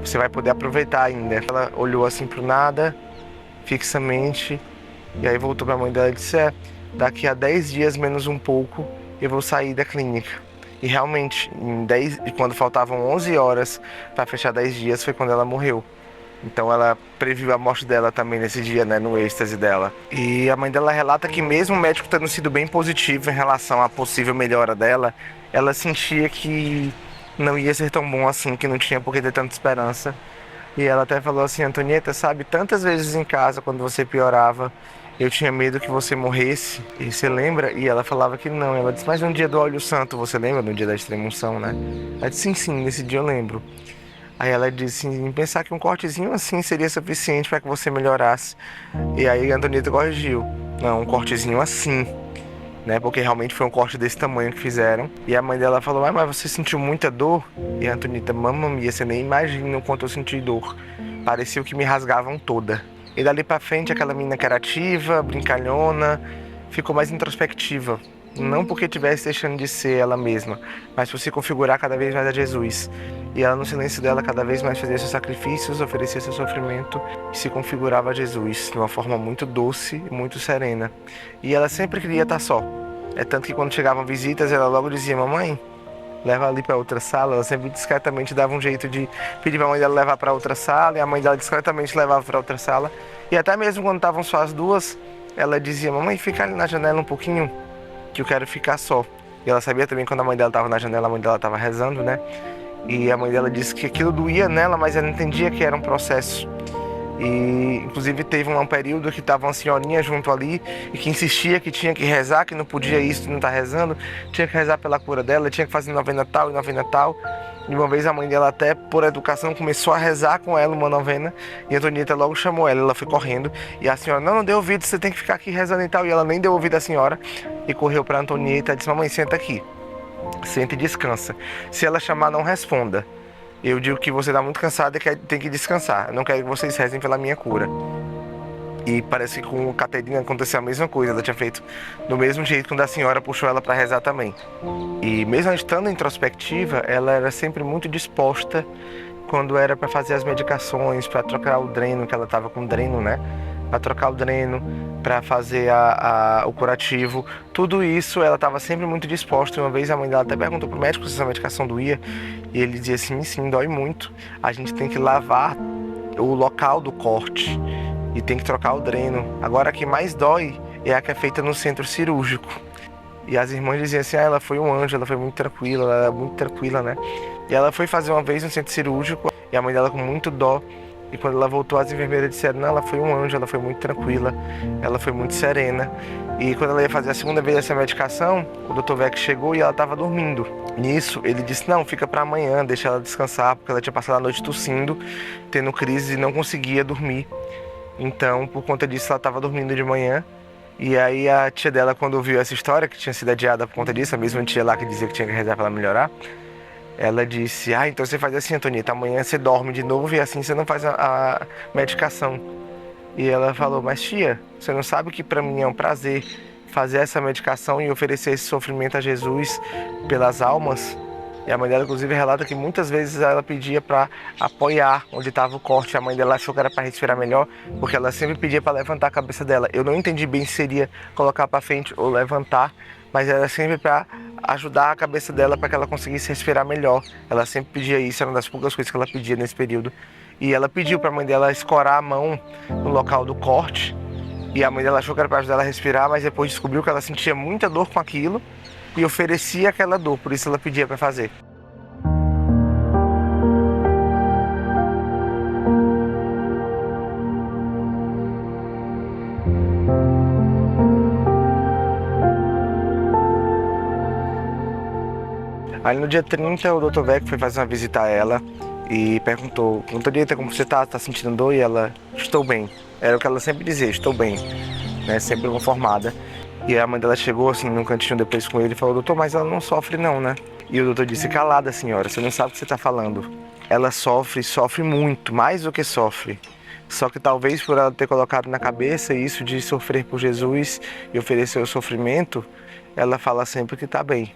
Você vai poder aproveitar ainda. Ela olhou assim pro nada, fixamente, e aí voltou pra mãe dela e disse: daqui a 10 dias menos um pouco eu vou sair da clínica. E realmente, quando faltavam 11 horas para fechar 10 dias foi quando ela morreu. Então ela previu a morte dela também nesse dia, né, no êxtase dela. E a mãe dela relata que mesmo o médico tendo sido bem positivo em relação à possível melhora dela, ela sentia que não ia ser tão bom assim, que não tinha por que ter tanta esperança. E ela até falou assim: Antonieta, sabe, tantas vezes em casa, quando você piorava, eu tinha medo que você morresse, e você lembra? E ela falava que não. Ela disse: mas no dia do óleo santo, você lembra? No dia da extrema-unção, né? Ela disse: sim, nesse dia eu lembro. Aí ela disse em pensar que um cortezinho assim seria suficiente para que você melhorasse. E aí a Antonieta corrigiu: não, um cortezinho assim, né? Porque realmente foi um corte desse tamanho que fizeram. E a mãe dela falou: mas você sentiu muita dor? E a Antonieta: mamma mia, você nem imagina o quanto eu senti dor. Parecia que me rasgavam toda. E dali pra frente aquela menina que era ativa, brincalhona, ficou mais introspectiva. Não porque estivesse deixando de ser ela mesma, mas por se configurar cada vez mais a Jesus. E ela, no silêncio dela, cada vez mais fazia seus sacrifícios, oferecia seu sofrimento e se configurava a Jesus de uma forma muito doce e muito serena. E ela sempre queria estar só. É tanto que quando chegavam visitas, ela logo dizia: mamãe, leva ali para outra sala. Ela sempre discretamente dava um jeito de pedir para a mãe dela levar para outra sala, e a mãe dela discretamente levava para outra sala. E até mesmo quando estavam só as duas, ela dizia: mamãe, fica ali na janela um pouquinho, que eu quero ficar só. E ela sabia também quando a mãe dela estava na janela, a mãe dela estava rezando, né? E a mãe dela disse que aquilo doía nela, mas ela entendia que era um processo. E inclusive teve um período que estava uma senhorinha junto ali e que insistia que tinha que rezar, que não podia isso, não tá rezando, tinha que rezar pela cura dela, tinha que fazer novena tal e novena tal. E uma vez a mãe dela, até por educação, começou a rezar com ela uma novena, e a Antonieta logo chamou ela foi correndo, e a senhora: não deu ouvido, você tem que ficar aqui rezando e tal. E ela nem deu ouvido à senhora e correu para Antonieta e disse: mamãe, senta aqui, senta e descansa. Se ela chamar, não responda. Eu digo que você está muito cansada e que tem que descansar. Eu não quero que vocês rezem pela minha cura. E parece que com a Caterina aconteceu a mesma coisa. Ela tinha feito do mesmo jeito quando a senhora puxou ela para rezar também. E mesmo estando introspectiva, ela era sempre muito disposta quando era para fazer as medicações, para trocar o dreno, que ela estava com dreno, né? Para trocar o dreno, para fazer o curativo. Tudo isso ela estava sempre muito disposta. Uma vez a mãe dela até perguntou pro médico se essa medicação doía, e ele dizia assim: sim, dói muito. A gente tem que lavar o local do corte e tem que trocar o dreno. Agora a que mais dói é a que é feita no centro cirúrgico. E as irmãs diziam assim, ela foi um anjo, ela foi muito tranquila, ela era muito tranquila, né? E ela foi fazer uma vez no centro cirúrgico e a mãe dela com muito dó. E quando ela voltou, as enfermeiras disseram, não, ela foi um anjo, ela foi muito tranquila, ela foi muito serena. E quando ela ia fazer a segunda vez essa medicação, o Dr. Vec chegou e ela estava dormindo. Nisso, ele disse, não, fica para amanhã, deixa ela descansar, porque ela tinha passado a noite tossindo, tendo crise e não conseguia dormir. Então, por conta disso, ela estava dormindo de manhã. E aí a tia dela, quando ouviu essa história, que tinha sido adiada por conta disso, a mesma tia lá que dizia que tinha que rezar para ela melhorar, ela disse, então você faz assim, Antonieta, amanhã você dorme de novo e assim você não faz a medicação. E ela falou, mas tia, você não sabe que para mim é um prazer fazer essa medicação e oferecer esse sofrimento a Jesus pelas almas? E a mãe dela, inclusive, relata que muitas vezes ela pedia para apoiar onde estava o corte. A mãe dela achou que era para respirar melhor, porque ela sempre pedia para levantar a cabeça dela. Eu não entendi bem se seria colocar para frente ou levantar, mas era sempre para ajudar a cabeça dela para que ela conseguisse respirar melhor. Ela sempre pedia isso, era uma das poucas coisas que ela pedia nesse período. E ela pediu para a mãe dela escorar a mão no local do corte. E a mãe dela achou que era para ajudar ela a respirar, mas depois descobriu que ela sentia muita dor com aquilo e oferecia aquela dor, por isso ela pedia para fazer. Aí no dia 30 o Dr. Vec foi fazer uma visita a ela e perguntou, Antonieta, como você tá sentindo dor? E ela, estou bem. Era o que ela sempre dizia, estou bem, né? Sempre conformada. E a mãe dela chegou assim num cantinho depois com ele e falou, doutor, mas ela não sofre não, né? E o doutor disse, calada senhora, você não sabe o que você está falando. Ela sofre muito, mais do que sofre. Só que talvez por ela ter colocado na cabeça isso de sofrer por Jesus e oferecer o sofrimento, ela fala sempre que está bem.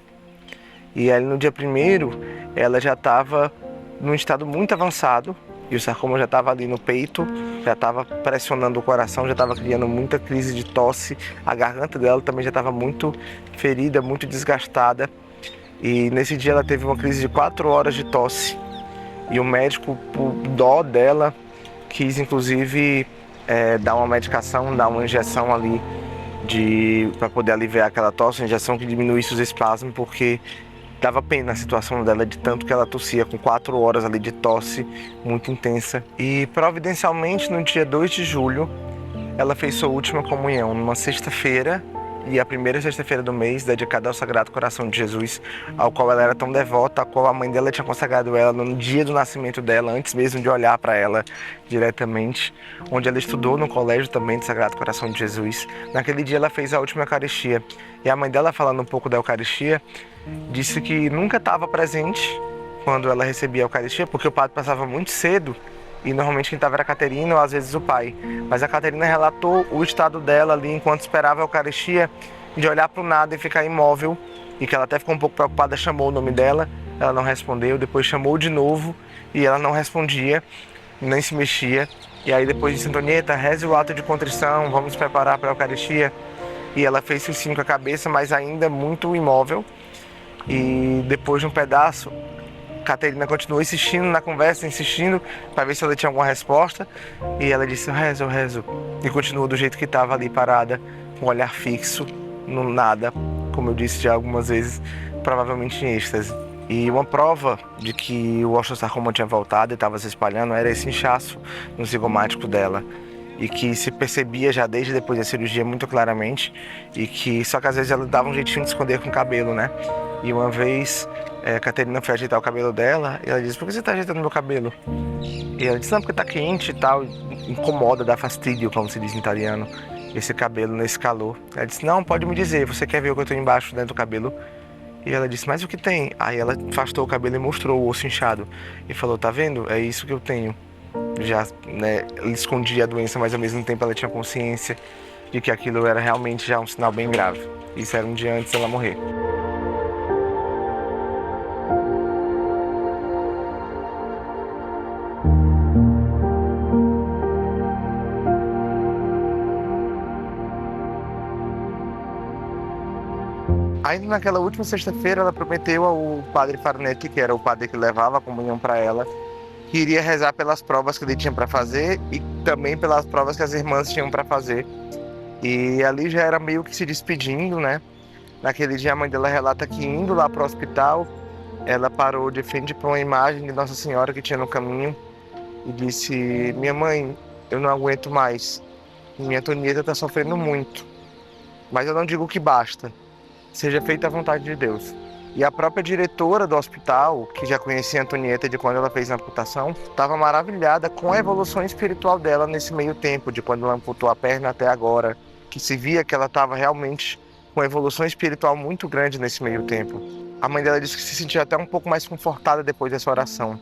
E aí no dia 1º, ela já estava num estado muito avançado, e o sarcoma já estava ali no peito, já estava pressionando o coração, já estava criando muita crise de tosse. A garganta dela também já estava muito ferida, muito desgastada. E nesse dia ela teve uma crise de 4 horas de tosse. E o médico, por dó dela, quis inclusive dar uma medicação, dar uma injeção ali para poder aliviar aquela tosse, uma injeção que diminuísse os espasmos, porque dava pena a situação dela de tanto que ela tossia, com 4 horas ali de tosse muito intensa. E providencialmente no dia 2 de julho ela fez sua última comunhão, numa sexta-feira, e a primeira sexta-feira do mês, dedicada ao Sagrado Coração de Jesus, ao qual ela era tão devota, a qual a mãe dela tinha consagrado ela no dia do nascimento dela, antes mesmo de olhar para ela diretamente, onde ela estudou no colégio também do Sagrado Coração de Jesus. Naquele dia ela fez a última Eucaristia. E a mãe dela, falando um pouco da Eucaristia, disse que nunca estava presente quando ela recebia a Eucaristia, porque o padre passava muito cedo e normalmente quem estava era a Caterina ou às vezes o pai. Mas a Caterina relatou o estado dela ali enquanto esperava a Eucaristia, de olhar para o nada e ficar imóvel, e que ela até ficou um pouco preocupada, chamou o nome dela, ela não respondeu, depois chamou de novo e ela não respondia, nem se mexia. E aí depois disse, Antonieta, reze o ato de contrição, vamos preparar para a Eucaristia. E ela fez o sim com a cabeça, mas ainda muito imóvel. E depois de um pedaço, Caterina continuou insistindo na conversa, insistindo para ver se ela tinha alguma resposta. E ela disse, eu rezo. E continuou do jeito que estava ali parada, com o olhar fixo, no nada, como eu disse já algumas vezes, provavelmente em êxtase. E uma prova de que o osteosarcoma tinha voltado e estava se espalhando era esse inchaço no zigomático dela. E que se percebia já desde depois da cirurgia muito claramente. E que só que às vezes ela dava um jeitinho de esconder com o cabelo, né? E uma vez a Caterina foi ajeitar o cabelo dela e ela disse, por que você está ajeitando meu cabelo? E ela disse, não, porque está quente e tal, incomoda, dá fastidio, como se diz em italiano, esse cabelo nesse calor. Ela disse, não, pode me dizer, você quer ver o que eu tenho embaixo dentro do cabelo? E ela disse, mas o que tem? Aí ela afastou o cabelo e mostrou o osso inchado. E falou, tá vendo? É isso que eu tenho. Já, né, ela escondia a doença, mas ao mesmo tempo ela tinha consciência de que aquilo era realmente já um sinal bem grave. Isso era um dia antes dela morrer. Ainda naquela última sexta-feira, ela prometeu ao padre Farnetti, que era o padre que levava a comunhão para ela, que iria rezar pelas provas que ele tinha para fazer e também pelas provas que as irmãs tinham para fazer. E ali já era meio que se despedindo, né? Naquele dia a mãe dela relata que indo lá para o hospital, ela parou de frente para uma imagem de Nossa Senhora que tinha no caminho e disse: minha mãe, eu não aguento mais, minha Antonieta está sofrendo muito, mas eu não digo que basta, seja feita a vontade de Deus. E a própria diretora do hospital, que já conhecia a Antonieta de quando ela fez a amputação, estava maravilhada com a evolução espiritual dela nesse meio tempo, de quando ela amputou a perna até agora, que se via que ela estava realmente com uma evolução espiritual muito grande nesse meio tempo. A mãe dela disse que se sentia até um pouco mais confortada depois dessa oração.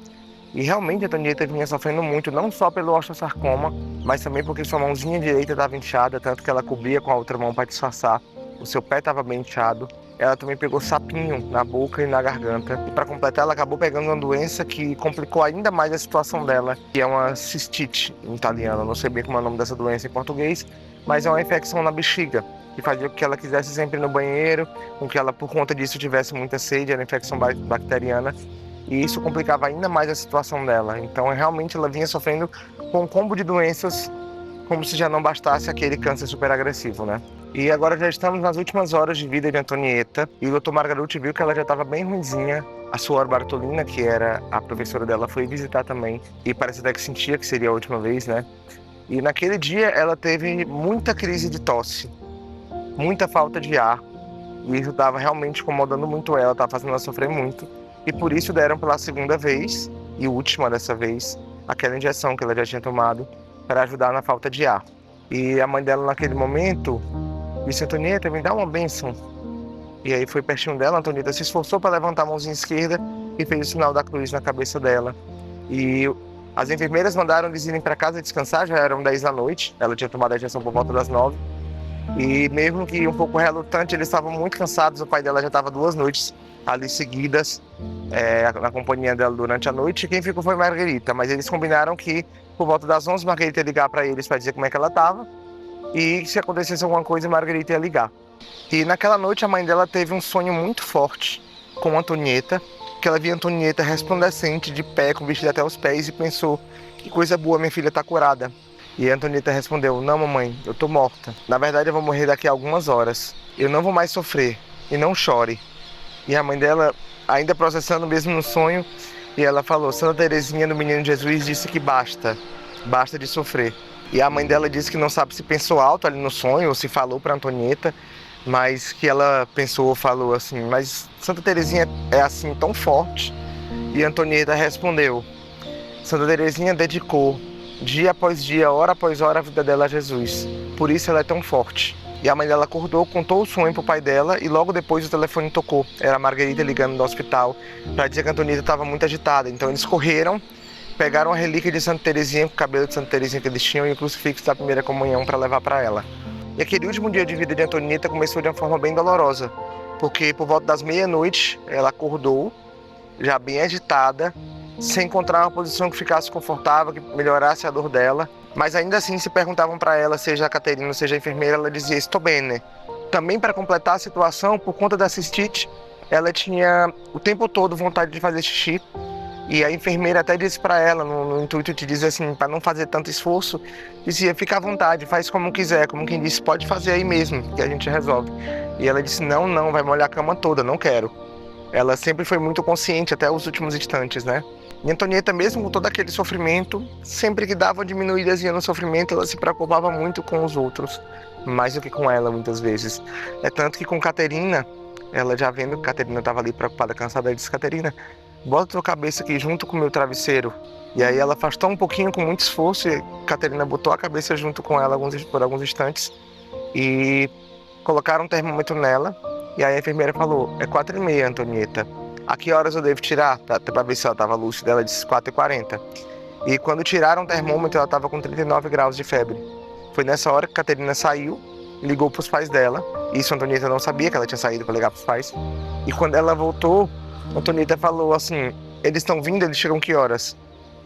E realmente a Antonieta vinha sofrendo muito, não só pelo osteosarcoma, mas também porque sua mãozinha direita estava inchada, tanto que ela cobria com a outra mão para disfarçar. O seu pé estava bem inchado. Ela também pegou sapinho na boca e na garganta. E para completar, ela acabou pegando uma doença que complicou ainda mais a situação dela, que é uma cistite em italiano. Não sei bem como é o nome dessa doença em português, mas é uma infecção na bexiga, que fazia com que ela quisesse sempre ir no banheiro, com que ela, por conta disso, tivesse muita sede, era infecção bacteriana. E isso complicava ainda mais a situação dela. Então, realmente, ela vinha sofrendo com um combo de doenças, como se já não bastasse aquele câncer super agressivo, né? E agora já estamos nas últimas horas de vida de Antonieta, e o Dr. Margaruti viu que ela já estava bem ruinzinha. A Suor Bartolina, que era a professora dela, foi visitar também, e parece até que sentia que seria a última vez, né? E naquele dia ela teve muita crise de tosse, muita falta de ar, e isso estava realmente incomodando muito ela, estava fazendo ela sofrer muito. E por isso deram pela segunda vez, e última dessa vez, aquela injeção que ela já tinha tomado para ajudar na falta de ar. E a mãe dela naquele momento disse: Antonieta, me dá uma bênção. E aí foi pertinho dela, a Antonieta se esforçou para levantar a mãozinha esquerda e fez o sinal da cruz na cabeça dela. E as enfermeiras mandaram eles irem para casa descansar, já eram 10 da noite, ela tinha tomado a injeção por volta das 9. E mesmo que um pouco relutante, eles estavam muito cansados, o pai dela já estava 2 noites ali seguidas na companhia dela durante a noite, e quem ficou foi Margarita, mas eles combinaram que por volta das 11 Margarita ia ligar para eles para dizer como é que ela estava, e se acontecesse alguma coisa Margarita ia ligar. E naquela noite a mãe dela teve um sonho muito forte com a Antonieta, que ela via a Antonieta resplandecente, de pé, com o vestido até os pés, e pensou: que coisa boa, minha filha está curada. E a Antonieta respondeu: não, mamãe, eu estou morta. Na verdade eu vou morrer daqui a algumas horas. Eu não vou mais sofrer, e não chore. E a mãe dela, ainda processando mesmo no sonho, e ela falou: Santa Teresinha do Menino Jesus disse que basta de sofrer. E a mãe dela disse que não sabe se pensou alto ali no sonho ou se falou para Antonieta, mas que ela pensou ou falou assim: mas Santa Teresinha é assim tão forte? E Antonieta respondeu: Santa Teresinha dedicou dia após dia, hora após hora, a vida dela a Jesus. Por isso ela é tão forte. E a mãe dela acordou, contou o sonho pro pai dela, e logo depois o telefone tocou. Era a Margarita ligando do hospital para dizer que a Antonieta estava muito agitada. Então eles correram, pegaram a relíquia de Santa Teresinha, com o cabelo de Santa Teresinha que eles tinham, e o crucifixo da primeira comunhão para levar para ela. E aquele último dia de vida de Antonieta começou de uma forma bem dolorosa, porque por volta das 00:30 ela acordou, já bem agitada, sem encontrar uma posição que ficasse confortável, que melhorasse a dor dela. Mas ainda assim, se perguntavam para ela, seja a Caterina, seja a enfermeira, ela dizia: estou bene. Também, para completar a situação, por conta da cistite, ela tinha o tempo todo vontade de fazer xixi. E a enfermeira até disse para ela, no intuito de dizer assim, para não fazer tanto esforço, dizia: fica à vontade, faz como quiser, como quem disse, pode fazer aí mesmo, que a gente resolve. E ela disse: não, vai molhar a cama toda, não quero. Ela sempre foi muito consciente, até os últimos instantes, né? E Antonieta, mesmo com todo aquele sofrimento, sempre que dava uma diminuídazinha no sofrimento, ela se preocupava muito com os outros, mais do que com ela, muitas vezes. É tanto que com Caterina, ela já vendo que Caterina estava ali preocupada, cansada, ela disse: Caterina, bota tua cabeça aqui junto com o meu travesseiro. E aí ela afastou um pouquinho com muito esforço, e Caterina botou a cabeça junto com ela por alguns instantes, e colocaram um termômetro nela, e aí a enfermeira falou: é 4:30, Antonieta. A que horas eu devo tirar? Para ver se ela estava lúcida. Ela disse 4:40. E quando tiraram o termômetro, ela estava com 39 graus de febre. Foi nessa hora que Caterina saiu, ligou para os pais dela. Isso a Antonieta não sabia, que ela tinha saído para ligar para os pais. E quando ela voltou, a Antonieta falou assim: eles estão vindo, eles chegam que horas?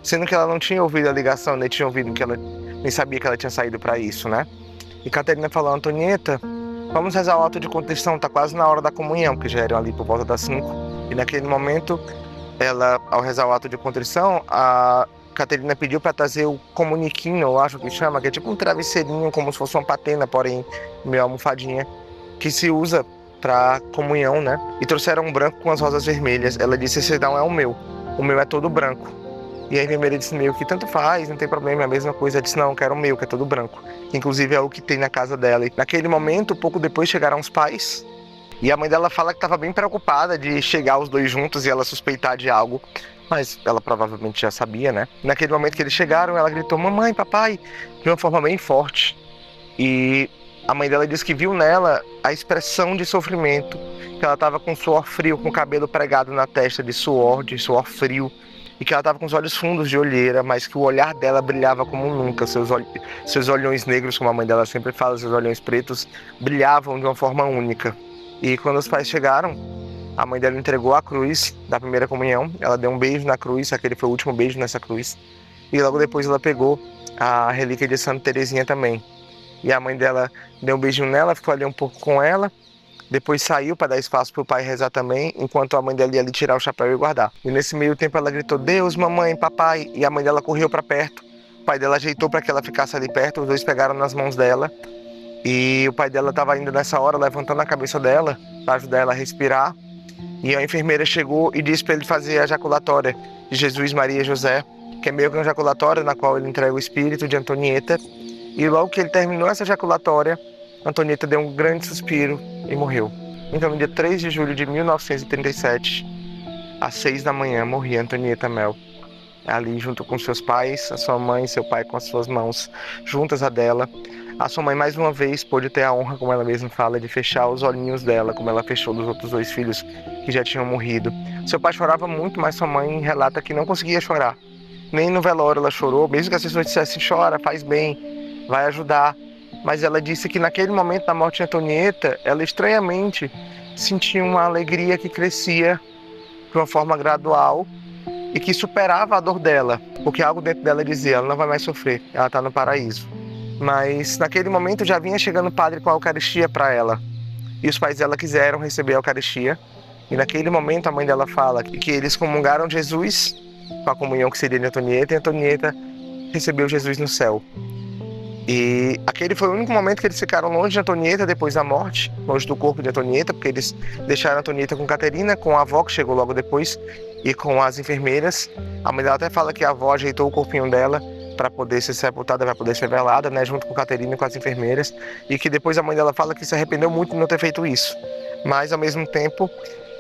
Sendo que ela não tinha ouvido a ligação, nem tinha ouvido que ela nem sabia que ela tinha saído para isso, né? E Caterina falou: Antonieta, vamos rezar o ato de contrição, tá quase na hora da comunhão, que já eram ali por volta das 5. E naquele momento, ela, ao rezar o ato de contrição, a Caterina pediu para trazer o comuniquinho, eu acho que chama, que é tipo um travesseirinho, como se fosse uma patena, porém meio almofadinha, que se usa para comunhão, né? E trouxeram um branco com as rosas vermelhas. Ela disse: esse não é o meu é todo branco. E a enfermeira disse meio que tanto faz, não tem problema, é a mesma coisa. Ela disse: não, eu quero o meu, que é todo branco. Que inclusive é o que tem na casa dela. E naquele momento, pouco depois, chegaram os pais. E a mãe dela fala que estava bem preocupada de chegar os dois juntos e ela suspeitar de algo. Mas ela provavelmente já sabia, né? Naquele momento que eles chegaram, ela gritou: mamãe, papai, de uma forma bem forte. E a mãe dela disse que viu nela a expressão de sofrimento, que ela estava com suor frio, com o cabelo pregado na testa de suor frio, e que ela estava com os olhos fundos de olheira, mas que o olhar dela brilhava como nunca. Seus olhões negros, como a mãe dela sempre fala, seus olhões pretos, brilhavam de uma forma única. E quando os pais chegaram, a mãe dela entregou a cruz da primeira comunhão, ela deu um beijo na cruz, aquele foi o último beijo nessa cruz, e logo depois ela pegou a relíquia de Santa Teresinha também. E a mãe dela deu um beijinho nela, ficou ali um pouco com ela, depois saiu para dar espaço para o pai rezar também, enquanto a mãe dela ia ali tirar o chapéu e guardar. E nesse meio tempo ela gritou: Deus, mamãe, papai, e a mãe dela correu para perto. O pai dela ajeitou para que ela ficasse ali perto, os dois pegaram nas mãos dela, e o pai dela estava ainda nessa hora levantando a cabeça dela para ajudar ela a respirar. E a enfermeira chegou e disse para ele fazer a jaculatória de Jesus, Maria e José, que é meio que uma jaculatória na qual ele entrega o espírito de Antonieta. E logo que ele terminou essa jaculatória, Antonieta deu um grande suspiro e morreu. Então, no dia 3 de julho de 1937, às 6 da manhã, morria Antonieta Mel. Ali junto com seus pais, a sua mãe e seu pai com as suas mãos juntas a dela. A sua mãe mais uma vez pôde ter a honra, como ela mesma fala, de fechar os olhinhos dela, como ela fechou dos outros dois filhos que já tinham morrido. Seu pai chorava muito, mas sua mãe relata que não conseguia chorar. Nem no velório ela chorou, mesmo que as pessoas dissessem: chora, faz bem, vai ajudar. Mas ela disse que naquele momento da morte de Antonieta, ela estranhamente sentia uma alegria que crescia de uma forma gradual e que superava a dor dela, porque algo dentro dela dizia: ela não vai mais sofrer, ela está no paraíso. Mas naquele momento já vinha chegando o padre com a Eucaristia para ela, e os pais dela quiseram receber a Eucaristia, e naquele momento a mãe dela fala que eles comungaram Jesus com a comunhão que seria de Antonieta, e Antonieta recebeu Jesus no céu. E aquele foi o único momento que eles ficaram longe de Antonieta depois da morte, longe do corpo de Antonieta, porque eles deixaram Antonieta com Caterina, com a avó que chegou logo depois, e com as enfermeiras. A mãe dela até fala que a avó ajeitou o corpinho dela para poder ser sepultada, para poder ser velada, né, junto com Caterina e com as enfermeiras, e que depois a mãe dela fala que se arrependeu muito de não ter feito isso. Mas ao mesmo tempo,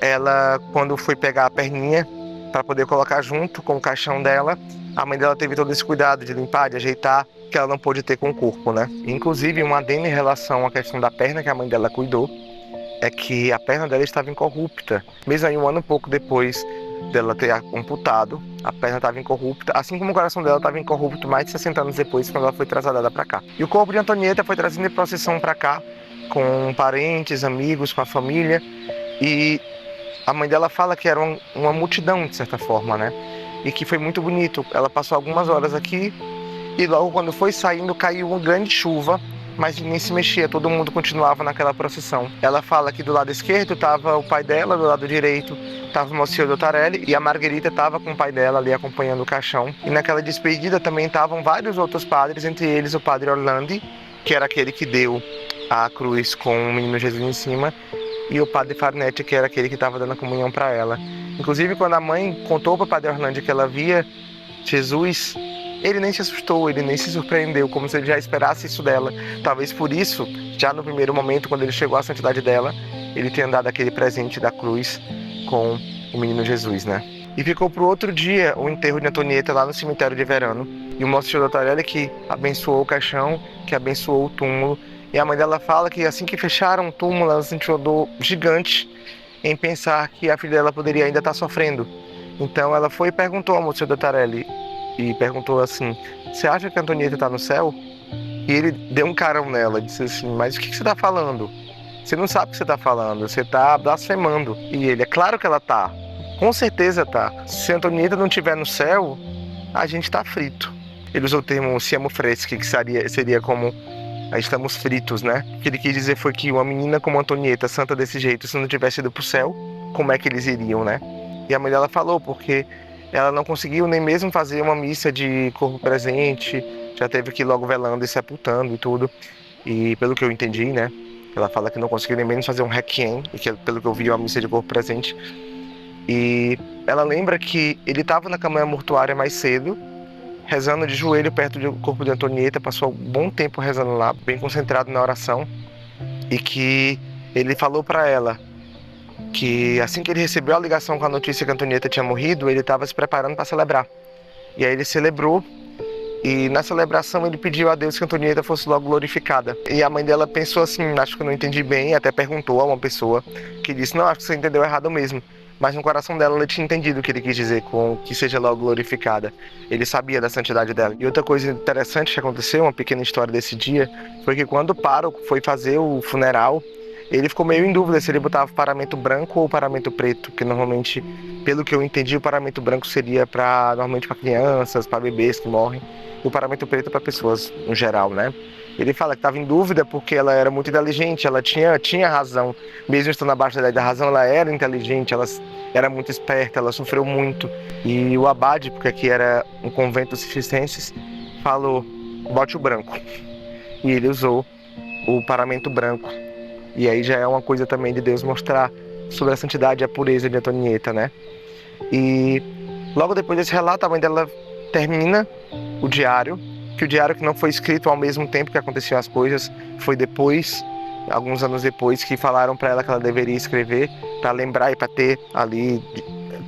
ela, quando foi pegar a perninha para poder colocar junto com o caixão dela, a mãe dela teve todo esse cuidado de limpar, de ajeitar, que ela não pôde ter com o corpo, né? Inclusive, um adendo em relação à questão da perna que a mãe dela cuidou, é que a perna dela estava incorrupta. Mesmo aí, um ano e pouco depois dela ter amputado, a perna estava incorrupta, assim como o coração dela estava incorrupto mais de 60 anos depois, quando ela foi trasladada para cá. E o corpo de Antonieta foi trazido em procissão para cá, com parentes, amigos, com a família, e a mãe dela fala que era uma multidão, de certa forma, né? E que foi muito bonito. Ela passou algumas horas aqui, e logo quando foi saindo, caiu uma grande chuva, mas ninguém se mexia, todo mundo continuava naquela procissão. Ela fala que do lado esquerdo estava o pai dela, do lado direito estava o Monsieur Dotarelli, e a Margherita estava com o pai dela ali acompanhando o caixão. E naquela despedida também estavam vários outros padres, entre eles o padre Orlandi, que era aquele que deu a cruz com o menino Jesus em cima, e o padre Farnetti, que era aquele que estava dando a comunhão para ela. Inclusive, quando a mãe contou para o padre Orlandi que ela via Jesus, ele nem se assustou, ele nem se surpreendeu, como se ele já esperasse isso dela. Talvez por isso, já no primeiro momento, quando ele chegou à santidade dela, ele tenha dado aquele presente da cruz com o menino Jesus, né? E ficou para o outro dia o enterro de Antonieta lá no cemitério de Verano. E o Monsenhor Dotarelli que abençoou o caixão, que abençoou o túmulo. E a mãe dela fala que assim que fecharam o túmulo, ela sentiu uma dor gigante em pensar que a filha dela poderia ainda estar sofrendo. Então ela foi e perguntou ao Monsenhor Dotarelli, e perguntou assim: você acha que a Antonieta está no céu? E ele deu um carão nela, disse assim: mas o que você está falando? Você não sabe o que você está falando, você está blasfemando. E ele: é claro que ela está, com certeza está. Se a Antonieta não estiver no céu, a gente está frito. Ele usou o termo siamo freschi, que seria como estamos fritos, né? O que ele quis dizer foi que uma menina como Antonieta, santa desse jeito, se não tivesse ido para o céu, como é que eles iriam, né? E a mãe dela falou, porque ela não conseguiu nem mesmo fazer uma missa de corpo presente, já teve que ir logo velando e sepultando e tudo. E pelo que eu entendi, né, ela fala que não conseguiu nem mesmo fazer um requiem, e que pelo que eu vi uma missa de corpo presente. E ela lembra que ele estava na campanha mortuária mais cedo, rezando de joelho perto do corpo de Antonieta, passou um bom tempo rezando lá, bem concentrado na oração, e que ele falou para ela que assim que ele recebeu a ligação com a notícia que a Antonieta tinha morrido, ele estava se preparando para celebrar. E aí ele celebrou, e na celebração ele pediu a Deus que a Antonieta fosse logo glorificada. E a mãe dela pensou assim, acho que eu não entendi bem, até perguntou a uma pessoa que disse, não, acho que você entendeu errado mesmo. Mas no coração dela, ela tinha entendido o que ele quis dizer com que seja logo glorificada. Ele sabia da santidade dela. E outra coisa interessante que aconteceu, uma pequena história desse dia, foi que quando o pároco foi fazer o funeral, ele ficou meio em dúvida se ele botava paramento branco ou paramento preto, que normalmente, pelo que eu entendi, o paramento branco seria normalmente para crianças, para bebês que morrem, e o paramento preto para pessoas no geral, né? Ele fala que estava em dúvida porque ela era muito inteligente, ela tinha razão. Mesmo estando abaixo da idade da razão, ela era inteligente, ela era muito esperta, ela sofreu muito. E o abade, porque aqui era um convento dos cistercenses, falou, bote o branco. E ele usou o paramento branco. E aí já é uma coisa também de Deus mostrar sobre a santidade e a pureza de Antonieta, né? E logo depois desse relato, a mãe dela termina o diário, que o diário que não foi escrito ao mesmo tempo que aconteciam as coisas, foi depois, alguns anos depois, que falaram para ela que ela deveria escrever, para lembrar e para ter ali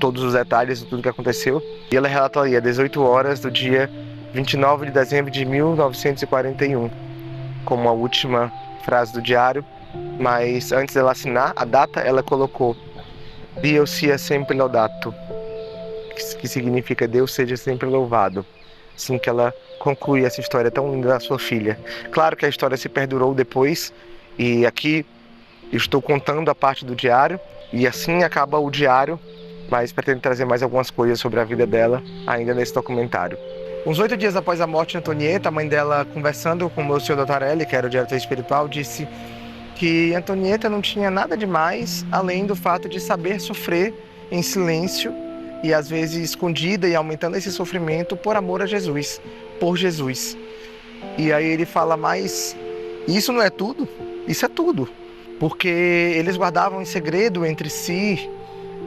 todos os detalhes de tudo que aconteceu. E ela relata ali, às 18 horas do dia 29 de dezembro de 1941, como a última frase do diário. Mas antes dela assinar a data, ela colocou Dio sia sempre laudato, que significa Deus seja sempre louvado. Assim que ela conclui essa história tão linda da sua filha. Claro que a história se perdurou depois, e aqui eu estou contando a parte do diário, e assim acaba o diário, mas pretendo trazer mais algumas coisas sobre a vida dela ainda nesse documentário. Uns 8 dias após a morte de Antonieta, a mãe dela, conversando com o Monsieur Dottarelli, que era o diretor espiritual, disse que Antonieta não tinha nada demais, além do fato de saber sofrer em silêncio e às vezes escondida e aumentando esse sofrimento por amor a Jesus, por Jesus. E aí ele fala, mas isso não é tudo? Isso é tudo. Porque eles guardavam em segredo entre si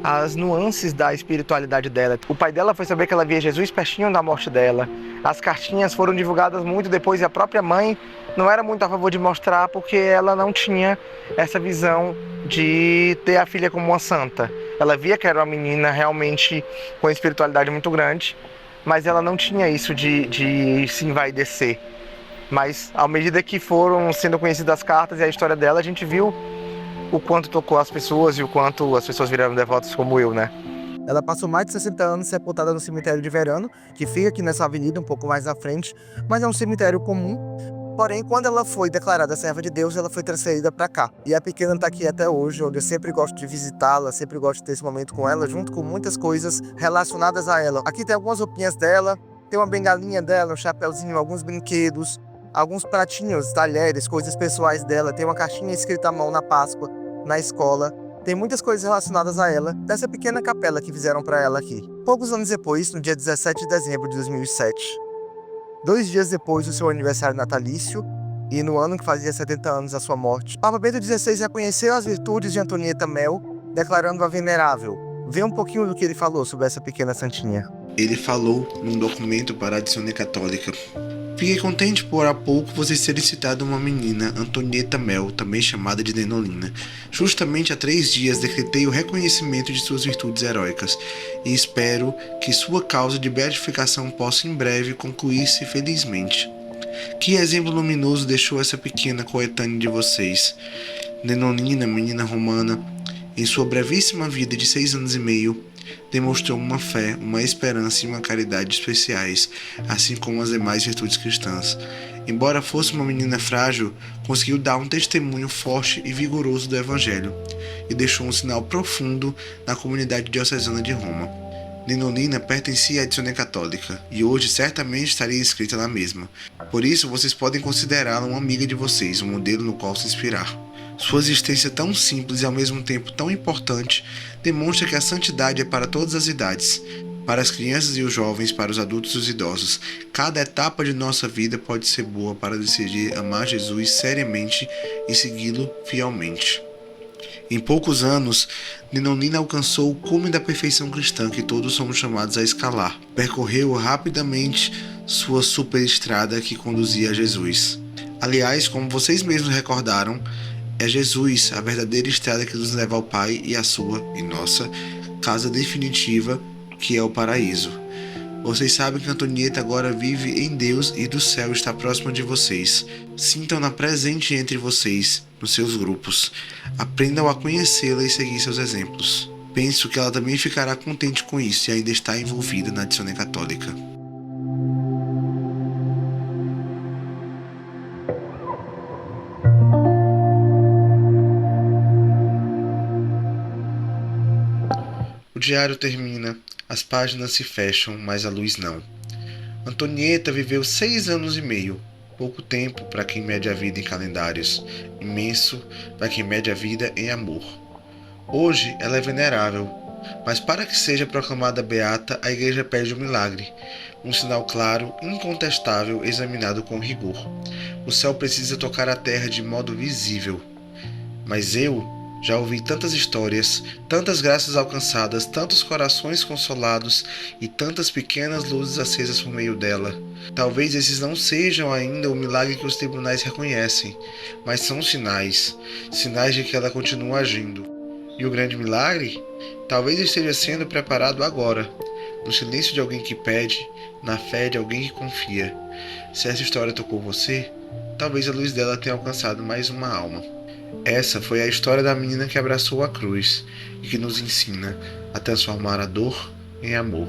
as nuances da espiritualidade dela. O pai dela foi saber que ela via Jesus pertinho da morte dela. As cartinhas foram divulgadas muito depois e a própria mãe não era muito a favor de mostrar porque ela não tinha essa visão de ter a filha como uma santa. Ela via que era uma menina realmente com espiritualidade muito grande, mas ela não tinha isso de se envaidecer. Mas à medida que foram sendo conhecidas as cartas e a história dela, a gente viu o quanto tocou as pessoas e o quanto as pessoas viraram devotas como eu, né? Ela passou mais de 60 anos sepultada no cemitério de Verano, que fica aqui nessa avenida, um pouco mais à frente, mas é um cemitério comum. Porém, quando ela foi declarada serva de Deus, ela foi transferida para cá. E a pequena está aqui até hoje, onde eu sempre gosto de visitá-la, sempre gosto de ter esse momento com ela, junto com muitas coisas relacionadas a ela. Aqui tem algumas roupinhas dela, tem uma bengalinha dela, um chapéuzinho, alguns brinquedos, alguns pratinhos, talheres, coisas pessoais dela. Tem uma caixinha escrita à mão na Páscoa, na escola. Tem muitas coisas relacionadas a ela, dessa pequena capela que fizeram para ela aqui. Poucos anos depois, no dia 17 de dezembro de 2007, 2 dias depois do seu aniversário natalício, e no ano que fazia 70 anos da sua morte, Papa Bento XVI reconheceu as virtudes de Antonieta Mel, declarando-a venerável. Vê um pouquinho do que ele falou sobre essa pequena santinha. Ele falou num documento para a Azione Católica. Fiquei contente por há pouco vocês terem citado uma menina, Antonieta Mel, também chamada de Denolina. Justamente há 3 dias decretei o reconhecimento de suas virtudes heróicas e espero que sua causa de beatificação possa em breve concluir-se felizmente. Que exemplo luminoso deixou essa pequena coetânea de vocês. Denolina, menina romana, em sua brevíssima vida de 6 anos e meio, demonstrou uma fé, uma esperança e uma caridade especiais, assim como as demais virtudes cristãs. Embora fosse uma menina frágil, conseguiu dar um testemunho forte e vigoroso do Evangelho, e deixou um sinal profundo na comunidade diocesana de Roma. Denolina pertencia à Azione Católica, e hoje certamente estaria inscrita na mesma. Por isso, vocês podem considerá-la uma amiga de vocês, um modelo no qual se inspirar. Sua existência tão simples e ao mesmo tempo tão importante demonstra que a santidade é para todas as idades, para as crianças e os jovens, para os adultos e os idosos. Cada etapa de nossa vida pode ser boa para decidir amar Jesus seriamente e segui-lo fielmente. Em poucos anos, Nina alcançou o cume da perfeição cristã que todos somos chamados a escalar. Percorreu rapidamente sua superestrada que conduzia a Jesus. Aliás, como vocês mesmos recordaram, é Jesus a verdadeira estrada que nos leva ao Pai e à sua e nossa casa definitiva, que é o paraíso. Vocês sabem que Antonieta agora vive em Deus e do céu está próxima de vocês. Sintam-na presente entre vocês, nos seus grupos. Aprendam a conhecê-la e seguir seus exemplos. Penso que ela também ficará contente com isso e ainda está envolvida na Dicionê Católica. O diário termina, as páginas se fecham, mas a luz não. Antonieta viveu 6 anos e meio, pouco tempo para quem mede a vida em calendários, imenso para quem mede a vida em amor. Hoje ela é venerável, mas para que seja proclamada beata, a Igreja pede um milagre, um sinal claro, incontestável, examinado com rigor. O céu precisa tocar a terra de modo visível. Mas eu já ouvi tantas histórias, tantas graças alcançadas, tantos corações consolados e tantas pequenas luzes acesas por meio dela. Talvez esses não sejam ainda o milagre que os tribunais reconhecem, mas são sinais de que ela continua agindo. E o grande milagre? Talvez esteja sendo preparado agora, no silêncio de alguém que pede, na fé de alguém que confia. Se essa história tocou você, talvez a luz dela tenha alcançado mais uma alma. Essa foi a história da menina que abraçou a cruz e que nos ensina a transformar a dor em amor.